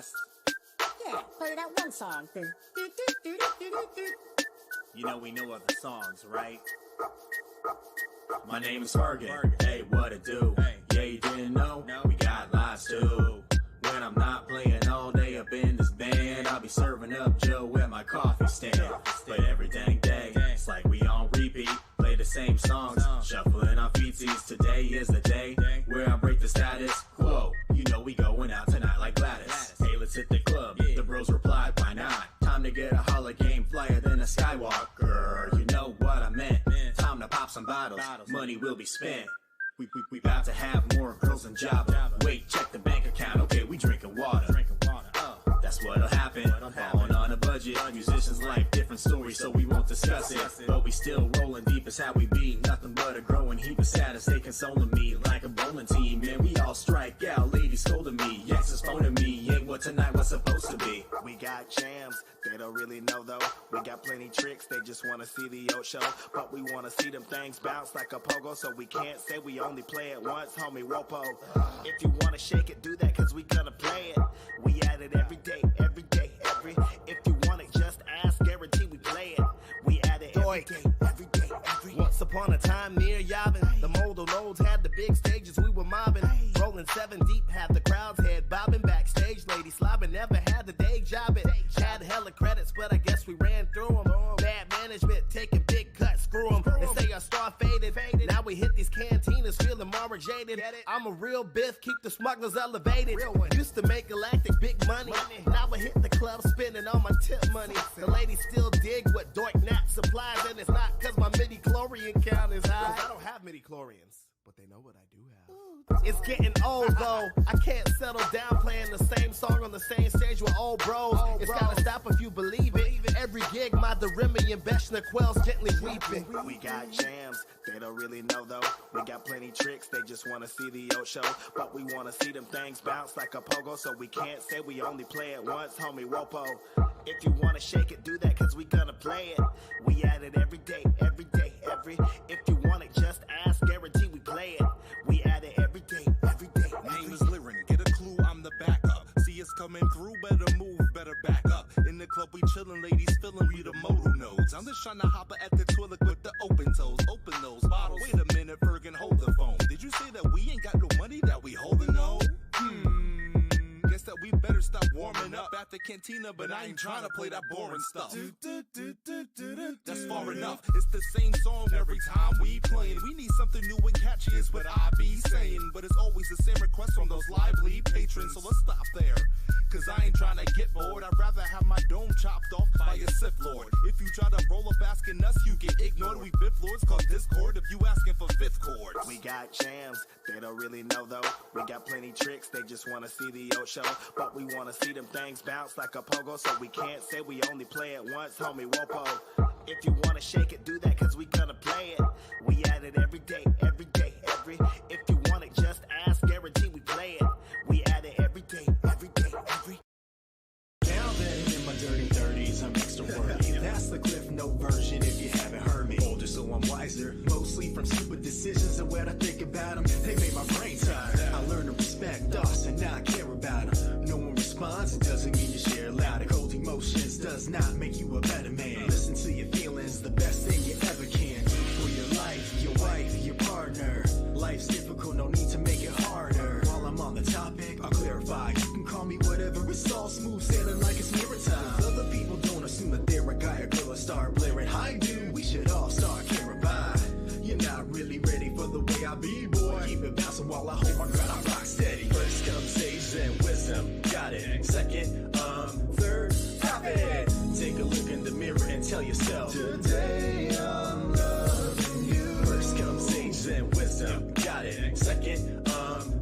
fast. Yeah, play that one song. You know we know other songs, right? My name is Fergan. Hey, what it do? Yeah, you didn't know? We got lives too. When I'm not playing all day up in this band, I'll be serving up Joe at my coffee stand. But every dang day, it's like we on repeat. Play the same songs, shuffling on feetsies. Today is the day where I break the status quo. You know we going out tonight like Gladys. Hey, let's hit the club. The bros replied, why not? Time to get a Hall Game flyer than a Skywalker. You know what I meant. Time to pop some bottles. Money will be spent. We about to have more girls than Jabba. Wait, check the bank account. Okay, we drinking water. That's what'll happen. Falling on a budget. Musicians' life, different stories, so we won't discuss it. But we still rolling deep as how we be. Nothing but a growing heap of status. They consoling me like a bowling team. Man, we all strike out. Ladies scolding me. Yes, it's phoning me. Ain't what tonight was supposed to be. We got jams, they don't really know though. We got plenty tricks, they just wanna see the old show. But we wanna see them things bounce like a pogo. So we can't say we only play it once, homie Wopo. If you wanna shake it, do that, cause we gonna play it. We at it every day, every day, every. If you want it, just ask, guarantee we play it. We at it every day, every day, every. Once upon a time near Yavin, the Modal Loads had the big stages, we were mobbing. Rolling 7 deep, had the crowds head bobbing. Backstage, lady slobbing, never had the day job it. Had hella credits, but I guess we ran through them. Bad management, taking big cuts, screw them. They say our star faded. Now we hit these cantinas, feeling more jaded. I'm a real Biff, keep the smugglers elevated. Used to make galactic big money. Now I hit the club, spending all my tip money. The ladies still dig what Dork Nat supplies, and it's not cause my midi-chlorian count is high. I don't have midi-chlorians, but they know what I do have. It's getting old though. I can't settle down playing the same song on the same stage with old bros. It's gotta stop if you believe it. Every gig, my Remy and Beshna quells gently weeping. We got jams, they don't really know though. We got plenty tricks, they just wanna see the old show. But we wanna see them things bounce like a pogo. So we can't say we only play it once, homie Wopo. If you wanna shake it, do that, cause we gonna play it. We at it every day, every day, every. If you want it, just ask, guarantee we play it. We at it every day, every day. Name is Liren, get a clue, I'm the backup. See us coming through, better move, better back up. In the club we chillin', ladies fillin', we the modal nodes. I'm just tryna hop at the toilet with the open toes. Open those bottles. Wait a minute, Fergan, hold the phone. Did you say that we ain't got no money that we holding no? Guess that we better stop warming up at the cantina, but I ain't trying to play that boring stuff. That's far enough. It's the same song every time we playin'. We need something new and catchy is what I be saying. But it's always the same request from those lively patrons, so let's stop there. Cause I ain't trying to get bored. I'd rather have my dome chopped off by a Sith Lord. If you try to roll up asking us, you get ignored. We fifth lords cause Discord if you asking for fifth chords. We got jams, they don't really know though. We got plenty tricks, they just wanna see the old show. But we wanna see them things bounce like a pogo. So we can't say we only play it once, homie Wopo. If you wanna shake it, do that, cause we gonna play it. We at it every day, every day, every. If you want it, just ask, guarantee we play it. We at it every day, every day, every. Now that in my dirty 30s, I'm extra worthy. That's the Cliff Note version if you haven't heard me. Older, so I'm wiser. Mostly from stupid decisions and what I think about them. They made my brain tired. I learned to respect us and now I care about them. No one responds, it doesn't mean you share loud. Cold emotions does not make you a better man. Listen to your feelings, the best thing you ever can. For your life, your wife, your partner. Life's difficult, no need to make it harder. While I'm on the topic, I'll clarify. You can call me whatever, it's all smooth sailing like it's mirror time. Other people don't assume that they're a guy or girl or start blaring. I do, we should all start caring by. You're not really ready for the way I be, boy. Keep it bouncing while I hold my ground, I rock steady. First comes sage and wisdom, got it. Second, third, profit. Take a look in the mirror and tell yourself, today I'm loving you. First comes sage and wisdom, got it. Second,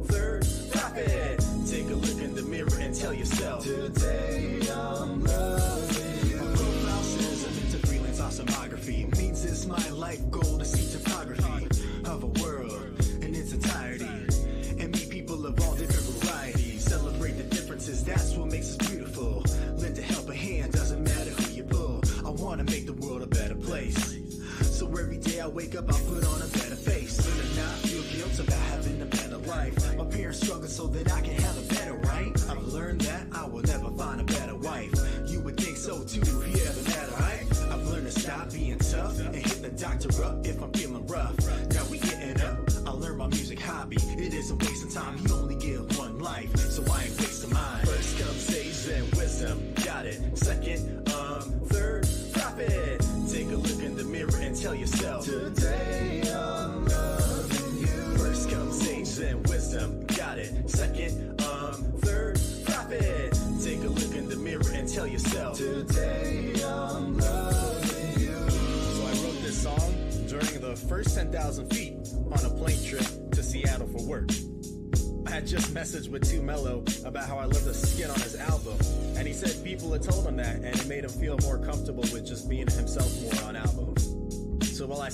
third, profit. Take a look in the mirror and tell yourself, today I'm loving you. My profile says I'm into freelance awesomography. Means it's my life goal to see topography of a world in its entirety and meet people of all different varieties. Celebrate the differences, that's what makes us beautiful. Lend a helping hand, doesn't matter who you pull. I wanna make the world a better place. So every day I wake up, I put on a better face. Learn to not feel guilt about having a better life. My parents struggled so that I can have a better right. I've learned that I will never interrupt if I'm feeling rough. Now we getting up, I learned my music hobby. It isn't wasting time, you only give one life, so I ain't wasting mine. First comes sage, then wisdom, got it. Second, third, profit. Take a look in the mirror and tell yourself, today I'm loving you. First comes sage, then wisdom, got it. Second, third, profit. Take a look in the mirror and tell yourself, today I'm loving you. So I wrote this song during the first 10,000 feet on a plane trip to Seattle for work. I had just messaged with 2 Mello about how I love the skin on his album, and he said people had told him that, and it made him feel more comfortable with just being himself more on albums. So while I